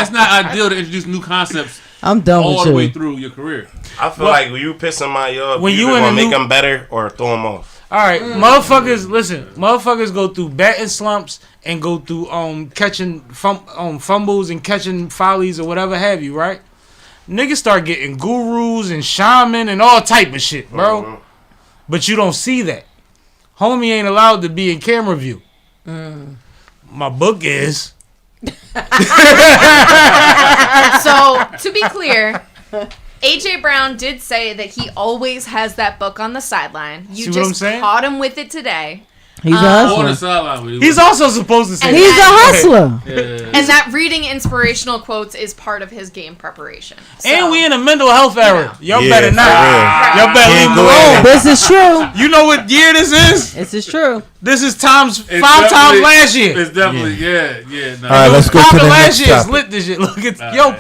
It's not ideal to introduce new concepts. I'm done all with the you. way through your career. I feel like when you piss somebody up, when you want to make them better or throw them off. All right, motherfuckers go through batting slumps and go through catching fumbles and catching follies or whatever have you, right? Niggas start getting gurus and shaman and all type of shit, bro. But you don't see that. Homie ain't allowed to be in camera view. My book is. So, to be clear, AJ Brown did say that he always has that book on the sideline. You just caught him with it today. He's a hustler. On the sideline. He's also supposed to say he's a hustler. And that reading inspirational quotes is part of his game preparation. So. And we in a mental health era. Y'all better not. Y'all better leave him alone. This is true. You know what year this is? This is true. This is five times last year. It's definitely, All right, let's go to the next topic. Lit this shit. Look,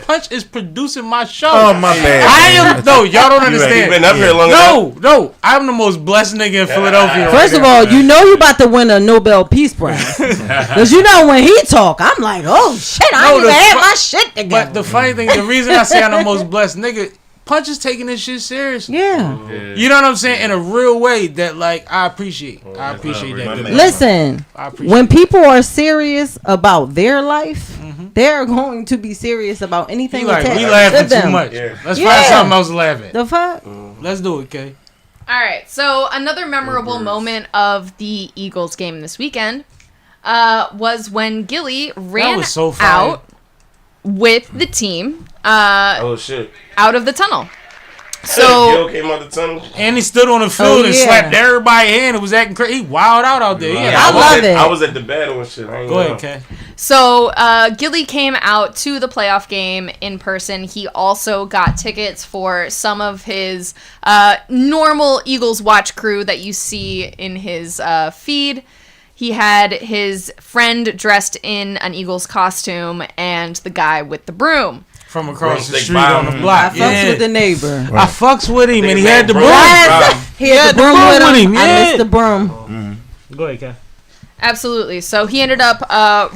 Punch is producing my show. Oh, my bad. Y'all don't understand. You've been up here long enough. No, I'm the most blessed nigga in Philadelphia. First of all, you know you about to win a Nobel Peace Prize. Because when he talk, I'm like, oh shit, I ain't even had my shit together. But the funny thing, the reason I say I'm the most blessed nigga, Punch is taking this shit serious. Yeah. You know what I'm saying? In a real way that I appreciate. I appreciate that. Listen, when people are serious about their life, they're going to be serious about anything we attached laughing to them. too much. Let's find something else to laugh at. The fuck? Let's do it, Kay. All right. So another memorable moment of the Eagles game this weekend was when Gillie ran out with the team. Oh shit! Out of the tunnel. So Gil came out the tunnel, and he stood on the field and slapped everybody's hand. It was acting crazy. He wild out there. Yeah, I love it. I was at the battle and shit. Go ahead, Kay. So Gillie came out to the playoff game in person. He also got tickets for some of his normal Eagles watch crew that you see in his feed. He had his friend dressed in an Eagles costume and the guy with the broom. From across the street on the block. I fucks with the neighbor. I fucks with him and he had the broom. He had the broom with him. I missed the broom. Go ahead, Kay. Absolutely. So he ended up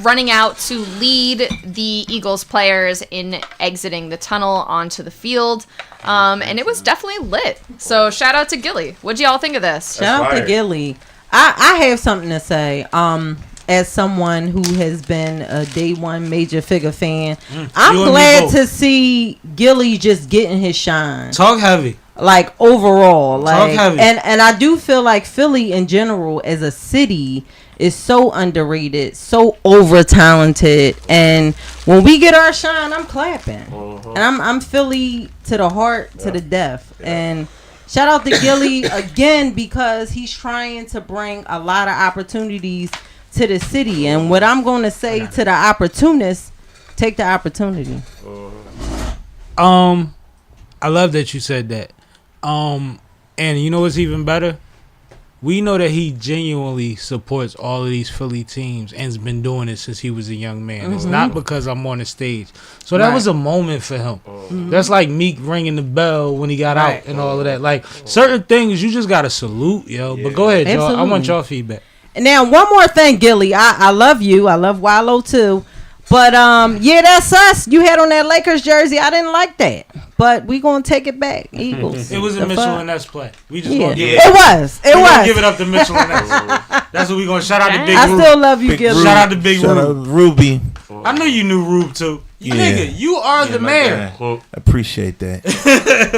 running out to lead the Eagles players in exiting the tunnel onto the field. And it was definitely lit. So shout out to Gillie. What'd y'all think of this? Shout out to Gillie. I have something to say. As someone who has been a day one major figure fan, I'm glad to see Gillie just getting his shine. Talk heavy. Like overall. Talk heavy. And I do feel like Philly in general as a city is so underrated, so over talented, and when we get our shine, I'm clapping. And I'm Philly to the heart, to the death. And shout out to Gillie again because he's trying to bring a lot of opportunities to the city. And what I'm going to say to the opportunists, take the opportunity. I love that you said that. And you know what's even better? We know that he genuinely supports all of these Philly teams and has been doing it since he was a young man. It's not because I'm on the stage. So that was a moment for him. That's like Meek ringing the bell when he got out and all of that. Like certain things you just got to salute, yo. But go ahead, y'all. I want y'all feedback. And now one more thing, Gillie. I love you. I love Wallow too. But that's us. You had on that Lakers jersey. I didn't like that. But we gonna take it back. Eagles. It was a Mitchell and Ness play. We just gonna give it. Give it up to Mitchell and Ness. That's what we gonna shout out to Big Rube. I still love you, Gillie. Shout out to Big Shout Rube. out Ruby. I knew you knew Rube too. Nigga, you are the man. Appreciate that.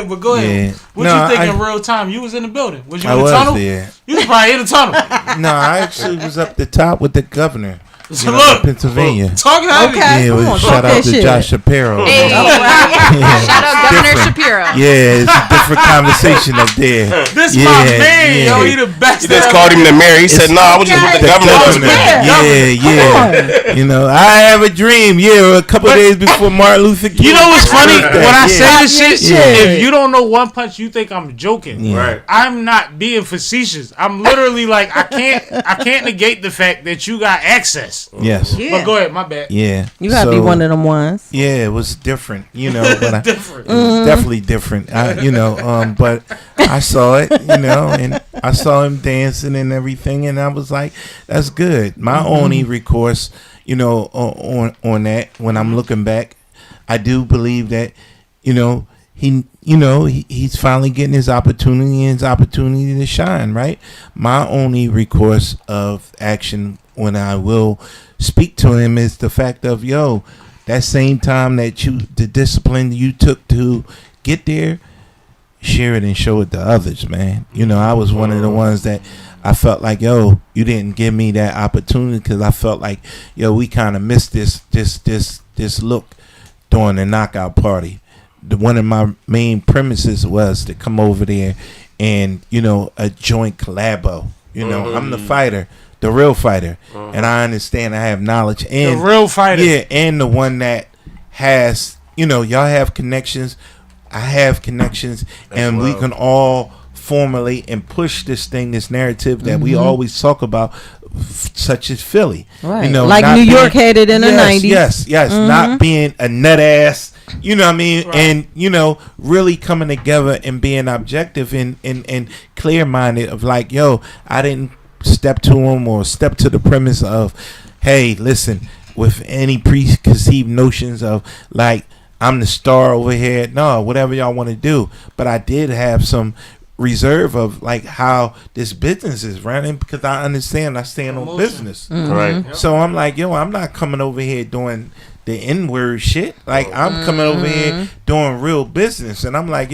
But go ahead. What you think in real time? You was in the building. Was you in the tunnel? There. You was probably in the tunnel. No, I actually was up the top with the governor. You know, Pennsylvania. Talk heavy. Okay. Yeah, Come on, shout talk out that to shit. Josh Shapiro. Hey, shout out Governor Shapiro. Yeah, it's a different conversation up there. This my man, yo. He the best. He just called him the mayor. He said, "No, I was just with the governor." Yeah. You know, I have a dream. Yeah, a couple of days before Martin Luther King. You know what's funny? When I say this shit, Yeah. if you don't know One Punch, you think I'm joking. Yeah. Right. I'm not being facetious. I'm literally like, I can't negate the fact that you got access. Yes. Yeah. But go ahead, my bad. Yeah. You gotta be one of them ones. Yeah, it was different, you know. But Different. It was definitely different, but I saw it, and I saw him dancing and everything, and I was like, that's good. My only recourse, on that, when I'm looking back, I do believe that, he's finally getting his opportunity and his opportunity to shine, right? My only recourse of action when I will speak to him is the fact of, that same time that the discipline you took to get there, share it and show it to others, man. I was one of the ones that I felt like, you didn't give me that opportunity because I felt like, we kind of missed this look during the knockout party. One of my main premises was to come over there and, a joint collabo. I'm the fighter, the real fighter, and I understand I have knowledge. And The real fighter. Yeah, and the one that has, y'all have connections. I have connections, and we can all formulate and push this narrative that we always talk about, such as Philly. Right. Like New York had it in the 90s. Yes, not being a nut ass. You know what I mean? Right. And, really coming together and being objective and clear minded of like, I didn't step to him or step to the premise of, hey, listen, with any preconceived notions of like, I'm the star over here. No, whatever y'all want to do. But I did have some reserve of like how this business is running because I understand I stand on business. Right. So I'm like, I'm not coming over here doing the N-word shit. Like, I'm coming over here doing real business. And I'm like,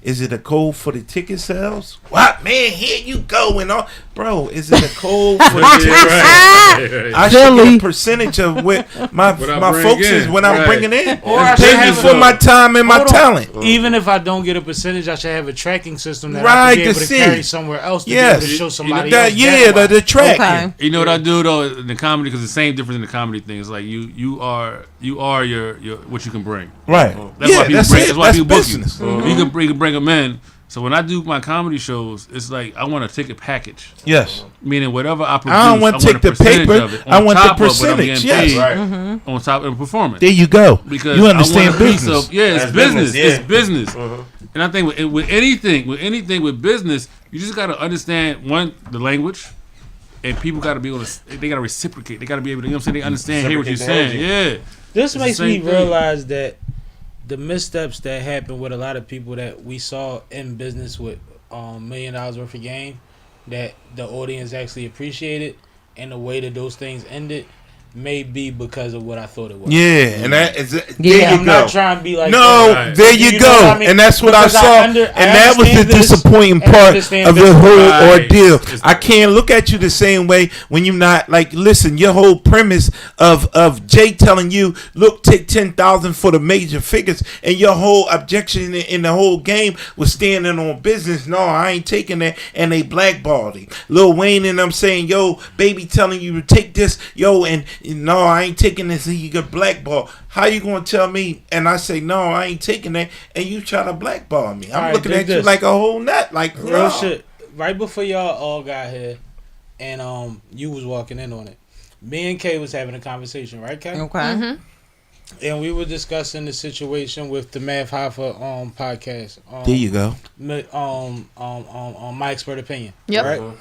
is it a code for the ticket sales? What, man? Here you go. And all. Bro, is it a code for the ticket sales? I should get a percentage of what my folks is when I'm bringing in. Or I should pay me have for my time and my talent. Even if I don't get a percentage, I should have a tracking system that I Right, can be able to to see. carry somewhere else to be able to show somebody else. The track. Okay. You know what I do though in the comedy, because the same difference in the comedy thing is like you are your what you can bring. Right. That's why people that's bring. it. That's why That's people book you. business. You can bring them in. So when I do my comedy shows, it's like I want a ticket package. Yes. Meaning whatever I produce, I don't want to take the paper. I want the percentage. Yes. Right. On top of the performance. There you go. Because you understand I want a piece business. of, it's That's business. business, It's business. And I think with anything with business, you just got to understand the language, and people got to be able to. They got to reciprocate. They got to be able to. You know what I'm saying? They understand. Hear what you're saying. Yeah. This It's makes the me same thing. realize that the missteps that happen with a lot of people that we saw in business with $1 million worth of game, that the audience actually appreciated, and the way that those things ended may be because of what I thought it was. Yeah, and that is there Yeah. you I'm go. not trying to be like No, that. there you know go, what I mean? and that's what Because I saw, and that was the understand this, disappointing and I part understand of the this. whole Right. ordeal. I can't look at you the same way when you're not like. Listen, your whole premise of Jay telling you, look, take 10,000 for the major figures, and your whole objection in the whole game was standing on business. No, I ain't taking that, and they blackballed him. Lil Wayne and I'm saying, yo, baby, telling you to take this, yo, and no, I ain't taking this, and you get blackballed. How you gonna tell me? And I say, no, I ain't taking that, and you try to blackball me. I'm All right, looking dig at you this. like a whole nut, like Real no. shit. Right before y'all all got here, and you was walking in on it. Me and Kay was having a conversation, right, Kay? Okay. And we were discussing the situation with the Math Hoffa podcast. There you go. My expert opinion. Yep. Right.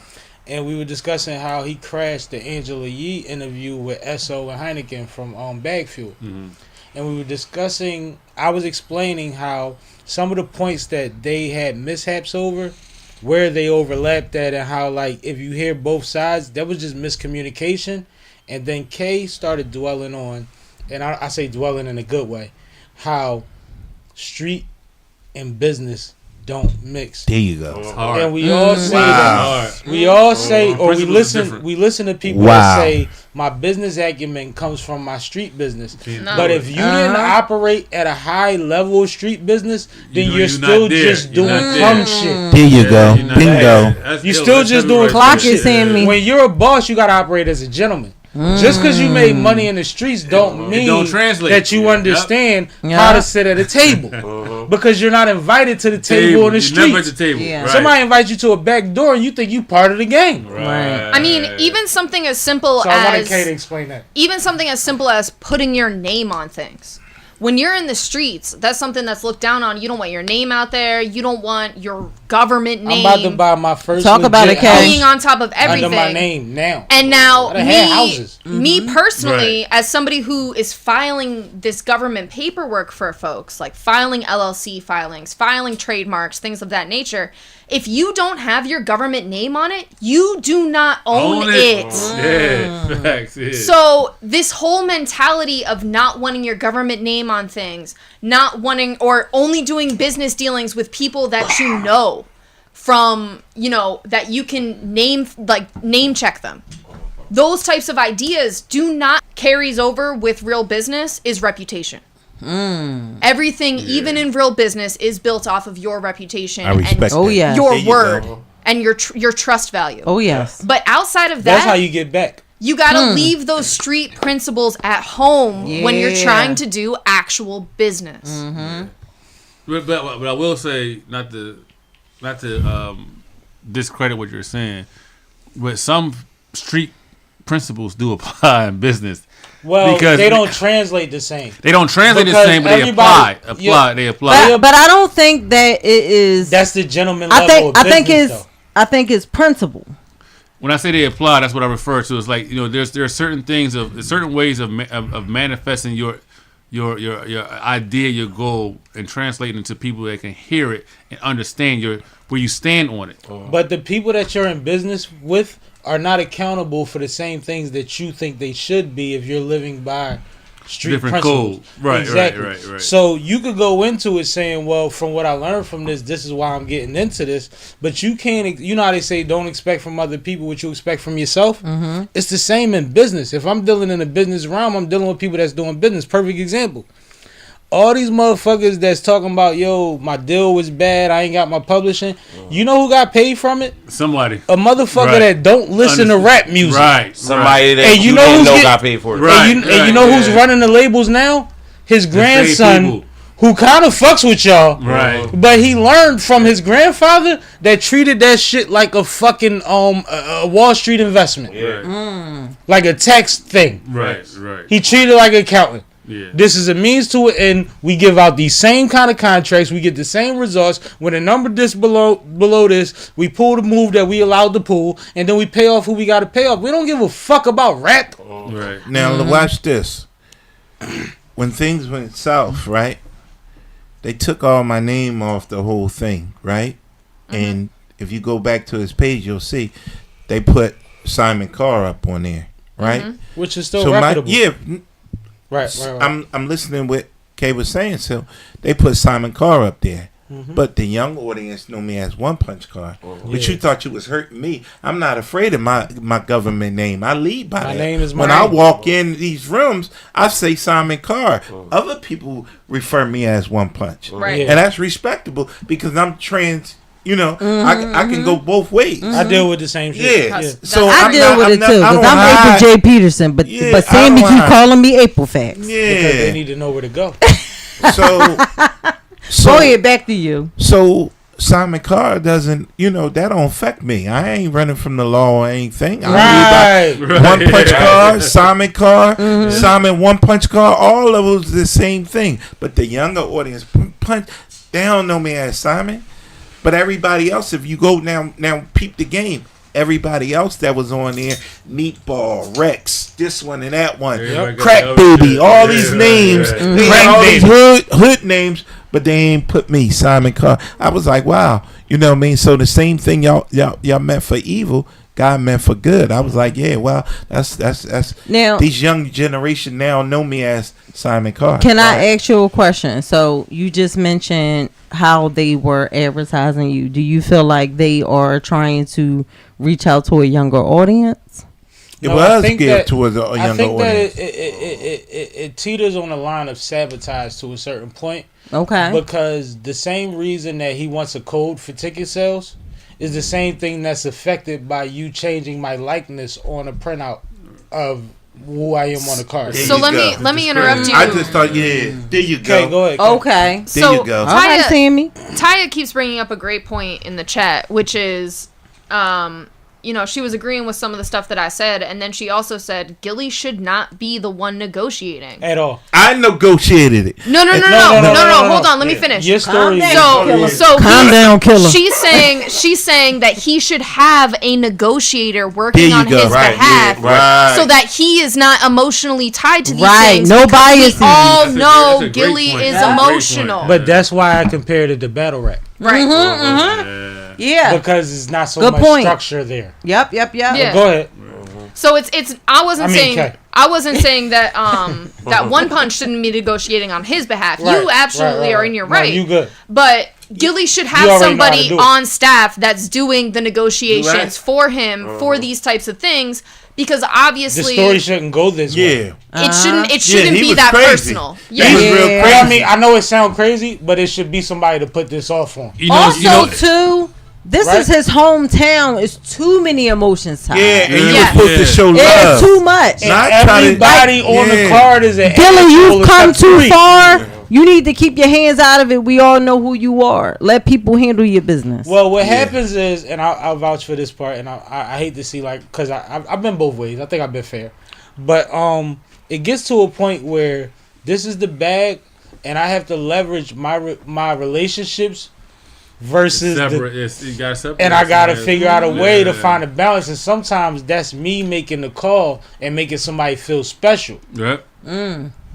And we were discussing how he crashed the Angela Yee interview with Esso and Heineken from Bag Fuel. And we were discussing. I was explaining how some of the points that they had mishaps over, where they overlapped at, and how like if you hear both sides, that was just miscommunication. And then Kay started dwelling on, and I say dwelling in a good way, how street and business don't mix. There you go. And we all say that. We all say, or we listen to people that say, my business acumen comes from my street business. No. But if you didn't operate at a high level of street business, then you're still just doing cum shit. There you go. Bingo. You're still just doing cum shit. When you're a boss, you got to operate as a gentleman. Just because you made money in the streets don't mean that you understand how to sit at a table. Because you're not invited to the table in the streets. Never at the table. Yeah. Right. Somebody invites you to a back door and you think you part of the game. Right. I mean, even something as simple as... I wanted Kay to explain that. Even something as simple as putting your name on things. When you're in the streets, that's something that's looked down on. You don't want your name out there. You don't want your government name. I'm about to buy my first being on top of everything. Under my name now. And now, me personally, as somebody who is filing this government paperwork for folks, like filing LLC filings, filing trademarks, things of that nature, if you don't have your government name on it, you do not own it. Yeah, facts. Yeah. So this whole mentality of not wanting your government name on things, not wanting or only doing business dealings with people that you know from, that you can name check them. Those types of ideas do not carries over with real business is reputation. Everything, even in real business, is built off of your reputation and your word and your trust value. Oh yes. But outside of that, that's how you get back. You gotta leave those street principles at home when you're trying to do actual business. But I will say, not to discredit what you're saying, but some street principles do apply in business. Well, because they don't translate the same. They don't translate the same, but they apply. They apply. But I don't think that it is. That's the gentleman level of business, I think it's principle. When I say they apply, that's what I refer to. It's like there are certain things certain ways of manifesting your idea, your goal, and translating to people that can hear it and understand where you stand on it. But the people that you're in business with are not accountable for the same things that you think they should be if you're living by street different principles. Code. Right, exactly. Right. So you could go into it saying, well, from what I learned from this is why I'm getting into this. But you can't, how they say don't expect from other people what you expect from yourself? It's the same in business. If I'm dealing in a business realm, I'm dealing with people that's doing business. Perfect example. All these motherfuckers that's talking about, my deal was bad, I ain't got my publishing. You know who got paid from it? Somebody. A motherfucker that don't listen to rap music. Right. Somebody that and you know got paid for it. Right. And you know who's running the labels now? His grandson, who kind of fucks with y'all. Right. But he learned from his grandfather that treated that shit like a fucking a Wall Street investment. Yeah. Like a tax thing. Right. He treated it like an accountant. Yeah. This is a means to it, and we give out these same kind of contracts. We get the same results. When a number this below this, we pull the move that we allowed to pull, and then we pay off who we got to pay off. We don't give a fuck about rap. Right. Now watch this. When things went south, right? They took all my name off the whole thing, right? And if you go back to his page, you'll see they put Simon Carr up on there, right? Which is still reputable. Right. I'm listening what Kay was saying. So they put Simon Carr up there, but the young audience know me as OnePunch Carr. But you thought you was hurting me. I'm not afraid of my government name. I lead by that. My name is when I walk in these rooms, I say Simon Carr. Other people refer me as OnePunch, right? And that's respectable because I'm trans. I can go both ways. I deal with the same shit. Yeah. So I deal with it too. Because I'm April J. Peterson, but Sammy keep calling me AprilFacts. Yeah. Because they need to know where to go. So go ahead, back to you. So Simon Carr doesn't, that don't affect me. I ain't running from the law or anything. I read about OnePunch Carr, Simon Carr, Simon OnePunch Carr, all of those the same thing. But the younger audience, they don't know me as Simon. But everybody else, if you go now peep the game, everybody else that was on there, Meatball, Rex, this one and that one, Crack Baby, all these names, they had all these hood names, but they ain't put me, Simon Carr. I was like, wow, you know what I mean? So the same thing y'all meant for evil God meant for good. I was like, yeah, well, that's now these young generation now know me as Simon Carr. Can I ask you a question? So you just mentioned how they were advertising you. Do you feel like they are trying to reach out to a younger audience? It was geared towards a younger audience. That it teeters on the line of sabotage to a certain point. Okay. Because the same reason that he wants a code for ticket sales is the same thing that's affected by you changing my likeness on a printout of who I am on the card. So let me interrupt you. I just thought, there you go. Okay, go ahead. Okay. There you go. Taya keeps bringing up a great point in the chat, which is, she was agreeing with some of the stuff that I said, and then she also said Gillie should not be the one negotiating at all. I negotiated it. No. Hold on, let me finish. Your story. Calm down, killer. She's saying that he should have a negotiator working on his behalf, so that he is not emotionally tied to these things. No bias. We all know Gillie is emotional, but that's why I compared it to battle rap. Right. Yeah. Because it's not so much structure there. Yep. Yeah. Go ahead. So it's I wasn't saying that that One Punch shouldn't be negotiating on his behalf. Right, you absolutely are in your right. No, you good. But Gillie should have somebody on staff that's doing the negotiations for him for these types of things, because obviously the story shouldn't go this way. It shouldn't be that crazy. personal. He was real crazy. I mean, I know it sounds crazy, but it should be somebody to put this off on. This is his hometown. It's too many emotions tied. Yeah, and you were supposed to show love. It's too much. And everybody on the card is an Gillie, you've come too far. You need to keep your hands out of it. We all know who you are. Let people handle your business. Well, what happens is, and I'll vouch for this part, and I hate to see, because I've been both ways. I think I've been fair. But it gets to a point where this is the bag, and I have to leverage my relationships versus and I gotta figure out a way to find a balance, and sometimes that's me making the call and making somebody feel special.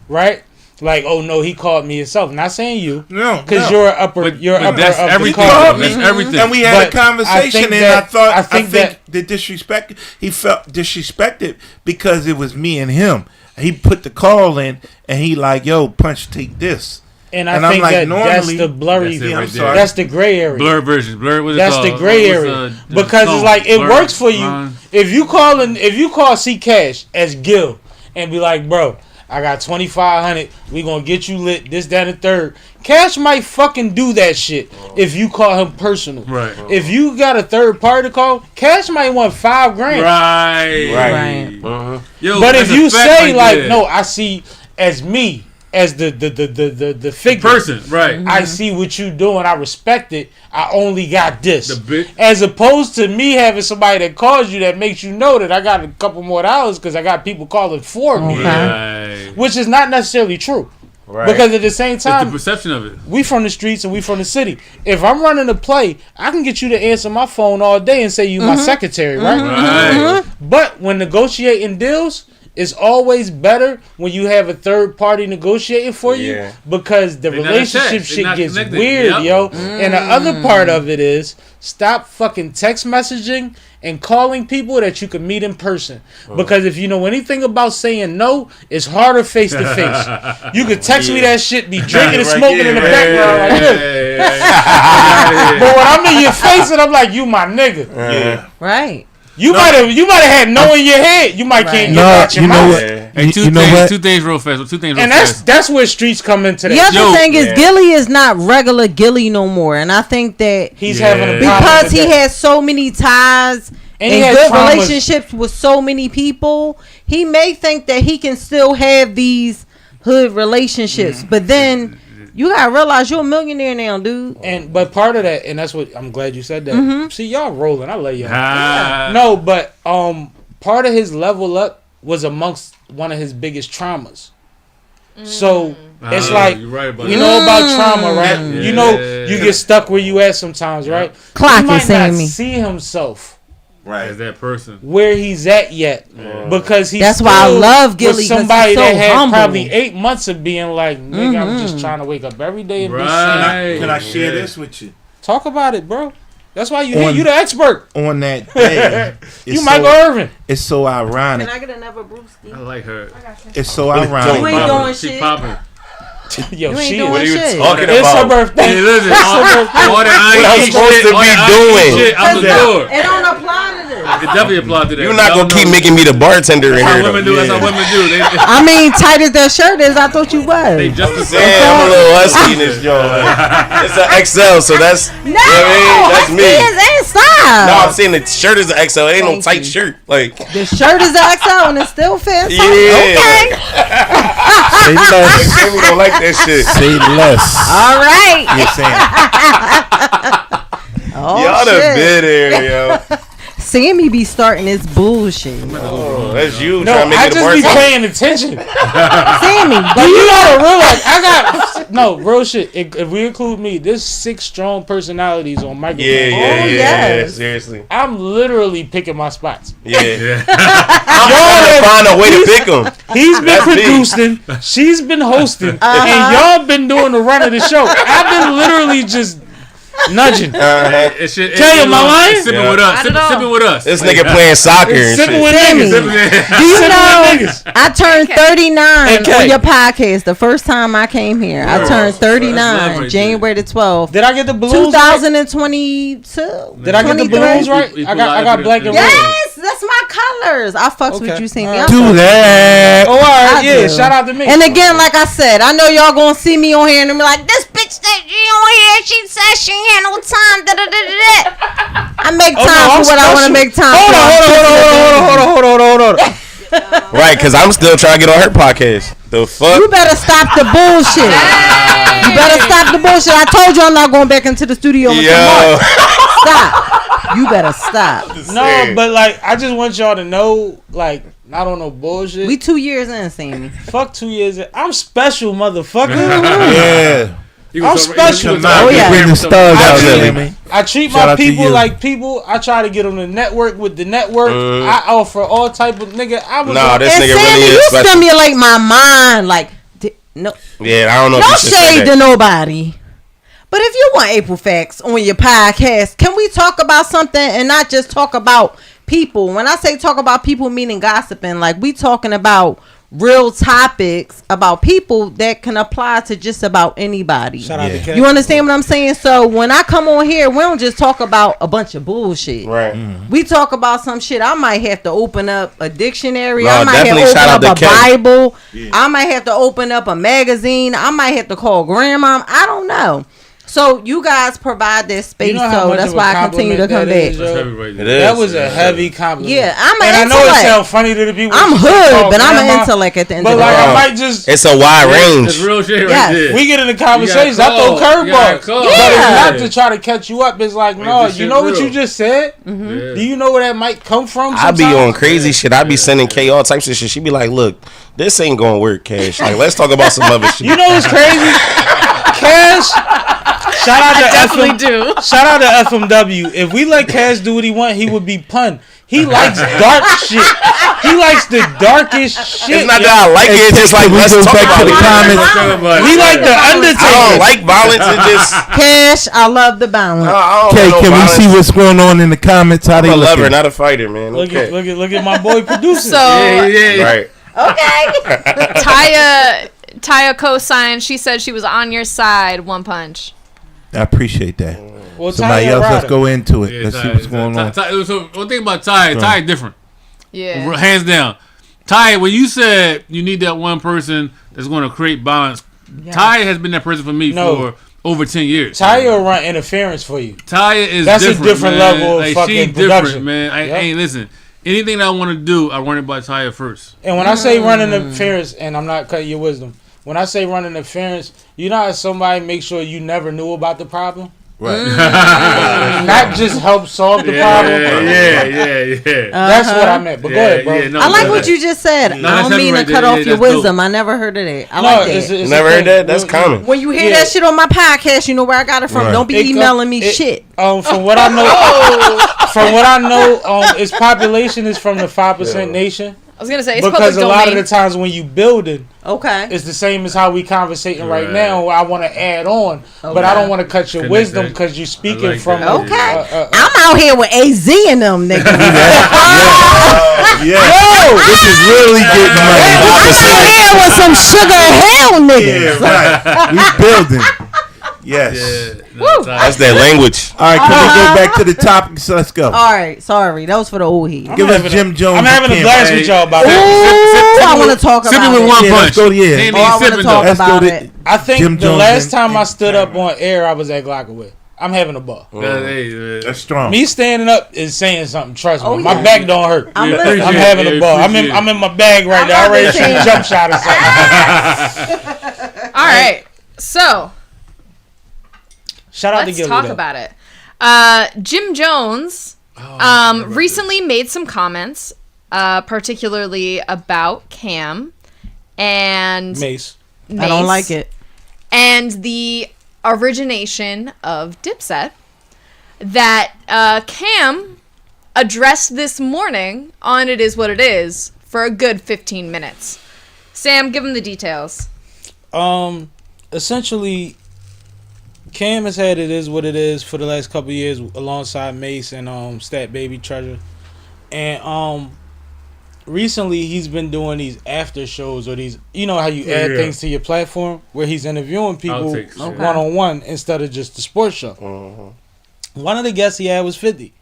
Right? Like, oh no, he called me himself. Not saying you, because you're upper. That's everything. That's everything. And we had a conversation, and I think that the disrespect. He felt disrespected because it was me and him. He put the call in, and he like, yo, Punch, take this. And I think like, that's the blurry. That's the gray area. Blur version. That's the gray area. Because it's like it works for you if you call C Cash as Gil and be like, bro, I got 2,500. We gonna get you lit. This, that, and third. Cash might fucking do that shit if you call him personal. Right. If you got a third party to call, Cash might want $5,000. Right. Yo, but if you say like, no, I see as me. As the figure person, right? I see what you doing. I respect it. I only got this. As opposed to me having somebody that calls you that makes you know that I got a couple more dollars because I got people calling for me, which is not necessarily true. Right. Because at the same time, it's the perception of it. We from the streets and we from the city. If I'm running a play, I can get you to answer my phone all day and say you my secretary, right? But when negotiating deals, it's always better when you have a third party negotiating for you, because the relationship shit gets weird, yo. And the other part of it is stop fucking text messaging and calling people that you can meet in person. Because if you know anything about saying no, it's harder face to face. You could text me that shit, be drinking and smoking in the background like this. But when I'm in your face and I'm like, you my nigga. Right. You might have had no in your head. You might can't get out your mouth. And two things real fast. And that's where streets come into that. The other thing is Gillie is not regular Gillie no more, and I think that he's having a problem because he has so many ties and good relationships with so many people. He may think that he can still have these hood relationships, but then. You gotta realize you're a millionaire now, dude. But part of that, and that's what I'm glad you said that. See, y'all rolling. I love y'all. No, but part of his level up was amongst one of his biggest traumas. So it's like you know about trauma, right? You know you get stuck where you at sometimes, right? Clock he might is not me. see himself. Right, as that person where he's at yet, because he's that's why I love Gillie. With somebody that had humble. Probably 8 months of being like, nigga, I'm just trying to wake up every day and be sane. Can I share this with you? Talk about it, bro. That's why you here. You the expert. On that day. You Michael Irvin. It's so ironic. Can I get another brewski? I like her. It's so ironic. You ain't doing She shit. popping. Yo, You ain't she doing is. What are you shit. talking It's her about? birthday. Hey, listen. It's her birthday. All that What I'm I ain't supposed shit, to all be that I ain't doing. shit, I'm the door. It don't apply to this. It definitely applied to that. You're not gonna keep making me the bartender in That's how here. women do. That's how women do. I mean, tight as that shirt is, I thought you They was. just the Damn, same. I'm a little husky in this joint. It's an XL, so that's No, you know what I mean? That's me. is inside. No, I'm saying the shirt is an XL. It ain't no Thank tight you. shirt. Like, The shirt is the XL and it still fits. yeah. Okay. Say less. Sammy don't like that shit. Say less. All right. You're saying. Oh, Y'all done shit. been here, yo. Sammy be starting this bullshit. Oh, that's you No, trying to make I it a just be bartender. paying attention. Sammy, Like, you gotta realize, I got no real shit. If we include me, there's 6 strong personalities on microphone. Yeah, yes. seriously. I'm literally picking my spots. Yeah. I'm trying to find a way to pick them. He's been That's me. producing, she's been hosting, and y'all been doing the run of the show. I've been literally just nudging. Tell you, my line? Sipping with us. Sipping with us. This nigga playing soccer and Sipping shit. with Sammy, niggas. do you Sipping know with niggas. I turned 39 Okay. on your podcast the first time I came here. I turned 39 right January the 12th, Did I get the balloons right? 2022. Did I get the 23? balloons right? We I got put black and red. Yes, that's my colors. I fucks with Okay. you, Sammy. Alright. I Do that. Oh, all right, I yeah. do. Shout out to me. And again, like I said, I know y'all gonna see me on here and be like, this bitch that she on here, she said she ain't had no time. Da, da, da, da, da. I make time I'm for what I want to special. make time Hold for. on. Right, because I'm still trying to get on her podcast. The fuck? You better stop the bullshit. You better stop the bullshit. I told you I'm not going back into the studio until Yo. March. Stop. You better stop. No, but like, I just want y'all to know, like, I don't know bullshit. We 2 years in, Sammy. Fuck 2 years. I'm special, motherfucker. Yeah. I'm special. Oh, yeah. Bring the stars out there, man. I treat Shout my out to people you. like people. I try to get them to network with the network. I offer all type of nigga. I was Nah, this And nigga Sammy, really you is special. stimulate my mind. Like, no, Yeah, I don't know no if you should say shade to that. nobody. But if you want April Facts on your podcast, can we talk about something and not just talk about people? When I say talk about people, meaning gossiping, like we talking about real topics about people that can apply to just about anybody. Shout out to Kay. You understand what I'm saying? So when I come on here, we don't just talk about a bunch of bullshit. Right. We talk about some shit. I might have to open up a dictionary. No, I might have definitely to shout open out up a to Kay. Bible. I might have to open up a magazine. I might have to call grandma. I don't know. So you guys provide that space, You know how so much that's of a why I continue to compliment come that back. is, yo? It is. That was a heavy compliment. Yeah, I'm and I an know it intellect. sounds funny to the people. I'm when she say hood, call but I'm an grandma, intellect at the end But of the like, day. I might just. It's a wide range. It's real shit right Yes. there. We get into conversations. I call. throw You gotta curveballs. call. But it's Yeah. not to try to catch you up. It's like, no, this you shit know what real. you just said? Yeah. Do you know where that might come from? I be sometimes? on crazy shit. I be sending K all types of shit. She be like, look, this ain't gonna work, Cash. Like, let's talk about some other shit. You know what's crazy? Cash. Shout out to Definitely do. Shout out to FMW. If we let Cash do what he want, he would be pun. He likes dark shit. He likes the darkest shit. It's not that I like it. It's just like, we let's go talk back about to the it. comments. He like the I Undertaker. don't like violence. It just, Cash, I love the balance. I don't Okay, know can we violence. see what's going on in the comments? How I'm they a lover, looking? not a fighter, man. Look Okay. at my boy producing. So Right. Okay. Taya co-signed. She said she was on your side. One Punch. I appreciate that. well, Somebody Tanya else, let's Ryder. go into it. Yeah, Let's see Ty- what's going on. So one thing about Ty, Ty different. Yeah. Hands down. Ty, when you said you need that one person that's going to create balance, Ty has been that person for me No. for over 10 years. Taya will run interference for you. Ty is That's a different, different man. level of like, fucking she's different, production. man. Yep. Hey, listen. Anything that I want to do, I run it by Ty first. And when I say run interference, and I'm not cutting your wisdom, when I say run interference, you know how somebody make sure you never knew about the problem? Right. Not just help solve the problem. Yeah. That's what I meant. But go ahead, bro. no, I like no, what you just said. No, I that's don't mean to heavy cut right off there. your Yeah, that's wisdom. I never heard of that. I No, like it's that. a Never heard thing. that? That's common. When you hear Yeah. that shit on my podcast, you know where I got it from. Right. Don't be It emailing me it- shit. From what I know, its population is from the 5% nation. was gonna say it's because public a lot of domain. the times when you building, Okay. it's the same as how we conversating right now. Where I want to add on, but I don't want to cut your Connect wisdom that. because you're speaking like from. that. Okay. I'm out here with AZ and them niggas. Yeah. Yo, This is really getting money. I'm out here with some sugar hell niggas. Yeah, right. We building. Yes. That's that language. All right, can we go back to the topic? So let's go. All right, sorry, that was for the old head. Give us Jim Jones. I'm having a blast with y'all about Ooh, that. I want to talk about Sipping with it. one Yeah, punch. let's go. Yeah. Ain't Oh, I even want to sipping talk though. about to it. I think Jim the Jones last and- time I stood up on air, I was at Glockaway. I'm having a ball. That's strong. Me standing up is saying something. Trust me, Oh, my yeah. back don't hurt. I'm I'm listening. having a ball. I'm in my bag right I'm now. I'm ready to about to shoot a say- jump shot or something. All right, so Shout out to let's Gillie. talk though. about it. Jim Jones recently made some comments, particularly about Cam and Mace. I don't like it. and the origination of Dipset that Cam addressed this morning on It Is What It Is for a good 15 minutes. Sam, give him the details. Essentially, Cam has had It Is What It Is for the last couple of years alongside Mace and Stat Baby Treasure. And recently he's been doing these after shows or these, you know how you add things to your platform where he's interviewing people Outtakes, yeah. one-on-one instead of just the sports show. One of the guests he had was 50.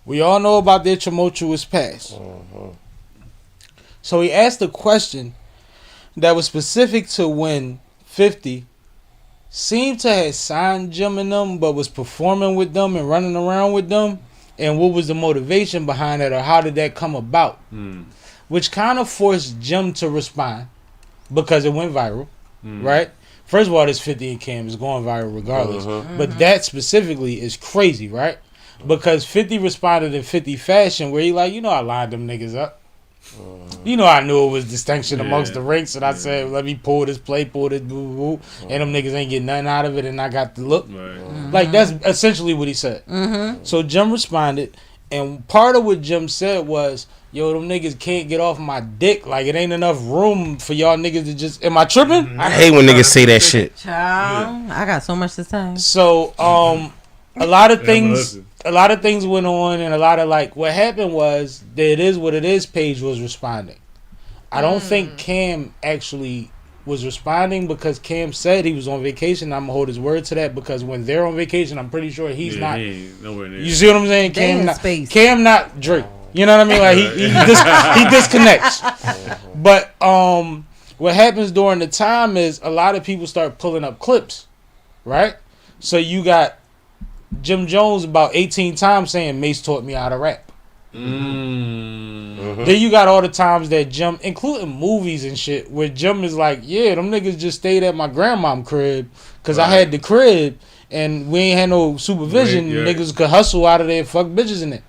We all know about their tumultuous past. So he asked a question that was specific to when 50 seemed to have signed Jim and them, but was performing with them and running around with them, and what was the motivation behind it, or how did that come about? Which kind of forced Jim to respond because it went viral, right? First of all, this 50 and Cam is going viral regardless, but that specifically is crazy, right? Because 50 responded in 50 fashion where he like, you know, I lined them niggas up. You know, I knew it was distinction amongst the ranks, and I said, let me pull this play, pull this boo, and them niggas ain't getting nothing out of it, and I got the look. Like, that's essentially what he said. So Jim responded, and part of what Jim said was, yo, them niggas can't get off my dick. Like, it ain't enough room for y'all niggas to just... Am I tripping? I hate when niggas say that shit. Child, I got so much to say. So, a lot of things went on, and a lot of, like, what happened was the It Is What It Is page was responding. I don't think Cam actually was responding because Cam said he was on vacation. I'm gonna hold his word to that because when they're on vacation, I'm pretty sure he's not. He ain't nowhere near. You see what I'm saying? They in Cam space. Cam not Drake. You know what I mean? Like he disconnects. But what happens during the time is a lot of people start pulling up clips, right? So you got Jim Jones about 18 times saying Mace taught me how to rap. Then you got all the times that Jim, including movies and shit, where Jim is like, yeah, them niggas just stayed at my grandmom's crib because I had the crib and we ain't had no supervision. Niggas could hustle out of there and fuck bitches in it.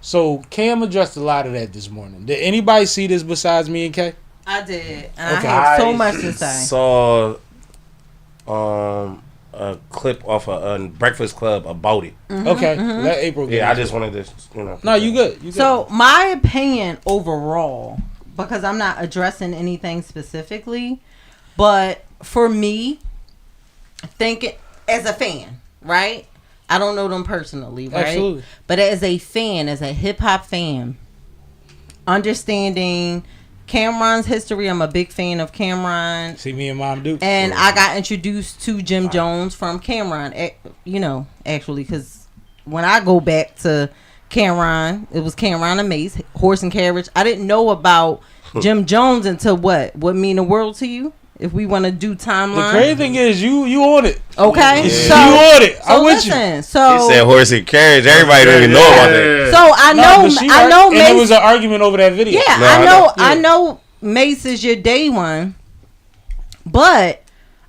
So Cam addressed a lot of that this morning. Did anybody see this besides me and Kay? I did, and Okay. I have so much to say. Saw a clip off a Breakfast Club about it. Okay, let April get Yeah, I into just it. wanted to, you know. No, you good. You good. So my opinion overall, because I'm not addressing anything specifically, but for me, thinking as a fan, right? I don't know them personally, right? Absolutely. But as a fan, as a hip hop fan, understanding Cameron's history, I'm a big fan of Cameron. See me and Mom do. And I got introduced to Jim Jones from Cameron, you know, actually, because when I go back to Cameron, it was Cameron and Mace, Horse and Carriage. I didn't know about Jim Jones until what mean the world to you? If we want to do timeline. The crazy thing is you on it. Okay, Yeah. so You on it. I'm with listen, you. So He said horse and carriage. Everybody don't even know about that. So I know and Mace. there was an argument over that video. Yeah, No, I know Mace is your day one, but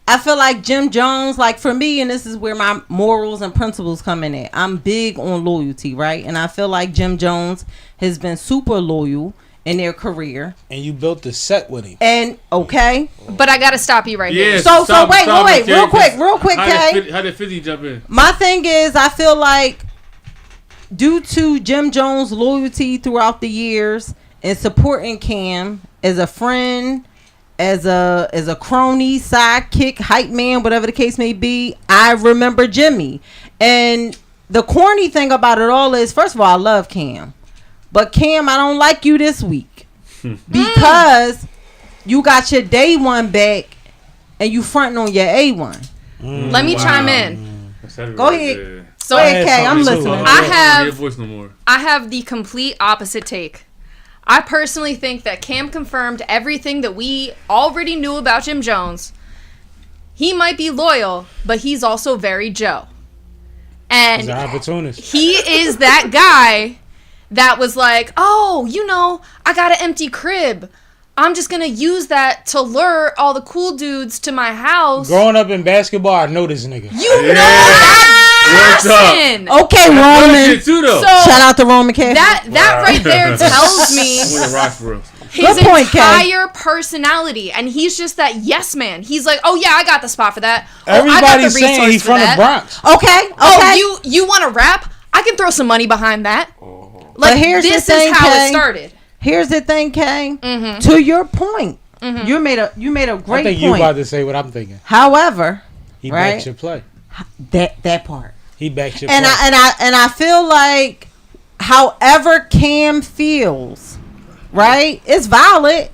I feel like Jim Jones, like for me, and this is where my morals and principles come in at. I'm big on loyalty, right? And I feel like Jim Jones has been super loyal in their career. And you built the set with him. And okay, But I gotta stop you right here. So wait, real quick, Kay. How did 50 jump in? My thing is, I feel like due to Jim Jones' loyalty throughout the years and supporting Cam as a friend, as a crony, sidekick, hype man, whatever the case may be. I remember Jimmy. And the corny thing about it all is, first of all, I love Cam. But Cam, I don't like you this week. Because you got your day one back and you fronting on your A1. Let me chime in. Go ahead. So, Go ahead, Kay. I'm listening. I have the complete opposite take. I personally think that Cam confirmed everything that we already knew about Jim Jones. He might be loyal, but he's also very Joe. And he's an opportunist. He is that guy that was like, oh, you know, I got an empty crib. I'm just going to use that to lure all the cool dudes to my house. Growing up in basketball, I know this nigga. You know that person. Okay, Roman. So, shout out to Roman Cassidy. That right there tells me his entire personality. And he's just that yes man. He's like, oh yeah, I got the spot for that. Everybody's saying he's from the Bronx. Okay. Oh, you want to rap? I can throw some money behind that. Like, this is how it started. Here's the thing, Kay. To your point, you made a great point. I think you about to say what I'm thinking. However, he backs your play. That part. He backs your play. And I feel like, however Cam feels, right? It's valid.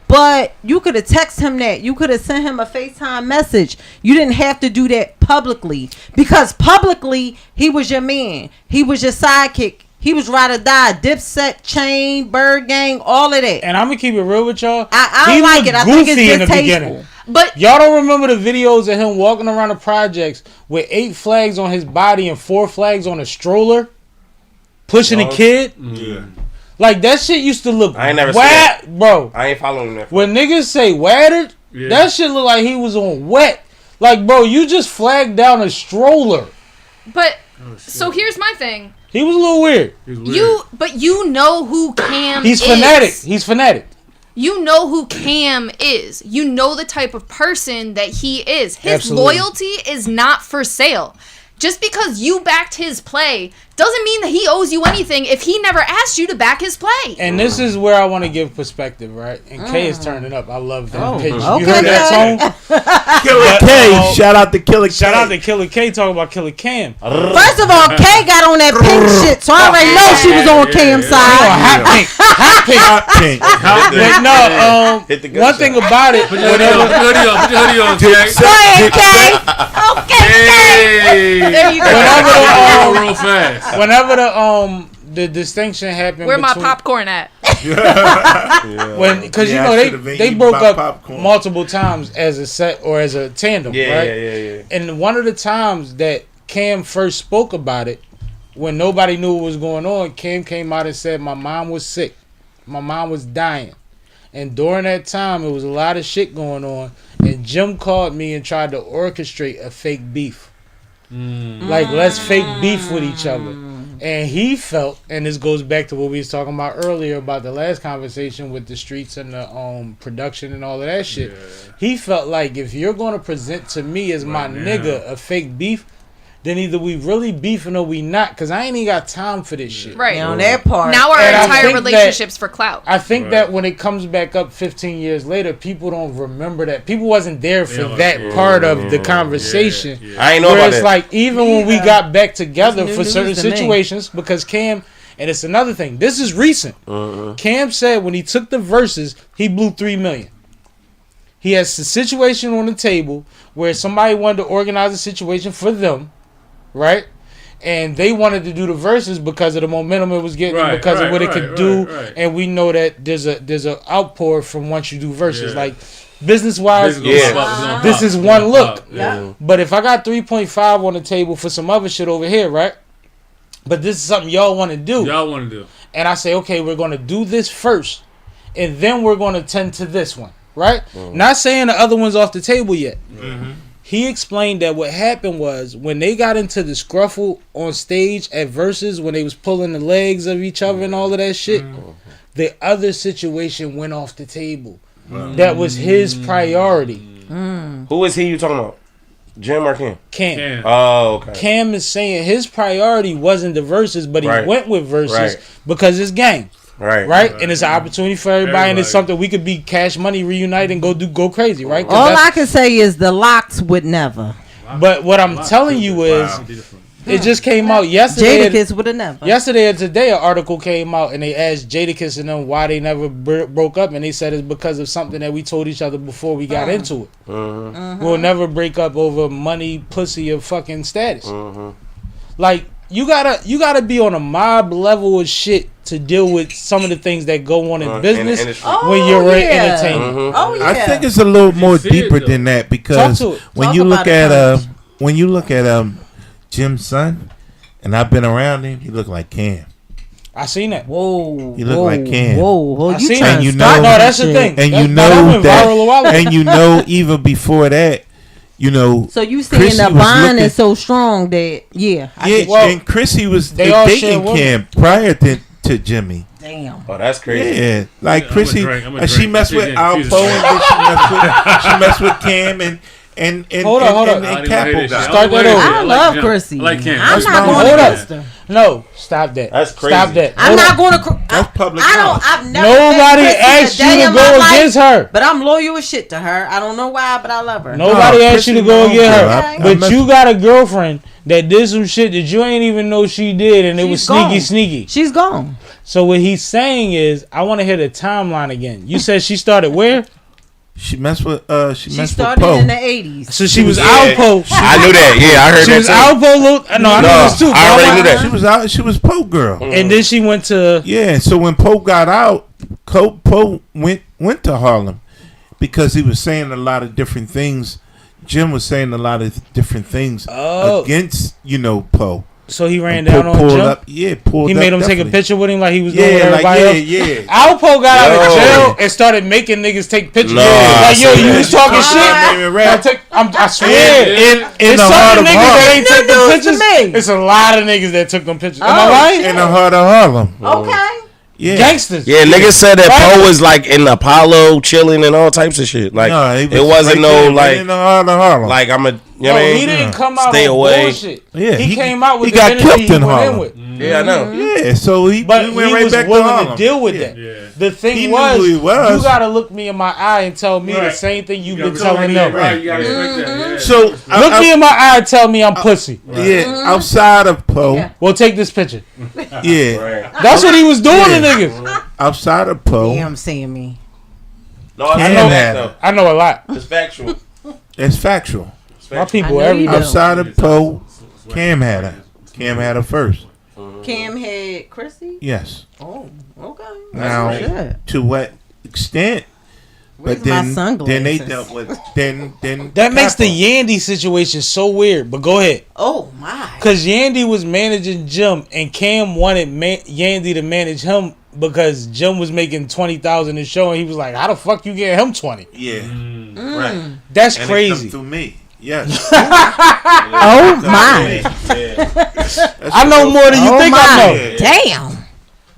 But you could have texted him that. You could have sent him a FaceTime message. You didn't have to do that publicly. Because publicly, he was your man. He was your sidekick. He was ride or die. Dipset, Chain, Bird Gang, all of that. And I'm going to keep it real with y'all. I don't like it. I think it's distasteful. But y'all don't remember the videos of him walking around the projects with 8 flags on his body and 4 flags on a stroller? Pushing a kid? Yeah. Like, that shit used to look I ain't never seen that. Bro. I ain't following that. When niggas say watted, that shit look like he was on wet. Like, bro, you just flagged down a stroller. But, so here's my thing. He was a little weird. But you know who Cam is. He's fanatic. You know who Cam is. You know the type of person that he is. His loyalty is not for sale. Just because you backed his play doesn't mean that he owes you anything if he never asked you to back his play. And this is where I want to give perspective, right? And Kay is turning up. I love that pitch. Okay, you heard that tone? Killer K. Shout out to Killer K. Shout out to Killer K talking about Killer Cam. First of all, Kay got on that pink shit, so I already know she was on Cam's side. Hot pink. Hot pink. But no, one thing about it. Put your hoodie on, Jay. Go ahead, Kay. Okay, Kay. There you go. Real fast. Whenever the distinction happened, where my popcorn at? Because you know they broke up popcorn multiple times as a set or as a tandem, right? Yeah. And one of the times that Cam first spoke about it, when nobody knew what was going on, Cam came out and said, "My mom was sick, my mom was dying," and during that time, it was a lot of shit going on. And Jim called me and tried to orchestrate a fake beef. Like, let's fake beef with each other. And he felt, and this goes back to what we was talking about earlier about the last conversation with the streets and the production and all of that shit. He felt like if you're going to present to me as my nigga a fake beef, then either we really beefing or we not, because I ain't even got time for this shit. Right. On that part. Now our entire relationship's for clout. I think that when it comes back up 15 years later, people don't remember that. People wasn't there for that part of the conversation. I ain't know about it's that. like, even when we got back together for certain situations, because Cam, and it's another thing, this is recent. Cam said when he took the verses, he blew $3 million. He has a situation on the table where somebody wanted to organize a situation for them, right? And they wanted to do the verses because of the momentum it was getting, because of what it could do. And we know that there's a outpour from once you do verses. Like, business wise, this is one look. But if I got 3.5 on the table for some other shit over here, right? But this is something y'all want to do. And I say, okay, we're going to do this first, and then we're going to tend to this one, right? Not saying the other one's off the table yet. He explained that what happened was when they got into the scruffle on stage at Versus, when they was pulling the legs of each other and all of that shit, the other situation went off the table. That was his priority. Who is he you talking about? Jim or Cam? Cam. Oh, okay. Cam is saying his priority wasn't the Versus, but he went with Versus because it's gang. Right? And it's an opportunity for everybody, and it's something we could be Cash Money reunite and go crazy, right? All I can say is the Locks would never. But what I'm telling you is, it just came out yesterday. Jadakiss would have never. Yesterday and today, an article came out, and they asked Jadakiss and them why they never broke up, and they said it's because of something that we told each other before we got into it. We'll never break up over money, pussy, or fucking status. Like, you gotta be on a mob level of shit to deal with some of the things that go on in business when you're an entertainer. I think it's a little more deeper than that, because when you look at Jim's son, and I've been around him, he look like Cam. I seen that. Whoa, he look like Cam. Whoa, I seen that. And you know, no, that's the thing. And you know that, and you know, even before that, you know. So you saying the bond is so strong that and Chrissy was dating Cam prior to Jimmy. Damn. Oh, that's crazy. Yeah, like Chrissy, she messed with Alpo, and she messed with Cam and hold on. And Capo. Start that over. I love Chrissy. Like Cam. I'm not going to. No, stop that. That's crazy. Stop that. I'm not going to. That's public. I've never. Nobody asked you to go against her. But I'm loyal as shit to her. I don't know why, but I love her. Nobody asked you to go against her. But you got a girlfriend that did some shit that you ain't even know she did, and it was sneaky. She's gone. So what he's saying is, I want to hear the timeline again. You said she started where? She messed with she started in the 80s. So she was Alpo. I knew that. Yeah, I heard she that. Was Alpo. No, I knew this too. I already knew that. She was Poe girl. And then she went to So when Poe got out, Poe went to Harlem because he was saying a lot of different things. Jim was saying a lot of different things against Poe. So he ran down on Jim? Pulled He up, made him take a picture with him like he was doing with everybody else? Yeah. Alpo got out of jail and started making niggas take pictures. Like, yo, you was talking shit? I swear. In the heart of Harlem. That ain't took them pictures. It's a lot of niggas that took them pictures. Am I right? In the heart of Harlem. Okay. Yeah. Gangsters. Yeah, niggas said that Poe was like in Apollo chilling and all types of shit. Like, it wasn't no like in the heart of Harlem. Like I'm a he didn't come out stay on away. bullshit. Yeah, he came out with he the got energy killed he in went Harlem. in with. Yeah, I know. Yeah, so he went right was back willing to Harlem. Deal with that. Yeah. The thing He was, knew who he was. you gotta look me in my eye and tell me the same thing you've been telling them. Right. So look me in my eye and tell me I'm pussy. Yeah, outside of Poe. Well, take this picture. Yeah, that's what he was doing to niggas. Outside of Poe. Damn, Sammy. No, I know a lot. It's factual. It's factual. My people everywhere. Outside of Poe, Cam had her. Cam had her first. Cam had Chrissy? Yes. Oh, okay. Now, to what extent? But then they dealt with then that makes the Yandy situation so weird. But go ahead. Oh my! Because Yandy was managing Jim, and Cam wanted Yandy to manage him because Jim was making 20,000 a show, and he was like, "How the fuck you get him 20?" Yeah, right. That's and crazy. It come through me. Yes. Oh my! I know more than you think I know. Yeah. Damn.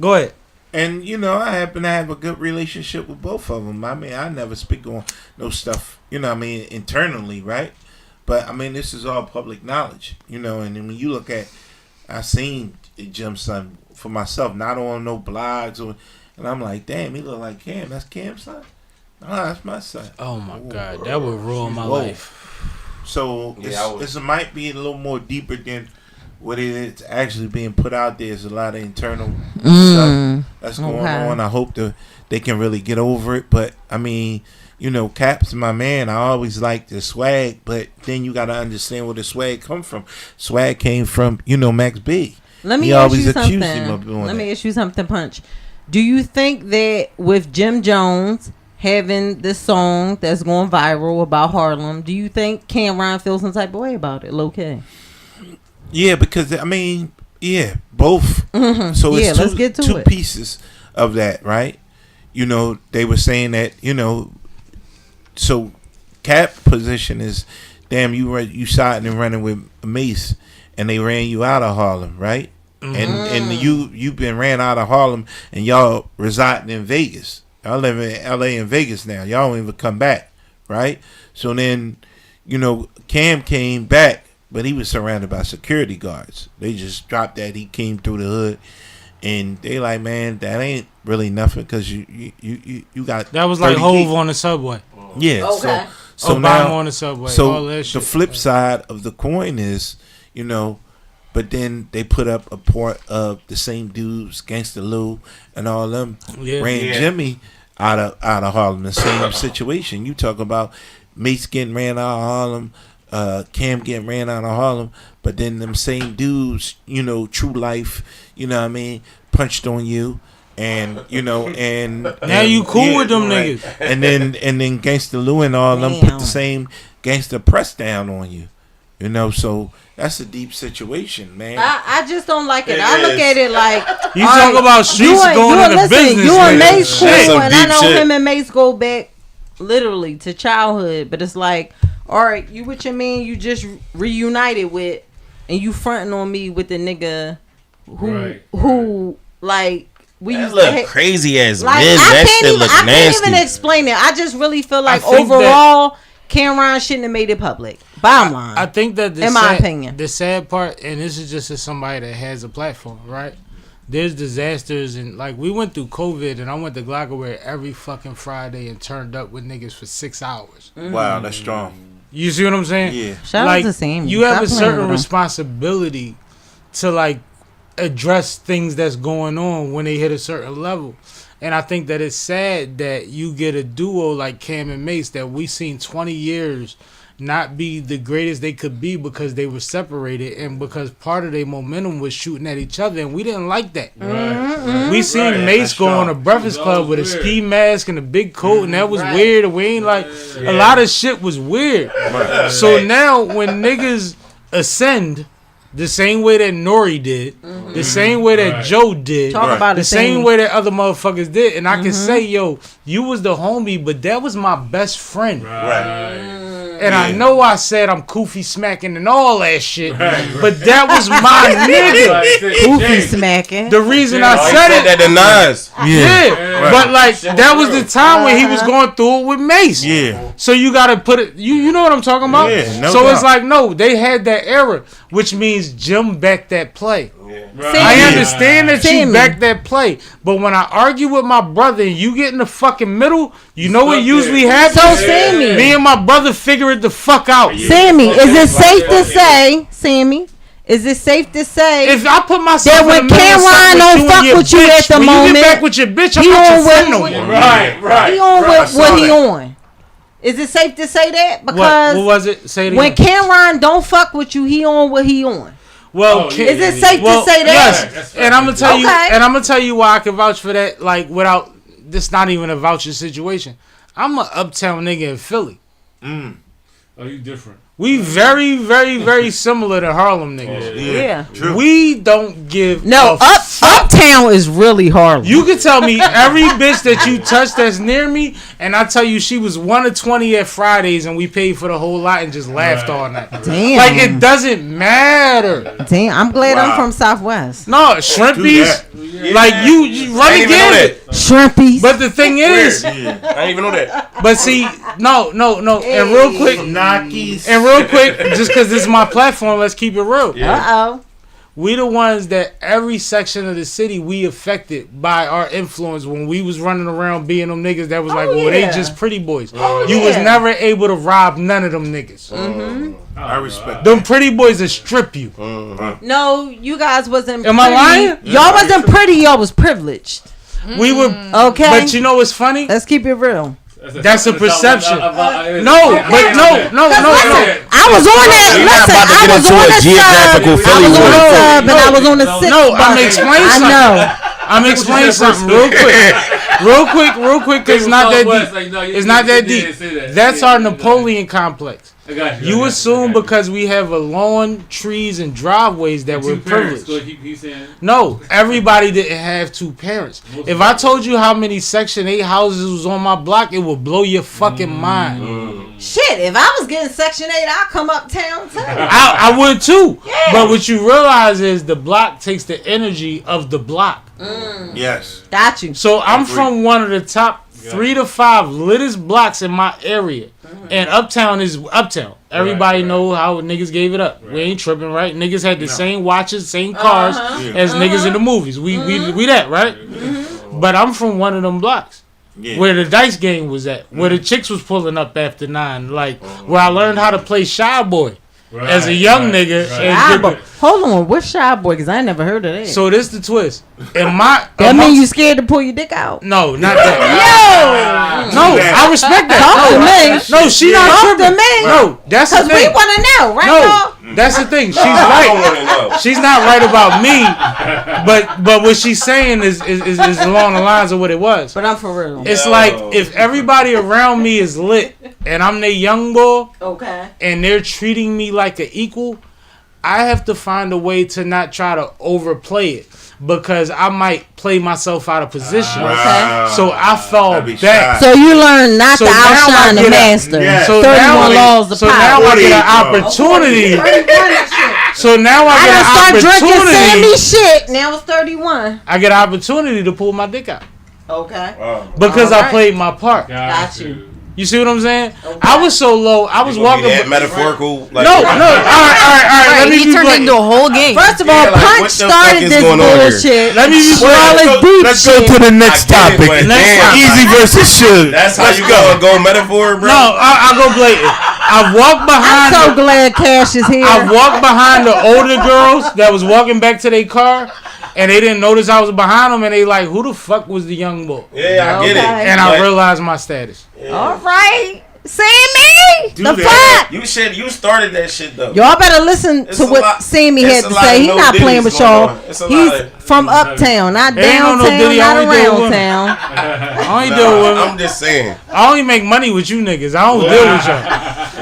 Go ahead. And I happen to have a good relationship with both of them. I mean, I never speak on no stuff, internally, right? But I mean, this is all public knowledge, and then when you look at, I seen Jim's son for myself, not on no blogs, and I'm like, damn, he look like Cam. That's Cam's son. No, that's my son. Oh my God, that would ruin my life. So this might be a little more deeper than what it is actually being put out there. Is a lot of internal stuff that's going on. I hope they can really get over it. But I mean, Cap's my man. I always like the swag, but then you got to understand where the swag come from. Swag came from Max B. Let me ask you something. Let me ask you something, Punch. Do you think that with Jim Jones having this song that's going viral about Harlem, do you think Cameron feels some type of way about it, low-key? Yeah, because both. Mm-hmm. So it's let's get to two it. Pieces of that, right? They were saying that so Cap position is, damn, you shot and running with Mace, and they ran you out of Harlem, right? Mm-hmm. And you've been ran out of Harlem, and y'all residing in Vegas. Y'all live in L.A. and Vegas now. Y'all don't even come back, right? So then, Cam came back, but he was surrounded by security guards. They just dropped that. He came through the hood, and they like, man, that ain't really nothing because you got that was like Hove on the subway. Yeah. Okay. So Obama now on the subway. So all that shit. the flip side of the coin is, you know, but then they put up a part of the same dudes, Gangsta Lou and all them, ran Jimmy out of Harlem. The same situation. You talk about Mace getting ran out of Harlem, Cam getting ran out of Harlem, but then them same dudes, you know, True Life, you know what I mean, punched on you. And you know, and now you cool with them niggas. And then Gangsta Lou and all them put the same gangster press down on you. You know, so that's a deep situation, man. I just don't like it. I look at it like you talk about streets going into business. You and Mace cool, and I know shit. him and Mace go back literally to childhood. But it's like, all right, you with your man you just reunited with, and you fronting on me with the nigga who like. We that look crazy as like, men. That shit look nasty. I can't even explain it. I just really feel like overall, Cameron shouldn't have made it public. Bottom line. I think that in my opinion, the sad part, and this is just as somebody that has a platform, right? There's disasters, and like we went through COVID, and I went to Glockaware every fucking Friday and turned up with niggas for 6 hours. Wow, that's strong. You see what I'm saying? Yeah. Shout out to Sammie. You have a certain responsibility to like address things that's going on when they hit a certain level. And I think that it's sad that you get a duo like Cam and Mace that we seen 20 years not be the greatest they could be because they were separated and because part of their momentum was shooting at each other, and we didn't like that. We seen Mace go on a Breakfast Club with a ski mask and a big coat, and that was weird. And we ain't like a lot of shit was weird. So now when niggas ascend the same way that Nori did, the same way that Joe did, the same way that other motherfuckers did, and I can say, yo, you was the homie, but that was my best friend. And I know I said I'm Koofy smacking and all that shit, but that was my nigga. Koofy smacking. The reason I said it, that the Nas. but like that was the time when he was going through it with Mace. Yeah. So you gotta put it. You know what I'm talking about? Yeah, no so doubt. it's like no, they had that era, which means Jim backed that play. I understand that you back that play, but when I argue with my brother and you get in the fucking middle, you know what usually happens? So Sammie, me and my brother figure it the fuck out. Sammie, is it safe to say, Sammie? Is it safe to say if I put myself that when Cameron don't fuck with you at the moment, you get back with your bitch, I'm he not on your friend no more. Right. He on with what he on. Is it safe to say that? Because what was it? Say it when again. Cameron don't fuck with you, he on what he on. Well, is it safe to say that? Yes, and I'm gonna tell you, and I'm gonna tell you why I can vouch for that. Like without this, not even a voucher situation. I'm an uptown nigga in Philly. Oh, you different. We very, very, very similar to Harlem niggas. Yeah. True. We don't give no uptown is really Harlem. You can tell me every bitch that you touch that's near me, and I tell you she was 1 of 20 at Fridays, and we paid for the whole lot and just laughed all night. Damn. Like it doesn't matter. Damn, I'm glad I'm from Southwest. No, Shrimpies. Like you run again. Shrimpies. But the thing is, I didn't even know that. But see, no. And real quick, Knockies. and real quick, just because this is my platform, let's keep it real. Uh-oh. We the ones that every section of the city we affected by our influence when we was running around being them niggas that was like, well, they just pretty boys. You was never able to rob none of them niggas. I respect them pretty boys that strip you. No, you guys wasn't Am pretty. I lying? Y'all wasn't pretty, y'all was privileged. We were okay. But you know what's funny? Let's keep it real. That's a perception. No. I was on that. Listen, I was on the geographical sub. I was on the sub, and I was on the six. No, I'm explaining something. I know. I'm explaining something real quick, because it's not that deep. It's not that deep. That's our Napoleon complex. You assume because we have a lawn, trees, and driveways that we're privileged. No, everybody didn't have two parents. If I told you how many Section 8 houses was on my block, it would blow your fucking mind. Shit, if I was getting Section 8, I'd come uptown too. I would too. Yeah. But what you realize is the block takes the energy of the block. Yes. Got you. So I'm from one of the top 3 to 5 littest blocks in my area. And Uptown is Uptown. Everybody know how niggas gave it up. We ain't tripping, right? Niggas had the same watches, same cars as niggas in the movies. We that, right? But I'm from one of them blocks. Where the dice game was at. Where the chicks was pulling up after 9. Like, where I learned how to play Shy Boy. As a young nigga. Hold on, what's Shy Boy? Because I ain't never heard of that. So this the twist. That mean you scared to pull your dick out? No, not that. No, I respect that. Talk to me. No, she not tripping. No, that's the thing. Because we want to know, right? No, that's the thing. She's right. She's not right about me, but what she's saying is along the lines of what it was. But I'm for real. It's like if everybody around me is lit and I'm their young boy, and they're treating me like an equal, I have to find a way to not try to overplay it because I might play myself out of position. So I fall back. So you learn not to outshine the master. So 31 laws of power. So now I get an opportunity. So now I get an opportunity. Sammy shit. Now it's 31. I get an opportunity to pull my dick out. Okay. Because I played my part. Got you. You see what I'm saying? I was so low. I was walking. That metaphorical. Like, no. All right. Let me he turned into a whole game. First of all, Punch started this bullshit. Let me be Let's go to the next topic. Eazy versus Suge. That's how you go metaphor, bro. No, I'll go blatant. I walked behind. I'm so glad Cash is here. I walked behind the older girls that was walking back to their car. And they didn't notice I was behind them, and they like, who the fuck was the young boy? Yeah, I get it. And I realized my status. All right. Sammy! The fuck? You started that shit, though. Y'all better listen to what Sammy had to say. He's not playing with y'all. He's from Uptown, not downtown, not around town. I only deal with I'm just saying. I only make money with you niggas. I don't deal with y'all.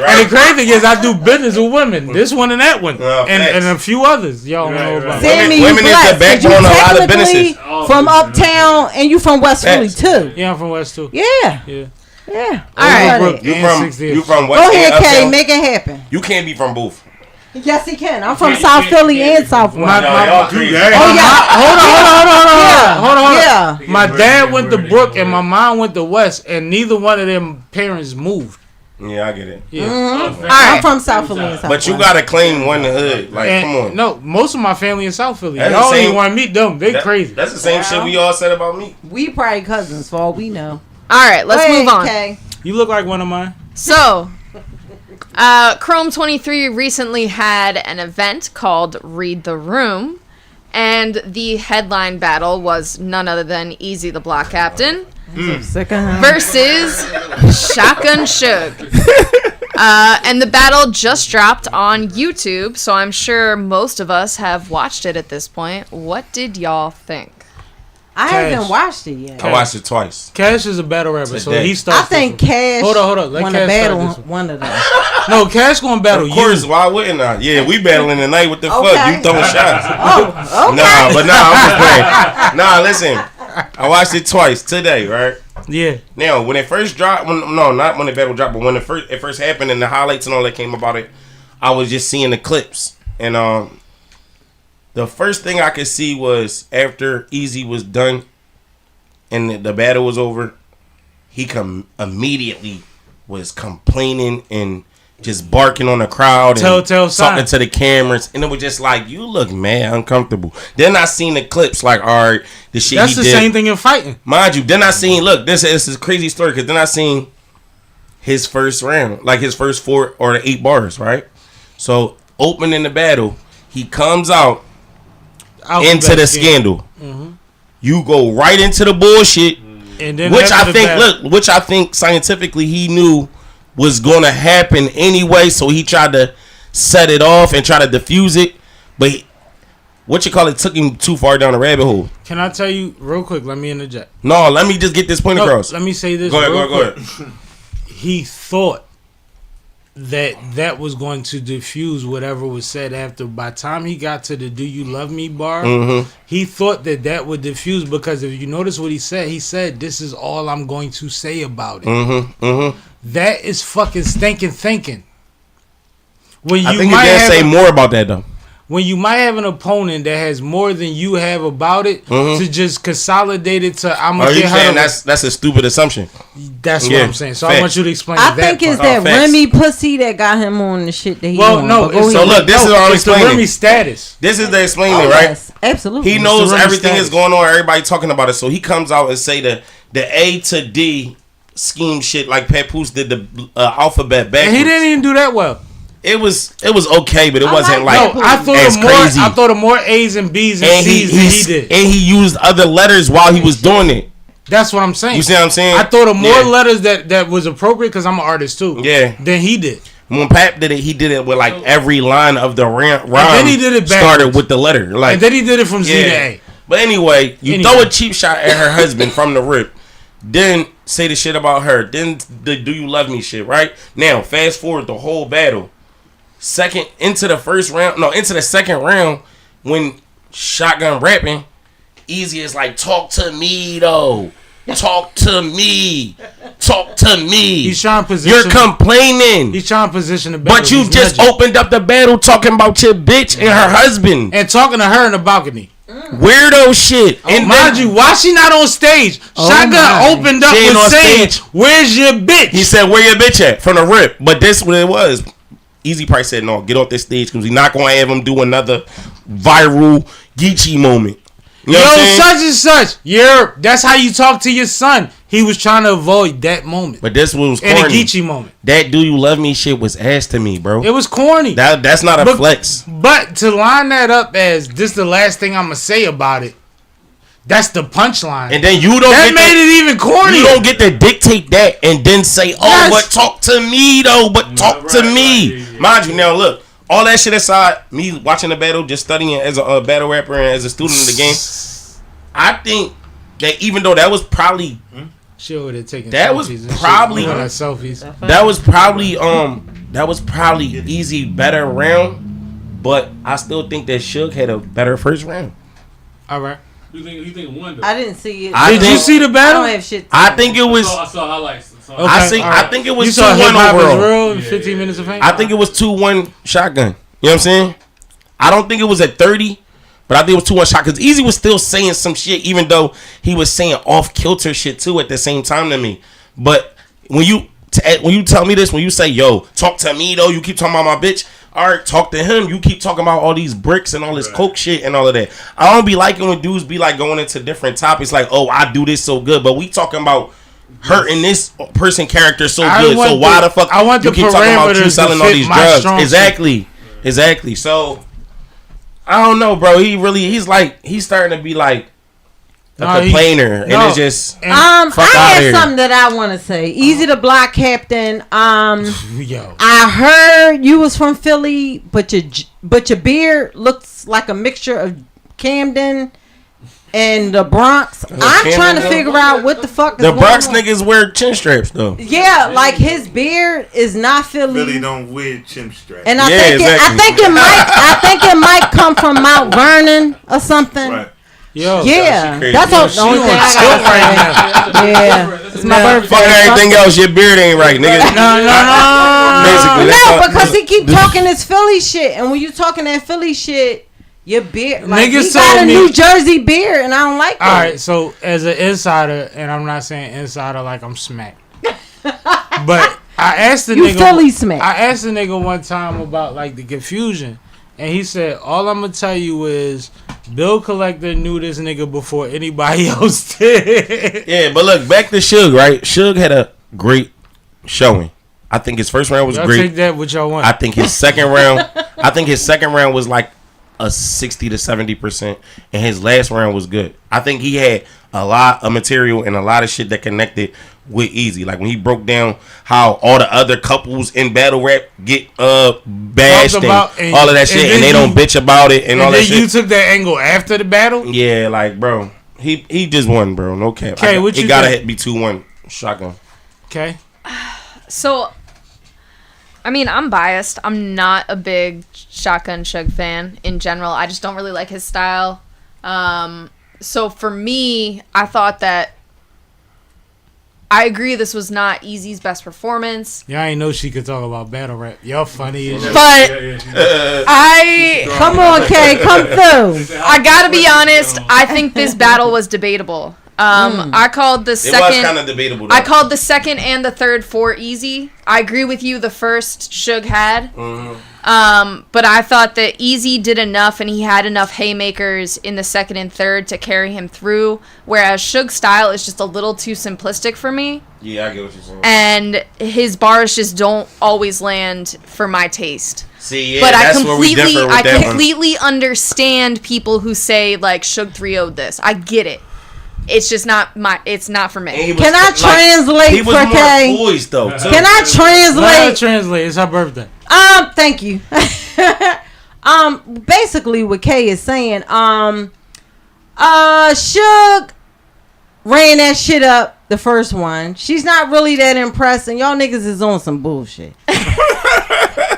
And the crazy thing is, I do business with women. This one and that one. And a few others. Y'all know about. Sammy, women is the backbone of a lot of businesses. From Uptown, and you from West Philly, too. Yeah, I'm from West, too. Yeah. All right. You from West? Go ahead, Kay. Make it happen. You can't be from both. Yes, he can. I'm from South Philly and South West. Hold on. Yeah. My dad went to Brook and my mom went to West, and neither one of them parents moved. Yeah, I get it. Yeah. All right. I'm from South Philly and South But you gotta claim one hood. Like, come on. No, most of my family in South Philly. That's Y'all ain't want to meet them. They crazy. That's the same shit we all said about me. We probably cousins, for all we know. All right, let's move on. Okay. You look like one of mine. So, Chrome 23 recently had an event called Read the Room, and the headline battle was none other than Eazy the Block Captain versus Shotgun Suge. And the battle just dropped on YouTube, so I'm sure most of us have watched it at this point. What did y'all think? I haven't watched it yet. I watched it twice. Cash is a battle rapper, so he starts. I think Cash. Hold on. Let want Cash to battle start one of them. No, Cash gonna battle you. Of course, why wouldn't I? Yeah, we battling tonight. What the fuck? You throwing shots? Oh, okay. I'm just playing. Listen. I watched it twice today, right? Yeah. Now, when it first dropped, not when the battle dropped, but when it first happened and the highlights and all that came about it, I was just seeing the clips. And the first thing I could see was after Eazy was done and the battle was over, he immediately was complaining and just barking on the crowd and talking to the cameras, and it was just like, you look mad uncomfortable. Then I seen the clips, like, all right, the shit that's he the did. same thing in fighting, mind you. Then I seen, look, this is a crazy story, because then I seen his first round, like his first 4 or 8 bars, right? So opening the battle, he comes out into the scandal. Mm-hmm. You go right into the bullshit, and then which I think scientifically he knew was going to happen anyway, so he tried to set it off and try to diffuse it, but took him too far down the rabbit hole. Can I tell you real quick? Let me interject. No, let me just get this point across. Let me say this. Go ahead. He thought that was going to diffuse whatever was said after. By the time he got to the "Do you love me" bar, he thought that would diffuse, because if you notice what he said, "This is all I'm going to say about it." That is fucking stinking thinking. When you I think you did say more about that though. when you might have an opponent that has more than you have about it, to just consolidate it to I'm gonna get her. That's a stupid assumption. That's what I'm saying. So I want you to explain. I think it's that Remy pussy that got him on the shit that he. Well, no. So look, this is all explaining. Remy status. This is the explaining, right? Yes, absolutely. He knows everything is going on. Everybody talking about it, so he comes out and say the A to D scheme shit like Papoose did the alphabet backwards. And he didn't even do that well. It was okay, but it wasn't like no, I thought as crazy. I thought of more A's and B's and C's than he did. And he used other letters while he was doing it. That's what I'm saying. You see what I'm saying? I thought of more letters that was appropriate because I'm an artist too. Yeah. Than he did. When Pap did it, he did it with like every line of the rhyme. And then he did it backwards. Started with the letter. Like, and then he did it from Z to A. But anyway, throw a cheap shot at her husband from the rip. Then say the shit about her. Then the Do You Love Me shit, right? Now, fast forward the whole battle. Into the second round, when Shotgun rapping, Eazy is like, talk to me though. Talk to me. Talk to me. He's trying to position. You're complaining. He's trying to position the battle. But you just opened up the battle talking about your bitch and her husband. And talking to her in the balcony. Weirdo shit. And mind you, why she not on stage? Shotgun opened up with saying, where's your bitch? He said, where your bitch at? From the rip. But this what it was. Eazy probably said, no, get off this stage because we're not going to have him do another viral Geechee moment. You know such and such. Yeah, that's how you talk to your son. He was trying to avoid that moment. But this was corny. In a Geechee moment. That Do You Love Me shit was ass to me, bro. It was corny. That's not a flex. But to line that up as this the last thing I'm going to say about it, that's the punchline. And then you don't made it even corny. You don't get to dictate that and then say, but talk to me though. But talk to me. Mind you, now look, all that shit aside, me watching the battle, just studying as a battle rapper and as a student in the game, I think that even though that was probably that was probably Eazy better round, but I still think that Suge had a better first round. All right. You think it won though? I didn't see it. Did you see the battle? I don't have shit. I think it was. I saw highlights. I think it was 2-1 overall. 15 minutes of fame. I think it was 2-1 Shotgun. You know what I'm saying? I don't think it was at 30, but I think it was 2-1 Shotgun. Because Eazy was still saying some shit, even though he was saying off kilter shit too at the same time to me. But when you tell me this, when you say, yo, talk to me though, you keep talking about my bitch. All right, talk to him. You keep talking about all these bricks and all this coke shit and all of that. I don't be liking when dudes be like going into different topics like, oh, I do this so good. But we talking about hurting this person character so good. So why the fuck you keep talking about you selling all these drugs? Exactly. So I don't know, bro. He's starting to be like a complainer, and it's just I had something that I want to say. Eazy the Block Captain. Yo, I heard you was from Philly, but your beard looks like a mixture of Camden and the Bronx. I'm trying to figure out what the fuck is the Bronx niggas wear chin straps though. Yeah, like his beard is not Philly. Philly don't wear chin straps. And I think it might come from Mount Vernon or something. Right. Yo, yeah, that's the only thing I got right now. Yeah, it's my birthday. Fuck everything else. Your beard ain't right, nigga. No. Basically, no, because he keep talking this Philly shit, and when you talking that Philly shit, your beard, like he got a New Jersey beard, and I don't like that. All right, so as an insider, and I'm not saying insider like I'm smacked, but I asked the nigga. Philly smacked. I asked the nigga one time about like the confusion, and he said, "All I'm gonna tell you is." Bill Collector knew this nigga before anybody else did. Yeah, but look, back to Suge, right? Suge had a great showing. I think his first round was y'all great. Take that what y'all want. I think his second round was like a 60 to 70%, and his last round was good. I think he had a lot of material and a lot of shit that connected with Eazy. Like when he broke down how all the other couples in battle rap get bashed and all of that shit, and they don't bitch about it and all that shit. You took that angle after the battle? Yeah, like bro, he just won, bro. No cap. Okay, what you it gotta be 2-1 Shotgun. Okay. So, I mean, I'm biased. I'm not a big Shotgun Suge fan in general. I just don't really like his style. So for me, I thought that I agree this was not Eazy's best performance. Yeah, I ain't know she could talk about battle rap. Y'all funny as shit. But Come on, Kay, come through. I gotta be honest, I think this battle was debatable. I called the second. It was kind of debatable, though. I called the second and the third for Eazy. I agree with you. The first Suge had, but I thought that Eazy did enough, and he had enough haymakers in the second and third to carry him through. Whereas Suge's style is just a little too simplistic for me. Yeah, I get what you're saying. And his bars just don't always land for my taste. See, yeah, but that's where we differ with I that completely understand people who say like Suge 3-0'd this. I get it. It's just not it's not for me. Can I translate he was for more Kay? poised, though, too. Can I translate? Let her translate. It's her birthday. Thank you. Basically what Kay is saying, Suge ran that shit up the first one. She's not really that impressed, and y'all niggas is on some bullshit.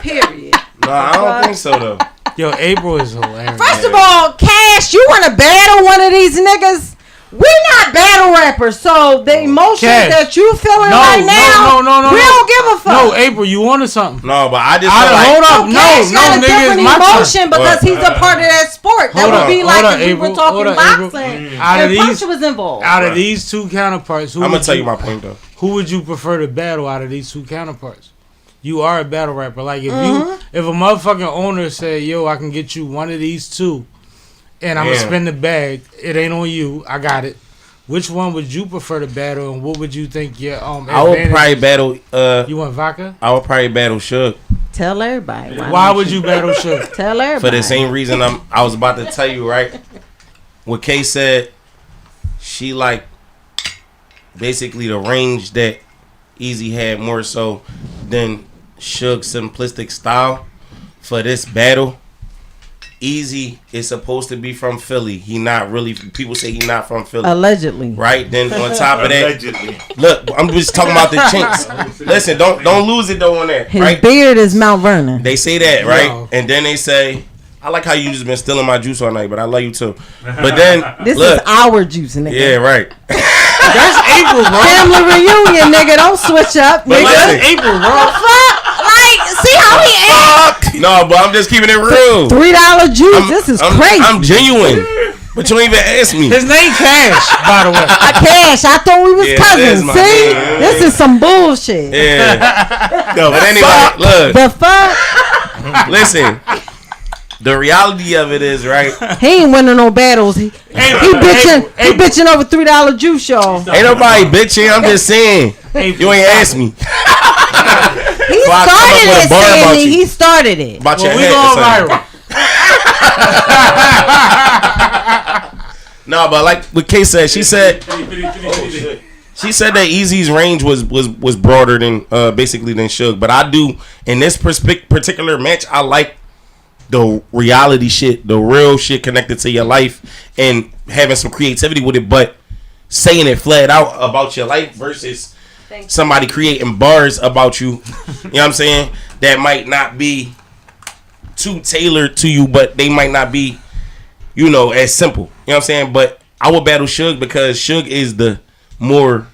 Period. No, I don't think so, though. Yo, April is hilarious. First of all, Cash, you want to battle one of these niggas? We not battle rappers, so the emotions Cash. that you feeling right now, we don't give a fuck. No, April, you wanted something. No, but I just feel like... Hold up, Cash got a nigga, different it's my emotion turn. because he's a part of that sport. That would be like if we were talking boxing and Punch was involved. Out of these two counterparts, I'm going to tell you my point, though. Who would you prefer to battle out of these two counterparts? You are a battle rapper. Like, if if a motherfucking owner said, yo, I can get you one of these two, and I'm going to spin the bag, it ain't on you, I got it. Which one would you prefer to battle, and what would you think your I would probably battle... you want vodka? I would probably battle Suge. Tell everybody. Why would you battle Suge? Tell everybody. For the same reason I was about to tell you, right? What Kay said, she like basically the range that Eazy had more so than Suge's simplistic style for this battle. Eazy is supposed to be from Philly. He not really. People say he not from Philly. Allegedly. Right? Then on top of that, look, I'm just talking about the chinks. Listen, don't lose it though on that. His right? beard is Mount Vernon. They say that, right? Yo. And then they say, I like how you just been stealing my juice all night, but I love you too. But then this look, is our juice, nigga. Yeah, right. That's April, bro. Family reunion, nigga. Don't switch up, nigga. That's April, bro. Like, see how he acts? No, but I'm just keeping it real. $3 juice. This is crazy. I'm genuine. But you ain't even ask me. His name Cash, by the way. Cash. I thought we was cousins. See? This is some bullshit. Yeah. No, but anyway, look. The fuck? Listen. The reality of it is, right? He ain't winning no battles. He bitching over $3 juice, y'all. Ain't nobody bitching. I'm just saying. You ain't asked me. He started it, Sammy. He started it. About your we head, going viral. No, but like what Kay said, she said she said that Eazy's range was broader than basically than Suge. But I do in this particular match, I like the reality shit, the real shit connected to your life, and having some creativity with it, but saying it flat out about your life versus somebody creating bars about you. You know what I'm saying? That might not be too tailored to you, but they might not be, you know, as simple. You know what I'm saying? But I would battle Suge because Suge is the more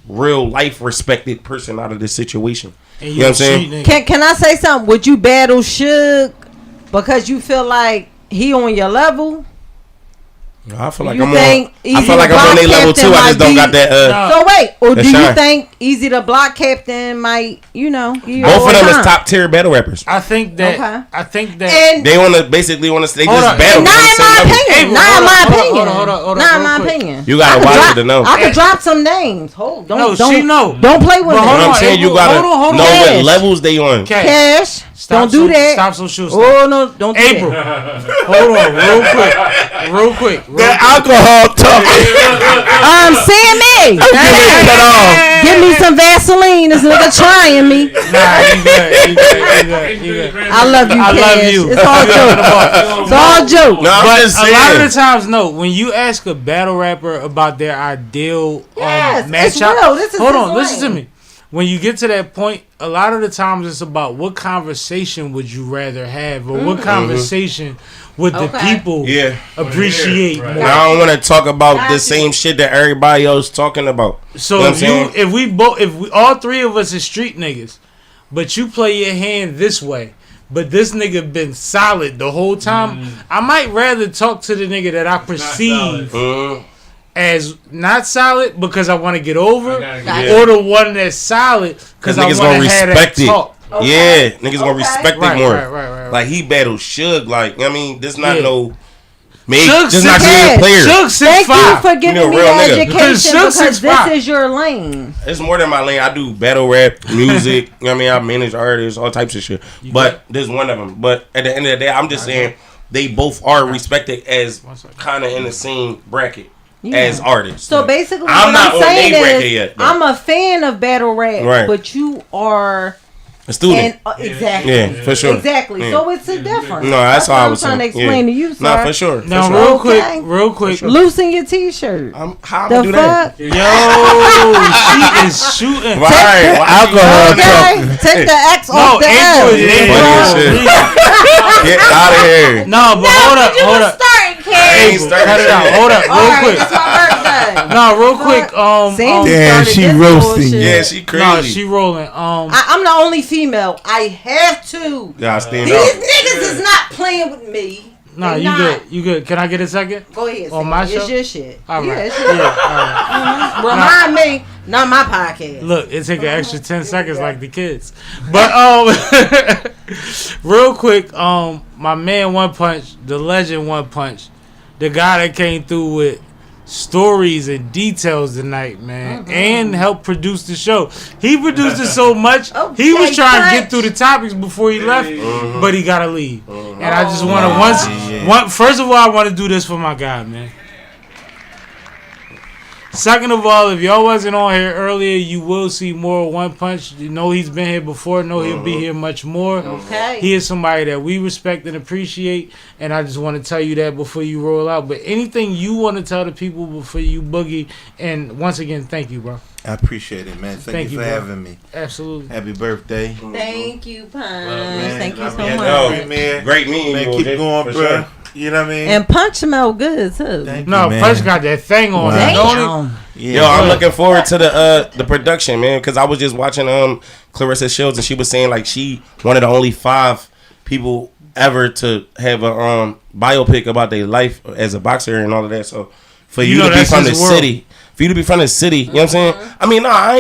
real life respected person out of this situation. You know what I'm saying? Can I say something? Would you battle Suge because you feel like he on your level? I feel like you I'm think on. I feel like I'm on their level too. I just don't got that. So wait, or do shine. you think Eazy the Block Captain might, you know, both of them is top tier battle rappers. I think that. Okay. I think that and they want to basically want to. They just on. battle. Not in my opinion. Not in my opinion. Hold on. Not in my opinion. You gotta watch it to know. I could drop some names. Don't play with me. I'm saying you gotta know what levels they on. Cash. Don't do that. Stop some shoes. Oh no! Don't do April. that. Hold on, real quick. That alcohol talk. Sammy. Give me some Vaseline. This nigga trying me. Nah, you good. I love you, Cash. I love you. It's all joke. It's all joke. No, but a lot of the times, no. When you ask a battle rapper about their ideal yes, matchup, it's real. This is hold on, listen to me. when you get to that point, a lot of the times it's about what conversation would you rather have, or what conversation would the people appreciate more. I don't want to talk about the same shit that everybody else talking about. So if we all three of us are street niggas, but you play your hand this way, but this nigga been solid the whole time, I might rather talk to the nigga that I perceive as not solid because I want to get over, or the one that's solid because I want to have that talk. Yeah, niggas gonna respect it more. Right. Like he battled Suge. Like I mean, this not no. Just not being a player. Thank you for giving me the education because this is your lane. It's more than my lane. I do battle rap, music. You know what I mean? I manage artists, all types of shit. But this is one of them. But at the end of the day, I'm just saying they both are respected as kind of in the same bracket as artists. So basically, what I'm saying is, I'm a fan of battle rap, but you are a student. Exactly. Yeah, for sure. Exactly. Yeah. So it's a difference. No, that's how I was trying to explain to you, sir. No, for sure. Now, real quick. Loosen your t-shirt. How am I do that? Yo, she is shooting. Right. Alcohol. Take the X off the L. Get out of here. No, but hold up. Cut it out. Hold up, real quick. That's my birthday. No, real quick. Damn, she roasting. Yeah, she crazy. No, she rolling. I'm the only female. I have to. Yeah, I stand These up. niggas is not playing with me. No, you good. You good. Can I get a second? Go ahead. On my show? It's your shit. All right. It's your shit. Remind me, not my podcast. Look, it take an extra 10 seconds like the kids. But real quick, my man One Punch, the legend One Punch, the guy that came through with stories and details tonight, man, and helped produce the show. He produced it so much, he was trying to get through the topics before he left, but he gotta leave. And I just want to first of all, I want to do this for my guy, man. Second of all, if y'all wasn't on here earlier, you will see more One Punch. You know he's been here before. Know he'll be here much more. Okay. He is somebody that we respect and appreciate, and I just want to tell you that before you roll out. But anything you want to tell the people before you boogie, and once again, thank you, bro. I appreciate it, man. Thank you for having me. Absolutely. Happy birthday. Thank you, Punch. Thank you so much. Great meeting, man. Keep going, bro. Sure. You know what I mean? And Punch smell good too. Punch got that thing on. Damn. Yo, I'm looking forward to the production, man, because I was just watching Clarissa Shields, and she was saying like she one of the only 5 people ever to have a biopic about their life as a boxer and all of that. So for you to be from the city. For you to be from the city, you know what I'm saying? I mean, I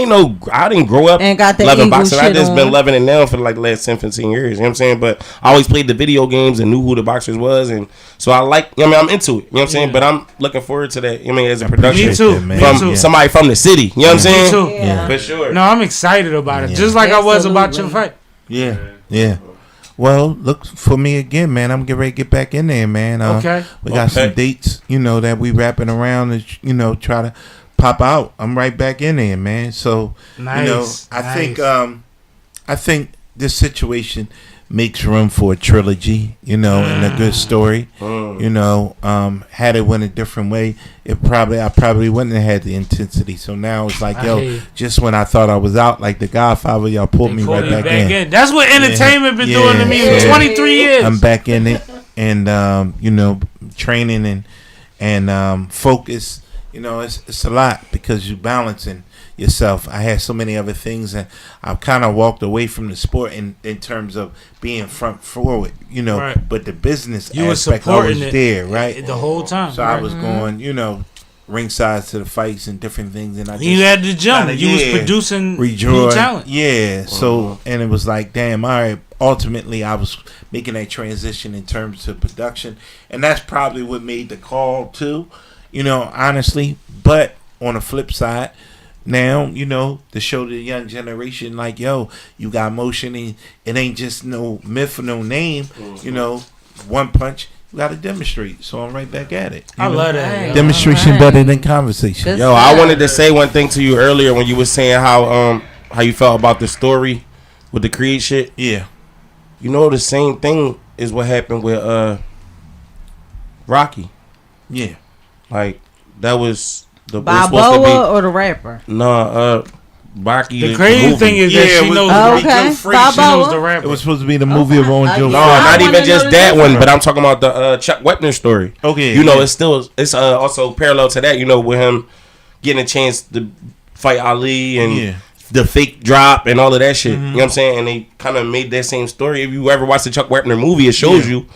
didn't grow up loving boxing. I just been loving it now for like the last 10, 15 years, you know what I'm saying? But I always played the video games and knew who the boxers was, and so I like, you know what I mean, I'm into it, you know what I'm saying? But I'm looking forard to that, you know what I mean, as a production. Me too. From somebody from the city, you know what I'm saying? Me too. Yeah. For sure. No, I'm excited about it, just like I was about your fight. Yeah. Well, look for me again, man. I'm getting ready to get back in there, man. We got some dates, that we wrapping around and, try to pop out. I'm right back in there, man. So I think this situation makes room for a trilogy, and a good story. Had it went a different way, I probably wouldn't have had the intensity. So now it's like, just when I thought I was out, like the Godfather, y'all pulled me right back in. That's what entertainment been doing to me for 23 years. I'm back in it, and training and focus. It's a lot because you're balancing yourself. I had so many other things, and I've kind of walked away from the sport in terms of being front forward, Right. But the business you aspect, I was there, right? The whole time. So I was going, ringside to the fights and different things, and I just you had to jump. You was producing new talent. Yeah. So and it was like, damn, all right. Ultimately, I was making that transition in terms of production, and that's probably what made the call too. Honestly, but on the flip side, now, to show the young generation, like, yo, you got motion, and it ain't just no myth or no name, One Punch, you got to demonstrate. So I'm right back at it. I love that. Demonstration better than conversation. Yo, I wanted to say one thing to you earlier when you were saying how you felt about the story with the Creed shit. Yeah. The same thing is what happened with Rocky. Yeah. Like, that was the Balboa or the rapper? No, Baki. The crazy thing is that she knows She knows the rapper. It was supposed to be the movie of on Joe. No, not even just that one, but I'm talking about the Chuck Wepner story. Okay, you know, it's also parallel to that. You know, with him getting a chance to fight Ali and the fake drop and all of that shit. You know what I'm saying? And they kind of made that same story. If you ever watch the Chuck Wepner movie, it shows you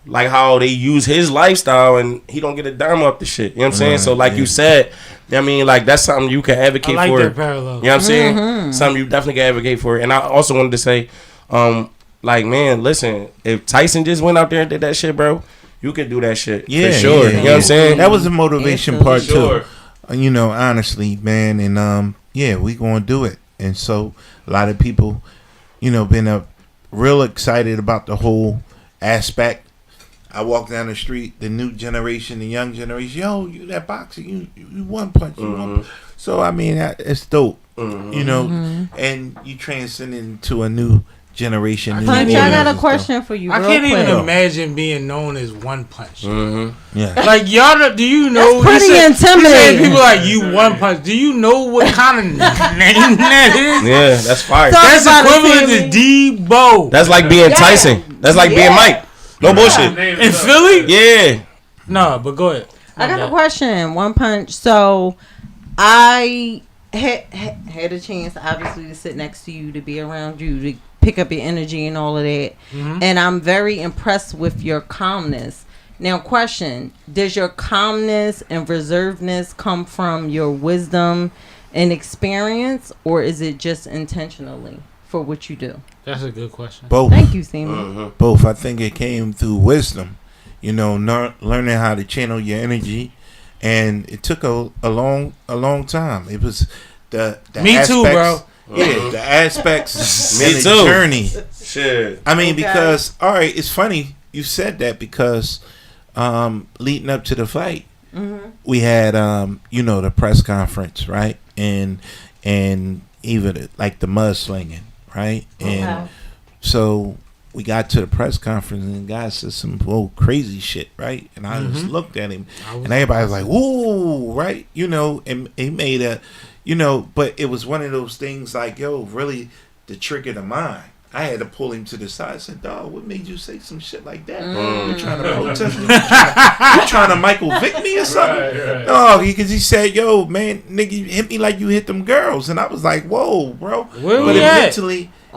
like how they use his lifestyle and he don't get a dime off the shit. You know what I'm saying? So like you said, I mean, like that's something you can advocate I like for. that parallel. You know what I'm saying? Something you definitely can advocate for. And I also wanted to say, like, man, listen, if Tyson just went out there and did that shit, bro, you could do that shit. For sure. You know what I'm saying? That was the motivation part too. You know, honestly, man, and we gonna do it. And so a lot of people, you know, been real excited about the whole aspect. I walk down the street, the new generation, the young generation, yo, you that boxer, you one punch. So I mean, it's dope, you know, and you transcend into a new generation. Punch, I got a question for you. I can't even imagine being known as One Punch. Yeah, like y'all, do you know? That's pretty intimidating. People like you One Punch. Do you know what kind of name that is? Yeah, that's fire. That's equivalent to Debo. That's like being Tyson. That's like being Mike. No bullshit. In Philly? Yeah. No, but go ahead. I got a question. One Punch. So, I had a chance, obviously, to sit next to you, to be around you, to pick up your energy and all of that. And I'm very impressed with your calmness. Now, question: does your calmness and reservedness come from your wisdom and experience, or is it just intentionally for what you do? That's a good question. Both. Thank you, Sammy. Both. I think it came through wisdom. You know, learning how to channel your energy, and it took a long time. It was the me aspects, too, bro. Yeah, the aspects. Me the too. Journey. Shit. I mean, because all right, it's funny you said that because leading up to the fight, we had the press conference, right, and even like the mudslinging, right, and so we got to the press conference and the guy said some old crazy shit, right, and I just looked at him and everybody was like, "Whoa," right, and he made a, but it was one of those things like, yo, really the trigger to mind. I had to pull him to the side. I said, dog, what made you say some shit like that? You trying to protest me? You trying to Michael Vick me or something? Right. No, because he said, yo, man, nigga, you hit me like you hit them girls. And I was like, whoa, bro. Where but we at?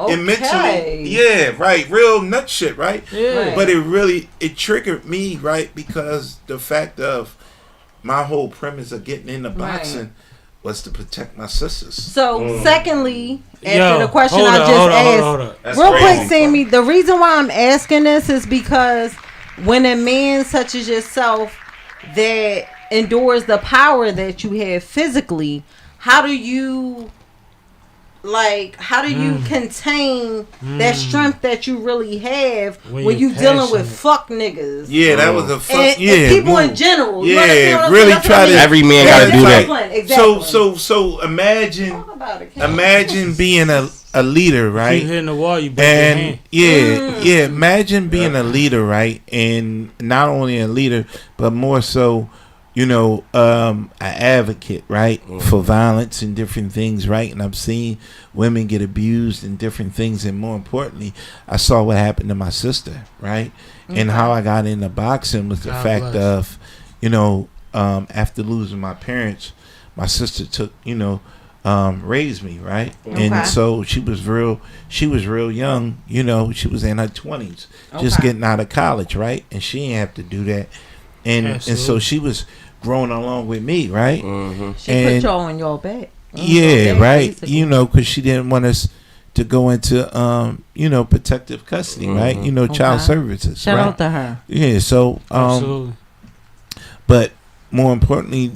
mentally, yeah, right, real nut shit, right? Yeah. But it triggered me, right, because the fact of my whole premise of getting into boxing was to protect my sisters. So, secondly, after the question I just asked, real quick, Sammy, the reason why I'm asking this is because when a man such as yourself that endures the power that you have physically, how do you contain that strength that you really have when you dealing with fuck niggas? Yeah, that was a fuck. And people in general. Yeah, really try to. Every man gotta do that. Exactly. So imagine being a leader, right? Keep hitting the wall, you break your hand. Yeah. Imagine being a leader, right? And not only a leader, but more so, an advocate, right, for violence and different things, right? And I've seen women get abused and different things, and more importantly, I saw what happened to my sister, right? And how I got into boxing was the fact of, after losing my parents, my sister took, raised me, right? And so she was real young, she was in her 20s, just getting out of college, right? And she didn't have to do that. And so she was growing along with me, right? She put y'all on your back. Yeah, right. Because she didn't want us to go into, protective custody, right? Child services. Shout out to her. Yeah. So, Absolutely. But more importantly,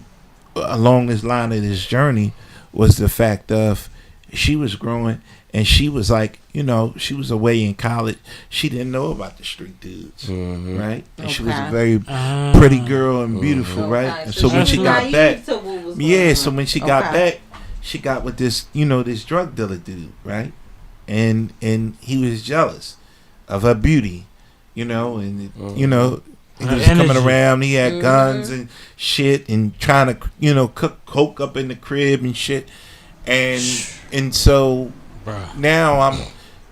along this line of this journey was the fact of she was growing. And she was like, she was away in college. She didn't know about the street dudes, right? And she was a very pretty girl and beautiful, right? And so when she got back, so when she got back, she got with this, this drug dealer dude, right? And he was jealous of her beauty, and he was coming around. He had guns and shit, and trying to, cook coke up in the crib and shit. And so now I'm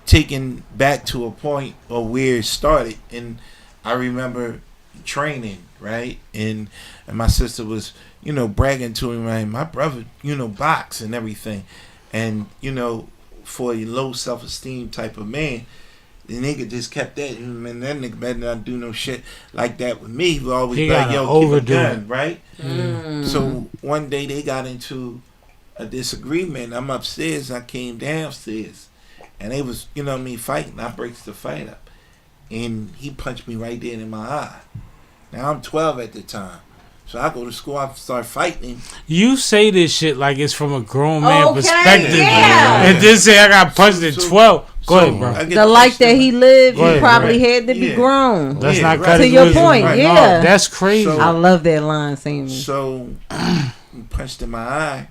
taken back to a point of where it started, and I remember training, right, and my sister was, bragging to him, right, my brother, box and everything, and for a low self-esteem type of man, the nigga just kept that. Man, that nigga better not do no shit like that with me. He always be like, yo, keep a gun, right? So one day they got into a disagreement. I'm upstairs. I came downstairs, and they was, fighting. I breaks the fight up, and he punched me right there in my eye. Now I'm 12 at the time. So I go to school, I start fighting. You say this shit like it's from a grown man perspective. Yeah. And then say I got punched at 12. Go ahead, bro. The life that he lived, he probably had to be grown. Let's not cut to your point, right. yeah. No, that's crazy. I love that line, Sammy. So he punched in my eye,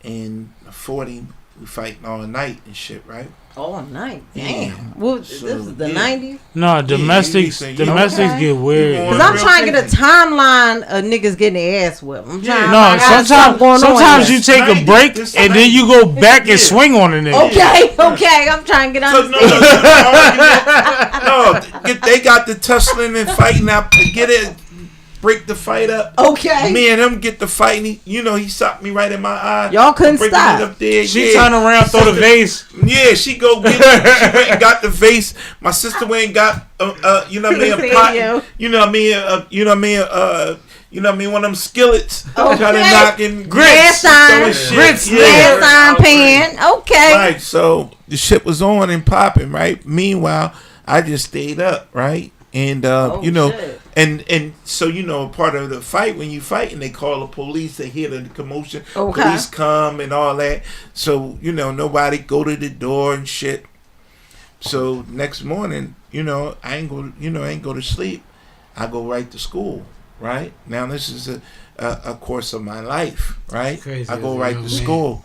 and 40, we fighting all night and shit, right? All night, damn. Well, this is the 90s? No, domestics get weird. Because I'm trying to get a timeline of niggas getting their ass whipped. I'm trying sometimes you take a break and then you go back and swing on a nigga. Okay, I'm trying to get on. No, they got the tussling and fighting out to get it. Break the fight up. Okay. Me and him get the fight, and he socked me right in my eye. Y'all couldn't stop. Up there. She turned around, throw the vase. Yeah, she go get it. She went and got the vase. My sister went and got, a pot. You know what I mean, one of them skillets. Trying to knock in grits pan. Okay. Right, so the shit was on and popping, right? Meanwhile, I just stayed up, right? And shit. And so part of the fight, when you fighting, they call the police. They hear the commotion. Okay. Police come and all that. So nobody go to the door and shit. So next morning, I ain't go to sleep. I go right to school. Right now, this is a course of my life. Right, crazy, I go right to school,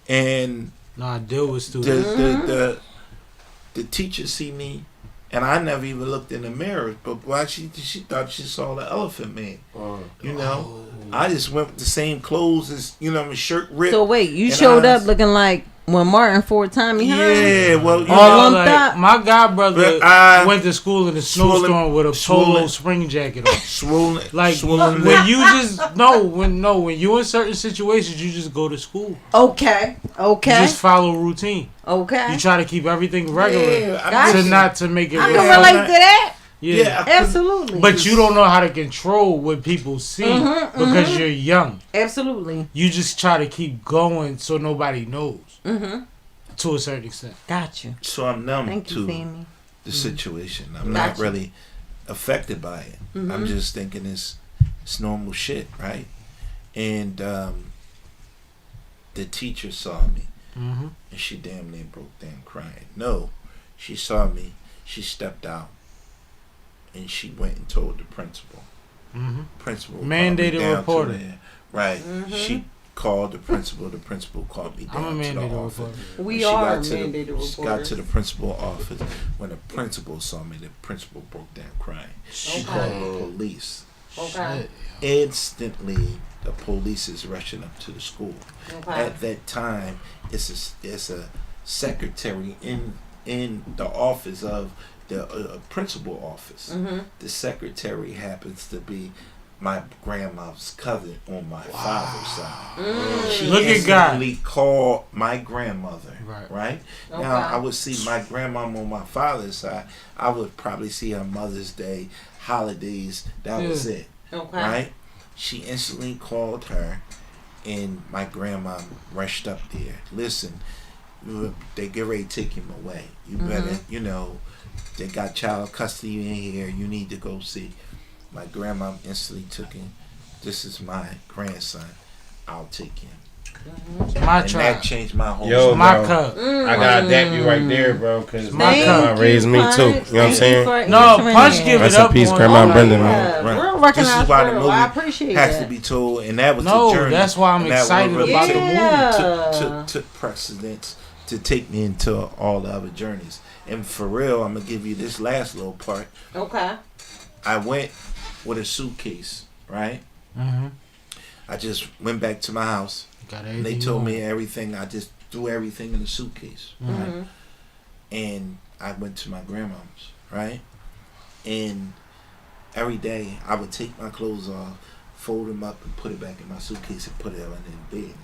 and I deal with students. The teacher see me. And I never even looked in the mirror, but why she thought she saw the Elephant Man. I just went with the same clothes as my shirt ripped. So wait, you showed up looking like when Martin Ford Tommy Hearns? Yeah, well, my godbrother went to school in a snowstorm with a polo spring jacket on. Swollen. When you in certain situations, you just go to school. Okay. You just follow routine. Okay. You try to keep everything regular not to make it. I can relate to that. Yeah, absolutely. But you don't know how to control what people see because you're young. Absolutely. You just try to keep going so nobody knows. To a certain extent. Gotcha. So I'm numb to the situation. I'm not really affected by it. I'm just thinking it's normal shit, right? And the teacher saw me, and she damn near broke down crying. No, she saw me. She stepped out, and she went and told the principal. Principal mandated reporter. Right. She called the principal. The principal called me down to the office. We are mandated reporters. She got to the principal office. When the principal saw me, the principal broke down crying. She called the police. Okay. Instantly, the police is rushing up to the school. At that time, it's a secretary in the office of the principal office. The secretary happens to be my grandma's cousin on my father's side. She instantly called my grandmother. Right? Okay. Now, I would see my grandmama on my father's side. I would probably see her Mother's Day, holidays. That was it. Okay. Right? She instantly called her, and my grandma rushed up there. Listen, they get ready to take him away. You better, they got child custody in here. You need to go see. My grandma instantly took him. This is my grandson. I'll take him. My and child. that changed my whole Yo, my cup. I gotta adapt you right there, bro, because my grandma raised me too. You know what I'm saying? No, Punch give it up. Peace, Grandma Brenda, man. Real this is why the movie I appreciate has that. to be told, and that was the journey. That's why I'm excited about the movie. Took precedence to take me into all the other journeys. And for real, I'm gonna give you this last little part. Okay. I went with a suitcase, right? I just went back to my house. And they told me everything. I just threw everything in the suitcase, right? And I went to my grandma's, right? And every day I would take my clothes off, fold them up, and put it back in my suitcase and put it under the bed.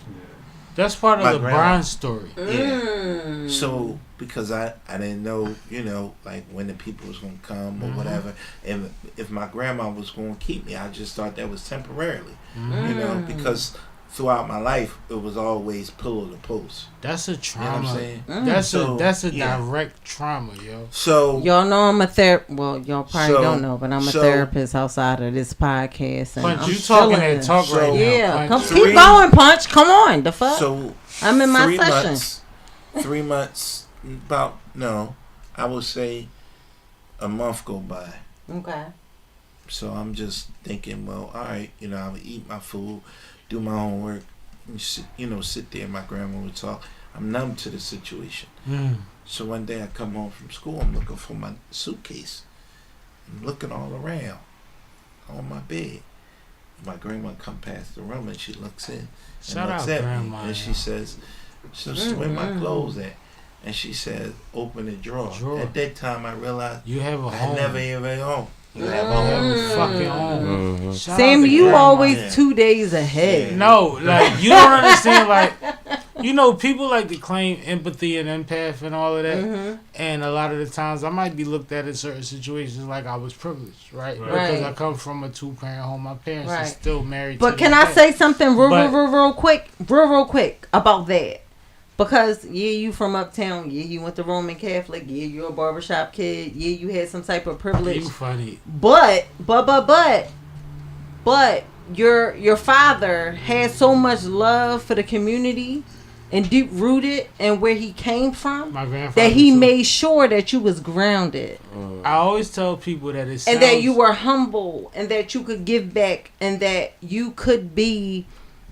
That's part of the Brian story. Yeah. So because I didn't know, you know, like when the people was gonna come or whatever, and if my grandma was gonna keep me, I just thought that was temporarily, you know, because throughout my life it was always pillow to post. That's a trauma. You know what I'm saying? That's a direct trauma, yo. So y'all know I'm a therapist. Well, y'all probably don't know, but I'm a therapist outside of this podcast. And Punch, you talking that talk right now. Yeah, Punch. keep going, Punch. Come on, the fuck. So I'm in my session. 3 months, I would say a month go by. Okay. So I'm just thinking, well, all right, you know, I would eat my food, do my homework, and sit there and my grandma would talk. I'm numb to the situation. So one day I come home from school, I'm looking for my suitcase. I'm looking all around on my bed. My grandma come past the room and she looks in. Shout out grandma. And she says, where my clothes at? And she said, open the drawer. At that time I realized you have a I home. never even home. You have a home. Fucking home. Sam, you always 2 days ahead. Yeah. No, like you don't understand. Like, you know, people like to claim empathy and empath and all of that, and a lot of the times I might be looked at in certain situations like I was privileged, right? Because I come from a 2-parent home. My parents are still married. But can I say something real quick about that? Because you from uptown, you went to Roman Catholic, you're a barbershop kid, you had some type of privilege. You funny. But your father had so much love for the community and deep rooted and where he came from that he made sure that you was grounded. I always tell people that it's and that you were humble and that you could give back and that you could be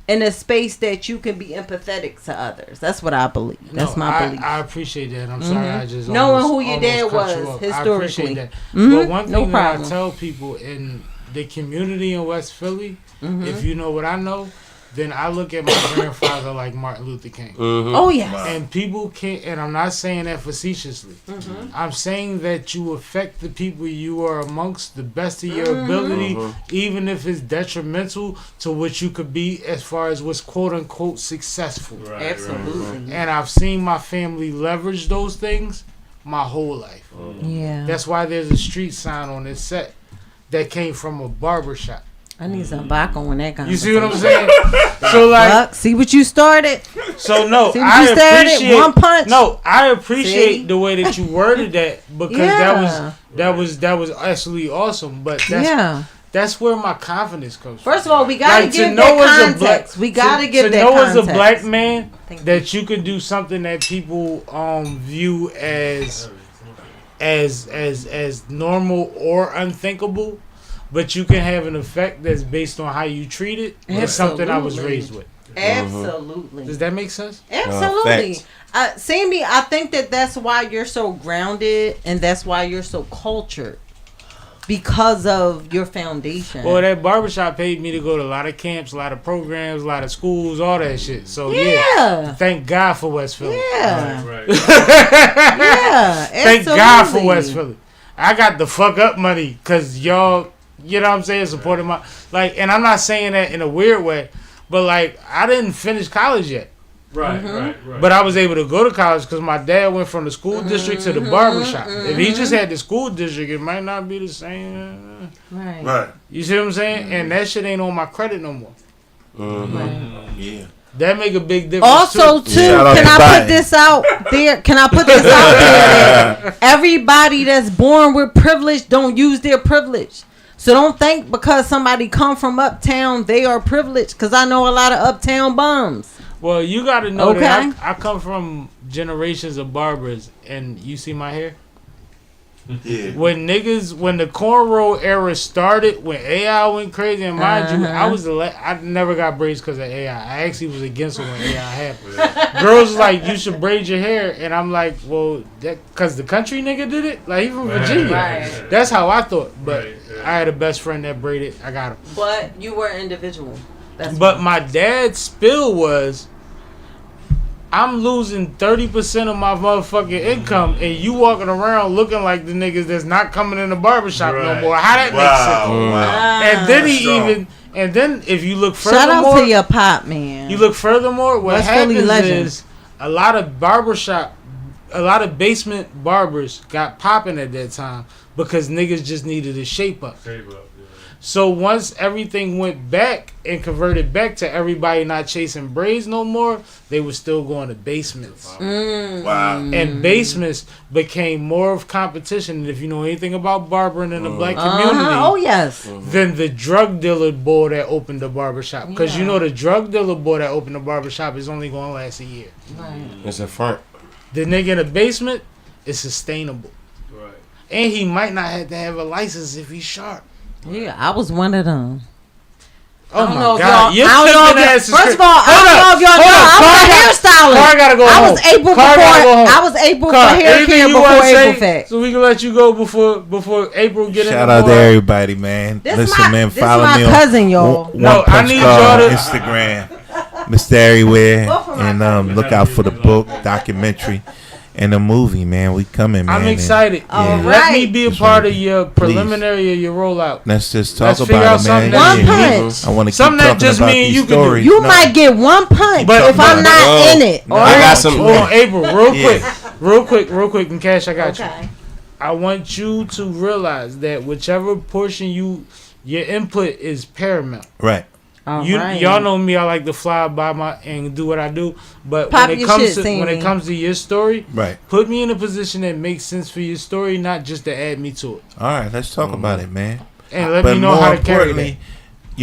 in a space that you can be empathetic to others. That's what I believe. That's my belief. I appreciate that. I'm sorry. I just knowing who your dad was historically. I appreciate that. But one thing that I tell people in the community in West Philly, if you know what I know, then I look at my grandfather like Martin Luther King. Oh yeah. Wow. And people can't, and I'm not saying that facetiously. I'm saying that you affect the people you are amongst the best of your ability, even if it's detrimental to what you could be as far as what's quote unquote successful. Absolutely. And I've seen my family leverage those things my whole life. Yeah. That's why there's a street sign on this set that came from a barbershop. I need some back on that kind. You see what I'm saying? So like, see what you started. So no, I appreciate One Punch. No, I appreciate the way that you worded that because that was absolutely awesome. But that's where my confidence comes from. First of all, we gotta give that context. We gotta give that context. To know as a black man that you can do something that people view as normal or unthinkable. But you can have an effect that's based on how you treat it. It's something I was raised with. Absolutely. Does that make sense? Absolutely. Sammie, I think that's why you're so grounded and that's why you're so cultured. Because of your foundation. Well, that barbershop paid me to go to a lot of camps, a lot of programs, a lot of schools, all that shit. So, thank God for West Philly. Yeah. Right. Thank God for West Philly. I got the fuck up money because y'all... You know what I'm saying? Supporting my and I'm not saying that in a weird way, but like I didn't finish college yet. Right. But I was able to go to college because my dad went from the school district to the barbershop. If he just had the school district, it might not be the same. Right. You see what I'm saying? And that shit ain't on my credit no more. Yeah. That make a big difference. Also, too, can I put this out there? That everybody that's born with privilege don't use their privilege. So don't think because somebody come from uptown they are privileged. Because I know a lot of uptown bums. Well, you got to know that I come from generations of barbers, and you see my hair. Yeah. When the cornrow era started, when AI went crazy, and mind you, I never got braids because of AI. I actually was against it when AI happened. Girls was like, you should braid your hair, and I'm like, well, that because the country nigga did it. Like he from Virginia. Right. That's how I thought. But I had a best friend that braided. I got him. But you were an individual. But my dad's spill was, I'm losing 30% of my motherfucking income, and you walking around looking like the niggas that's not coming in the barbershop no more. How that makes sense? Wow. And then and then if you look furthermore, shout out to your pop, man. You look furthermore, what West happens Philly legend. is a lot of basement barbers got popping at that time because niggas just needed a shape up. So once everything went back and converted back to everybody not chasing braids no more, they were still going to basements. Wow. And basements became more of competition. And if you know anything about barbering in the black community, Oh yes. than the drug dealer boy that opened the barbershop. Because you know the drug dealer boy that opened the barbershop is only going to last a year. It's a front. The nigga in the basement is sustainable. Right. And he might not have to have a license if he's sharp. Yeah, I was one of them. Oh I don't my know if God! y'all- I don't know if y'all- first of all, I don't know if y'all know. I was a hairstylist. Carr gotta go I home. was able Carr gotta go home. I was able Carr, for hair anything care you before wanna say, April Fact. so we can let you go before April get in. Shout out to everybody, man. This Listen, my- man, this follow my me cousin, on y'all. No, I OnePunch need Carr y'all on to- Instagram, Mr. Everywhere, Both of my and look out for the book, documentary, and the movie, man. We coming, man. I'm excited. All Let right. me be a part of your preliminary of your rollout. Let's just talk Let's figure about out it, something man. that One Yeah. punch. I want to keep Something that talking just about me and these you can do. stories. You No. might get one punch But- if I'm not No. in it. No. All I right? got some. Hold on, April, real Yeah. quick, and Cash, I got you. Okay. I want you to realize that whichever portion your input is paramount. Right. All You right. y'all know me. I like to fly by and do what I do. But Pop when it your comes shit, to Sammy. your story, Right. put me in a position that makes sense for your story, not just to add me to it. All right. Let's talk about it, man. And let But me know more how to carry importantly, that.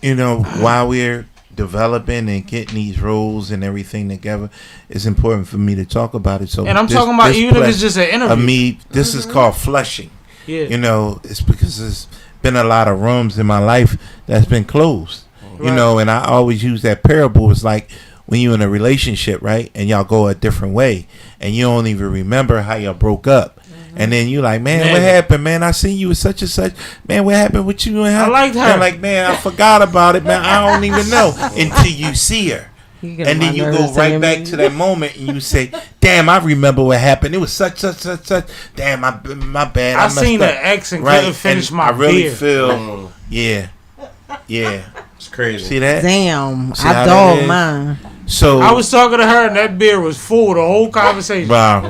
you know, while we're developing and getting these roles and everything together, it's important for me to talk about it. So, And I'm talking about even if it's just an interview. This is called flushing. Yeah. You know, it's because there's been a lot of rooms in my life that's been closed. You Right. know, and I always use that parable. It's like when you're in a relationship, right, and y'all go a different way, and you don't even remember how y'all broke up. And then you like, man, what happened, man? I seen you with such and such. Man, what happened with you? And how? I liked her. And like, man, I forgot about it, man. I don't even know until you see her. You get And on then my you go nerves, right Sammy. back to that moment and you say, damn, I remember what happened. It was such. Damn, my bad. I messed seen up. an ex and couldn't finish And my I really beer. feel, yeah. It's crazy. See that? Damn, See how I that dog is? mine. So I was talking to her and that beer was full the whole conversation. wow.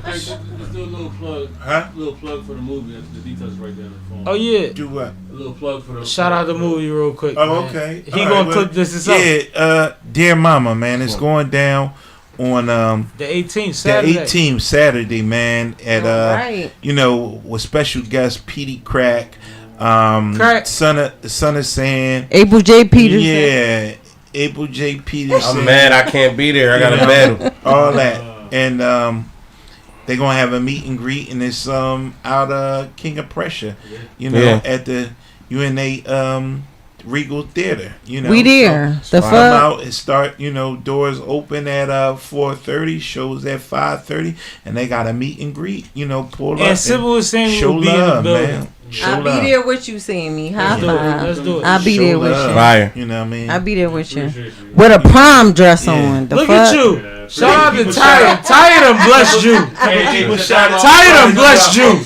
Let's do a little plug. Huh? A little plug for the movie. The details right there on the phone. Oh yeah. Do what? A little plug for the. Shout out the movie real quick. Oh, man. okay. He All gonna right, clip this up. Yeah, Dear Mama, man, it's going down on The 18th the Saturday. 18th Saturday, man, at Alright. you know, with special guest Petey Crack, Crack. son of Sand, April J. Peterson. yeah, April J. Peterson. I'm mad I can't be there. I got a battle. all that, and they're gonna have a meet and greet, and it's out King of Pressure, you know, Yeah. at the UNA Regal Theater. You know, We there. So The come fuck? out and start. You know, doors open at 4:30, shows at 5:30, and they got a meet and greet. You know, pull up And SippinWitSammie show will be in the love, building. man. Show I'll be love. there with you, Sammy. High Let's do it. five. Let's do it. I'll be Show there with love. you. Fire. You know what I mean? I'll be there with you. With a prom dress Yeah. on. The Look fuck? at you. Shout out to Ty. Ty done blessed you. Ty done blessed you.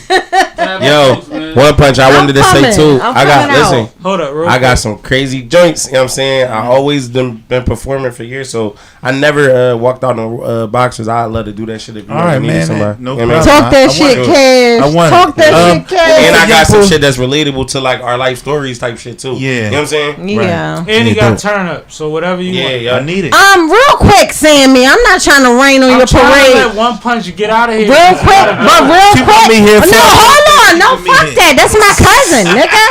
Yo, One Punch, I wanted to say coming. too. I'm I got coming out. listen. Hold up, real I got quick. some crazy joints. You know what I'm saying? I always been performing for years, so I never walked out no boxers. I'd love to do that shit if you All ever right, need man. somebody. No You know what I mean? problem. Talk that I shit, want- Cash. I want Talk it. that shit, Cash. And I got some People- shit that's relatable to like our life stories type shit too. Yeah. You know what I'm saying? Yeah. And he Yeah, got dope. turn up. So whatever you Yeah, want. yeah. I need it. Real quick, Sammy. I'm not trying to rain on I'm your trying to parade. let One Punch get out of here. Real quick, but real She quick. put me here no, for- hold on. No, She put me fuck here. that. That's my cousin, nigga.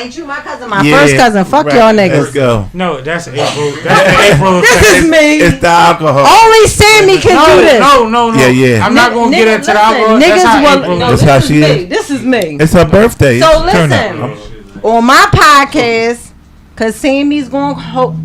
Ain't you my cousin? My first cousin. Fuck right. y'all Let's niggas. go. No, that's April. That's the April This effect. is me. It's the alcohol. Only Sammy can do this. No. Yeah, yeah. I'm not gonna get Nigga, into the listen, alcohol. That's how niggas April will. That's is. how This she is is. me. This is me. It's her birthday. So Turn listen, up. on my podcast, Cause Sammie's going to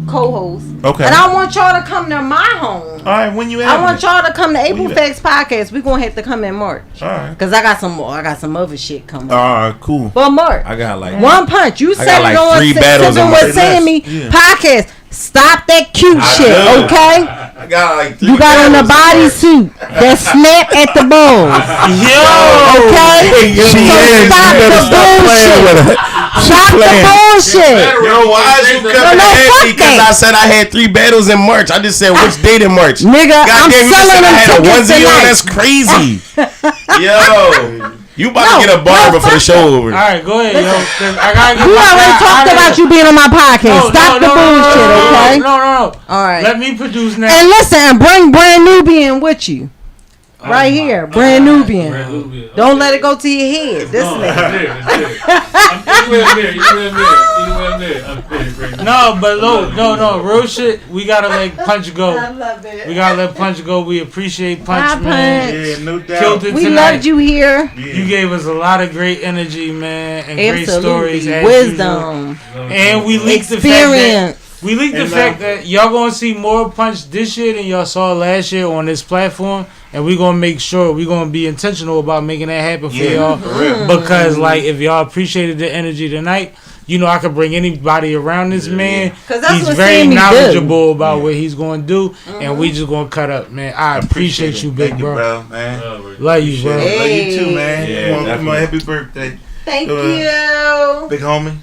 co-host. Okay. And I want y'all to come to my home. All right, when you I want y'all to come to When you AprilFacts podcast. We're gonna have to come in March. All right. Cause I got some other shit coming. All right, cool. But March. I got like One Punch. You said like it on 3 battles in with my Sammie Yeah. podcast. Stop that cute shit, do. okay? I got like 3 You got on the bodysuit that snap at the balls. Okay? She So is. stop You better the stop playing with bullshit. her. Stop the bullshit. Yo, why is you coming No, at fuck me? Because that. I said I had 3 battles in March. I just said which date in March. Nigga, I'm Goddamn, you just selling said I them had a tickets onesie on. tonight. That's crazy. Yo, you about to get a barber for the show over. All right, go ahead, yo. 'Cause I gotta get We my already guy talked outta about here. you being on my podcast. Stop the bullshit, okay? No. All right. Let me produce now. And listen, bring Brand Nubian with you. Right here, Brand Nubian. Don't let it go to your head. This nigga. No, but no, real shit. We gotta let Punch go. love it. We gotta let Punch go. We appreciate Punch, Bye, man. Punch. Yeah, no doubt. Killed it We tonight. loved you here. You gave us a lot of great energy, man, and great stories. Absolutely. As Wisdom. usual. And we leaked the fact Experience. that And, fact that y'all gonna see more Punch this year than y'all saw last year on this platform, and we gonna make sure we gonna be intentional about making that happen for y'all. for real. Because like if y'all appreciated the energy tonight, you know I could bring anybody around this man. 'Cause that's He's what very Sammie knowledgeable about what he's gonna do, and we just gonna cut up, man. I appreciate it. you, big Thank bro. you, bro, man. Love you, bro. Hey. Love you too, man. Yeah, Come on, definitely. happy birthday, Thank Uh, you. big homie.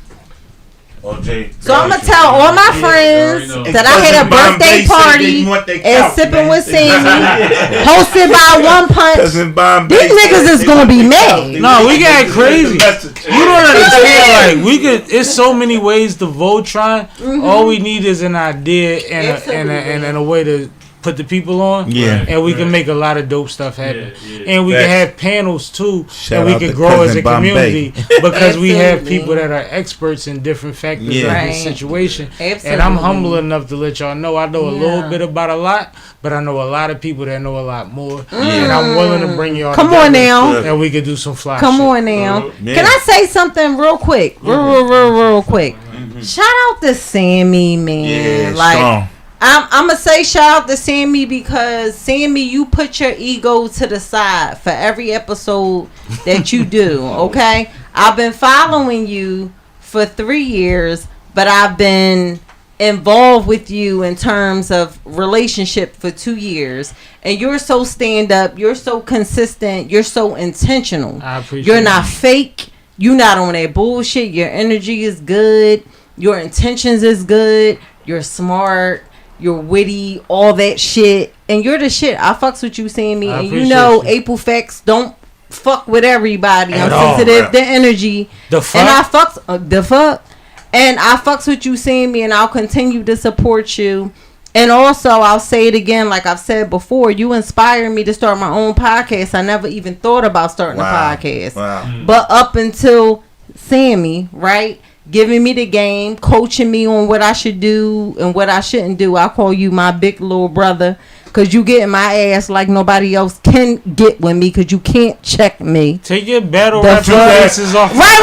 Oh, Jay. So I'm gonna tell all my friends that I had a birthday party at SippinWitSammie, hosted by OnePunch. These niggas is gonna be mad. No, we got crazy. You don't understand. Like we could. It's so many ways to Voltron. All we need is an idea and a way to put the people on. Yeah. And we can make a lot of dope stuff happen. And we Facts. can have panels too, Shout and we out can to grow as Cousin a Bombay. community because we have Absolutely. people that are experts in different factors Yeah. of Right. this situation. Absolutely. And I'm humble enough to let y'all know I know a little Yeah. bit about a lot, but I know a lot of people that know a lot more. And I'm willing to bring y'all Come on together, now. and we could do some fly Come shit. on now. Yeah. Can I say something real quick? Real quick. Shout out to Sammie, man. Yeah, like strong. I'm gonna say shout out to Sammie because Sammie, you put your ego to the side for every episode that you do. Okay, I've been following you for 3 years, but I've been involved with you in terms of relationship for 2 years, and you're so stand up, you're so consistent, you're so intentional. I appreciate You're it. not fake. You're not on that bullshit. Your energy is good. Your intentions is good. You're smart. You're witty. All that shit. And you're the shit. I fucks with you, Sammie. I And you appreciate know, you. AprilFacts don't fuck with everybody. I'm At all, sensitive bruh. to energy. The fuck? And I fucks the fuck. And I fucks with you, Sammie, and I'll continue to support you. And also, I'll say it again, like I've said before, you inspired me to start my own podcast. I never even thought about starting a podcast. Wow. But up until Sammie, right, giving me the game, coaching me on what I should do and what I shouldn't do, I call you my big little brother. Because you get in my ass like nobody else can get with me because you can't check me. Take your battle The rap fuck? faces off. Right.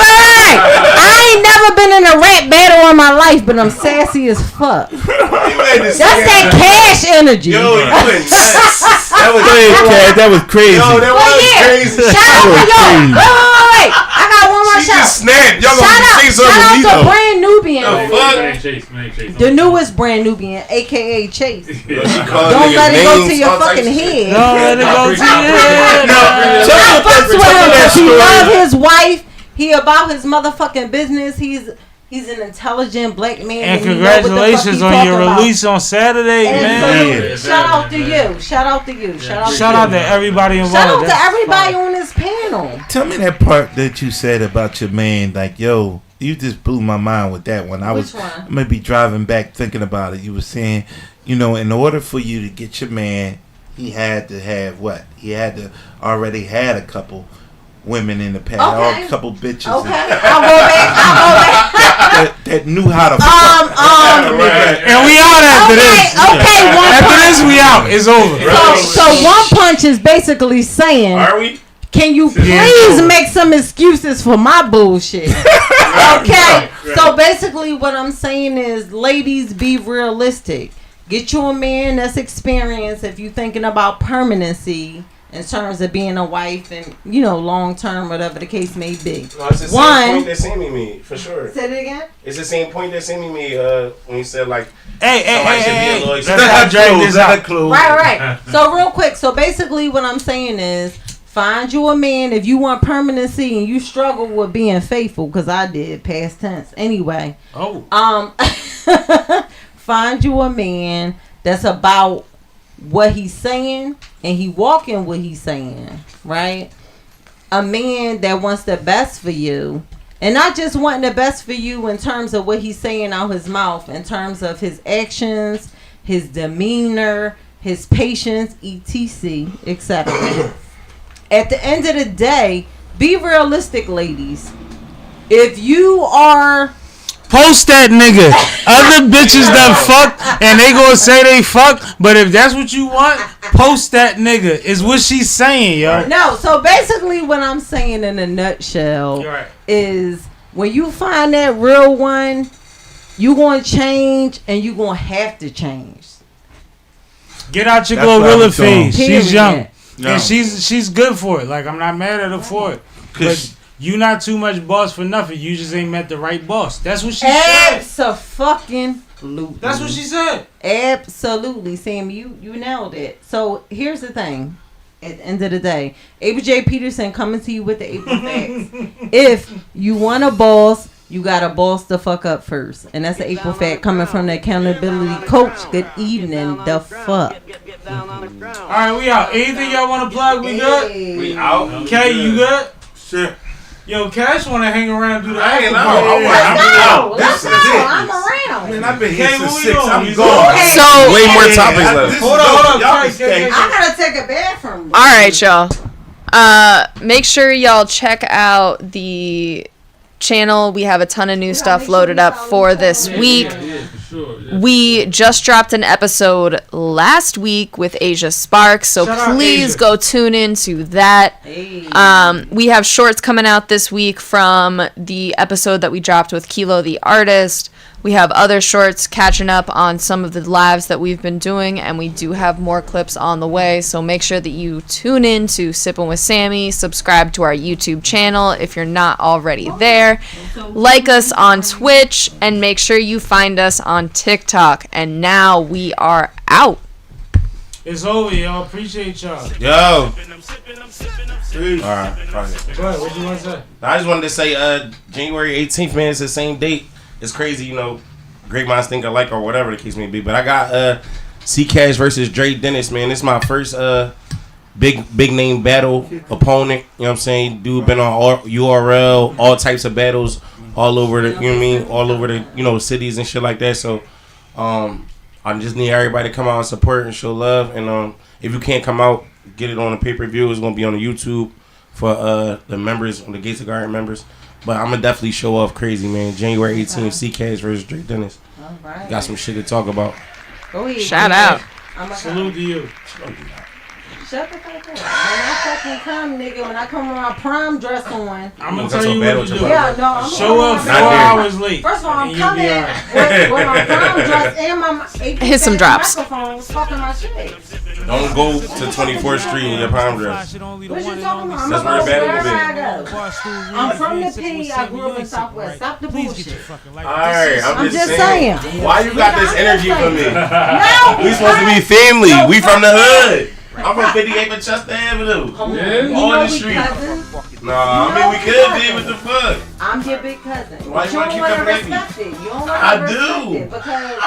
I ain't never been in a rap battle in my life, but I'm sassy as fuck. That's that cash energy. Yo, you went nuts. That was crazy. Yo, that was crazy. Shout out to y'all. Wait. I got one more She shout. just snapped. Y'all Shout gonna say out something to to me Brand Nubian. though. The newest Brand Nubian, aka Chase. Don't Don't let it go to your fucking head. Don't let it go to your head. I fucks with him 'cause he love his wife. He about his motherfucking business. He's an intelligent black man. And he know what the fuck congratulations he on your talking about. release on Saturday, man. Absolutely. Shout out to you. Shout out to you. Shout out to everybody involved. Shout out to That's everybody fire. on this panel. Tell me that part that you said about your man. Like, yo, you just blew my mind with that one. Which one? I'm gonna be driving back thinking about it. You were saying, you know, in order for you to get your man, he had to have what? He had to already had a couple women in the past, or Okay. a couple bitches Okay. I'll go back. that knew how to fuck. And we out after this. Okay, one After punch. this, we out. It's over. So One Punch is basically saying, Are we? can you please make some excuses for my bullshit? Okay, so basically what I'm saying is, ladies, be realistic. Get you a man that's experienced if you're thinking about permanency in terms of being a wife and, you know, long term, whatever the case may be. No, it's the same point that Sammie made, for sure. Say it again? It's the same point that Sammie made when he said, like, Hey. Let's not drag this out. Right. So real quick, so basically what I'm saying is, find you a man if you want permanency and you struggle with being faithful, because I did, past tense. Anyway. Find you a man that's about what he's saying and he walking what he's saying, right? A man that wants the best for you, and not just wanting the best for you in terms of what he's saying out his mouth, in terms of his actions, his demeanor, his patience, etc., etc. At the end of the day, be realistic, ladies. If you are... Post that nigga. Other bitches that fuck and they gonna say they fuck, but if that's what you want, post that nigga. Is what she's saying, yo. No, so basically what I'm saying in a nutshell is, when you find that real one, you gonna change and you gonna have to change. Get out your Glorilla phase. She's young. No. And she's good for it. Like, I'm not mad at her for it. But you not too much boss for nothing. You just ain't met the right boss. That's what she said. Absolutely. That's what she said. Absolutely, Sam. You nailed it. So here's the thing. At the end of the day, April J. Peterson coming to you with the April facts. If you want a boss, you got a boss to fuck up first. And that's the April fact coming from the accountability coach. Good evening. The fuck. Alright, we out. Anything y'all want to plug? We good? We out. Okay, you good? Sure. Yo, Cash want to hang around and do the I ain't after know. party. Let's go. I'm around. Man, I've been here Okay, since what we 6. doing? I'm You gone. going? So Way more topics left. Hold on. Y'all Cash, stay. I gotta take a bathroom. all right, y'all. Make sure y'all check out the channel. We have a ton of new stuff loaded up for this week. We just dropped an episode last week with Asia Sparks, so Shout out please Asia. go tune into that. We have shorts coming out this week from the episode that we dropped with Kilo the Artist. We have other shorts catching up on some of the lives that we've been doing, and we do have more clips on the way, so make sure that you tune in to Sippin' with Sammie, subscribe to our YouTube channel if you're not already there, like us on Twitch, and make sure you find us on TikTok. And now we are out. It's over, y'all. Appreciate y'all. Yo. Alright, fuck it. Go ahead. What you want to say? I just wanted to say, January 18th, man, it's the same date. It's crazy, you know, great minds think alike or whatever the case may be. But I got C-Cash versus Jayden Daniels, man. This is my first big name battle opponent. You know what I'm saying? Dude been on URL, all types of battles all over the, you know what I mean? All over the, you know, cities and shit like that. So I just need everybody to come out and support and show love. And if you can't come out, get it on the pay-per-view. It's going to be on the YouTube for the members, the Gates of Garden members. But I'm going to definitely show off crazy, man. January 18th, C-Cash versus Jayden Daniels. All right. Got some shit to talk about. Go ahead. Shout out. Salute to you. Shut the fuck up. When I fucking come, nigga, when I come with my prom dress on. I'm going to That's tell you what what to do. Yeah, no, I'm Show up 4 hours late. First of all, I'm and you'll coming be all right. with my prom dress and my Hit some drops. microphone fucking my shit. Don't go to 24th Street in your prom dress. What you talking about? I'm That's gonna where go the battle wherever will be. I go. I'm from the P. I grew up in Southwest. Stop the bullshit. Alright, I'm just saying. Why you got this energy for me? No, We supposed to be family. We from the hood. I'm from 58 Manchester Avenue. You On know the we street. cousins. Nah, I mean we could be. What the fuck? I'm your big cousin. Why But you you wanna don't keep want to coming at me? respect it. You don't want I to do. respect it because